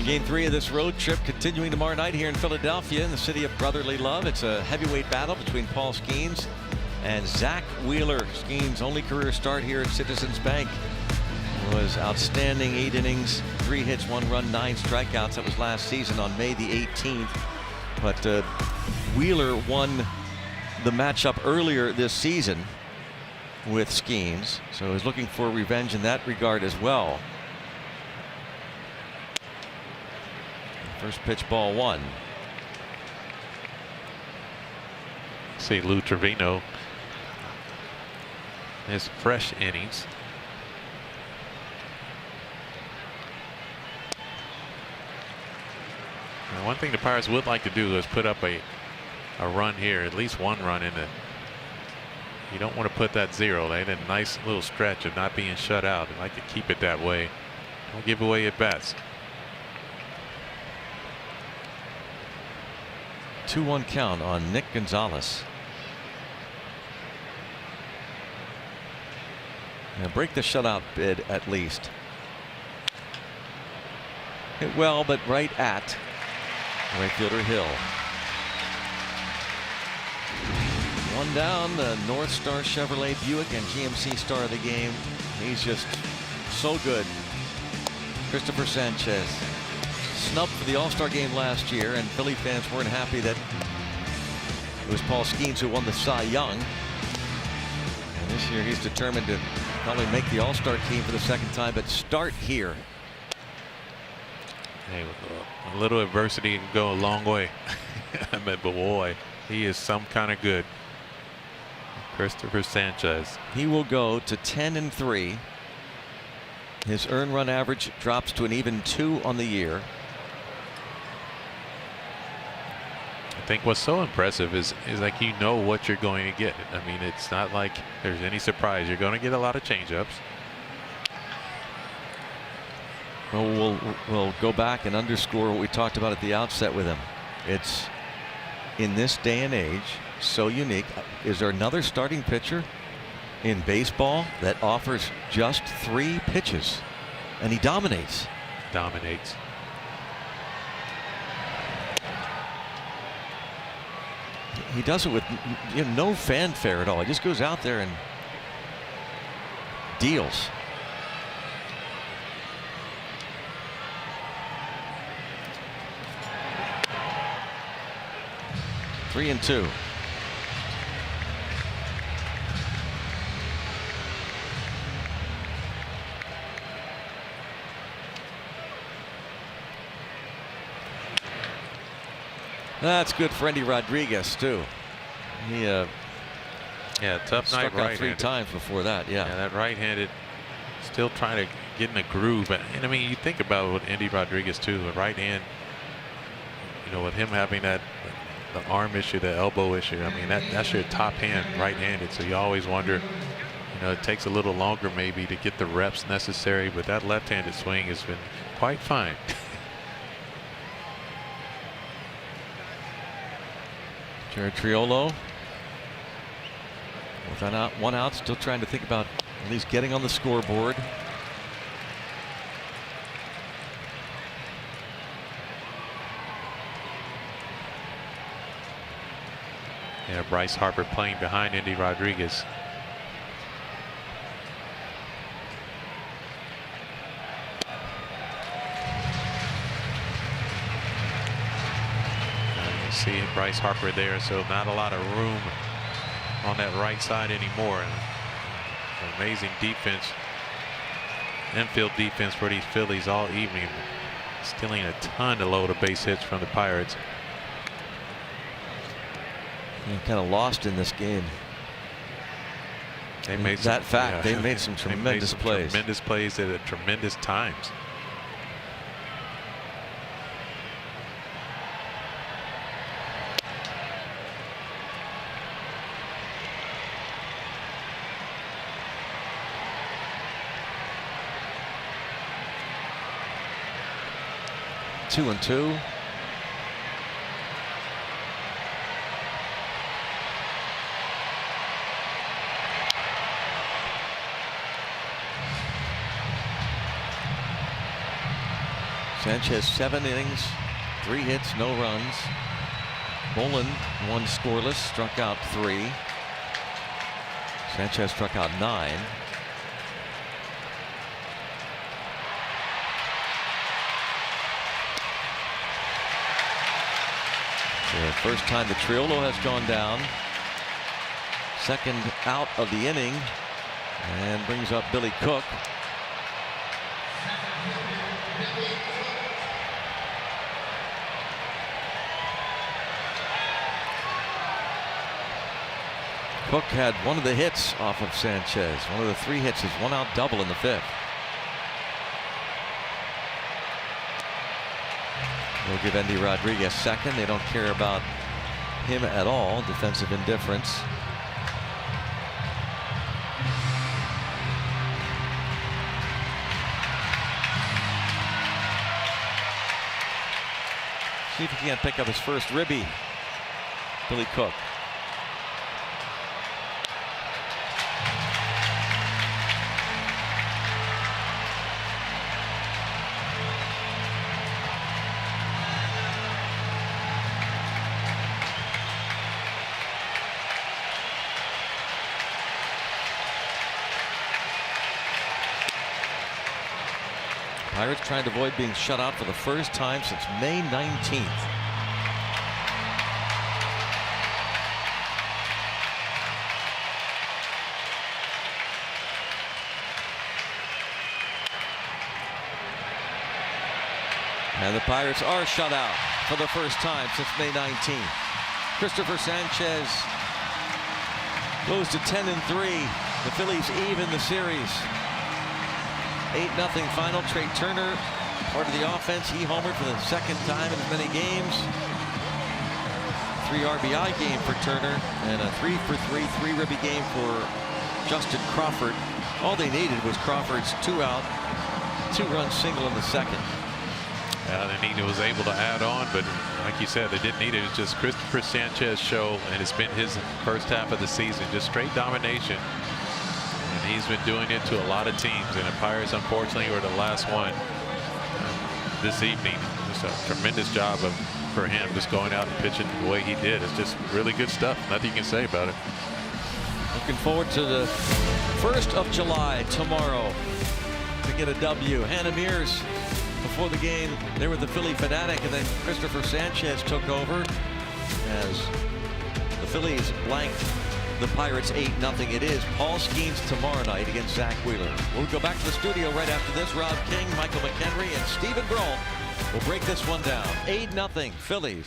Speaker 12: Game 3 of this road trip continuing tomorrow night here in Philadelphia in the city of brotherly love. It's a heavyweight battle between Paul Skeens and Zach Wheeler. Skeens' only career start here at Citizens Bank was outstanding. 8 innings, 3 hits, 1 run, 9 strikeouts. That was last season on May the 18th. But Wheeler won the matchup earlier this season with Skeens, so he's looking for revenge in that regard as well. First pitch, ball 1.
Speaker 14: See Lou Trevino, his fresh innings. Now, one thing the Pirates would like to do is put up a run here, at least 1 run in the. You don't want to put that 0. They had a nice little stretch of not being shut out. I'd like to keep it that way. Don't give away at bats.
Speaker 12: 2-1 count on Nick Gonzalez. Now break the shutout bid at least. Hit well, but right at right fielder Hill. On down, the North Star Chevrolet Buick and GMC star of the game. He's just so good. Christopher Sanchez, snubbed for the All-Star game last year, and Philly fans weren't happy that it was Paul Skeens who won the Cy Young. And this year he's determined to not only make the All-Star team for the second time, but start here.
Speaker 14: Hey, a little adversity can go a long way. But boy, he is some kind of good. Christopher Sanchez.
Speaker 12: He will go to 10-3. His earned run average drops to an even 2 on the year.
Speaker 14: I think what's so impressive is like you know what you're going to get. I mean, it's not like there's any surprise. You're going to get a lot of changeups.
Speaker 12: Well, we'll go back and underscore what we talked about at the outset with him. It's in this day and age so unique. Is there another starting pitcher in baseball that offers just 3 pitches and he dominates?
Speaker 14: Dominates.
Speaker 12: He does it with no fanfare at all. He just goes out there and deals. Three and 2. That's good for Endy Rodriguez too. He
Speaker 14: yeah, tough night
Speaker 12: struck out 3 times before that. Yeah,
Speaker 14: that right-handed, still trying to get in a groove. And I mean, you think about what Endy Rodriguez too, the right hand. You know, with him having that the arm issue, the elbow issue. I mean, that's your top hand, right-handed. So you always wonder. You know, it takes a little longer maybe to get the reps necessary, but that left-handed swing has been quite fine.
Speaker 12: Jared Triolo with one out, still trying to think about at least getting on the scoreboard.
Speaker 14: Yeah, Bryce Harper playing behind Endy Rodriguez. See Bryce Harper there, so not a lot of room on that right side anymore. And amazing defense, infield defense for these Phillies all evening, stealing a ton of load of base hits from the Pirates.
Speaker 12: Kind of lost in this game.
Speaker 14: They made
Speaker 12: they made some tremendous plays.
Speaker 14: Tremendous plays at tremendous times.
Speaker 12: Two and 2. Sanchez 7 innings, 3 hits, no runs. Bolin 1 scoreless, struck out 3. Sanchez struck out 9. The first time the Triolo has gone down. Second out of the inning, and brings up Billy Cook. Cook had one of the hits off of Sanchez. One of the 3 hits, his 1-out double in the 5th. They'll give Endy Rodriguez second. They don't care about him at all. Defensive indifference. See if he can't pick up his first ribby. Billy Cook. Pirates trying to avoid being shut out for the first time since May 19th. And the Pirates are shut out for the first time since May 19th. Christopher Sanchez goes to 10-3. The Phillies even the series. 8-0 final. Trey Turner, part of the offense. He homered for the second time in as many games. 3 RBI game for Turner and a 3-for-3 3-ribby game for Justin Crawford. All they needed was Crawford's 2-out, 2-run single in the second.
Speaker 14: He was able to add on, but like you said, they didn't need it. It's just Christopher Sanchez show, and it's been his first half of the season, just straight domination. And he's been doing it to a lot of teams, and the Pirates, unfortunately, were the last one this evening. Just a tremendous job for him, just going out and pitching the way he did. It's just really good stuff. Nothing you can say about it.
Speaker 12: Looking forward to the 1st of July tomorrow to get a W. Hannah Mears before the game, they were the Philly fanatic, and then Christopher Sanchez took over as the Phillies blanked the Pirates 8-0. It is Paul Skeens tomorrow night against Zach Wheeler. We'll go back to the studio right after this. Rob King, Michael McHenry, and Stephen Brault will break this one down. 8-0 Phillies.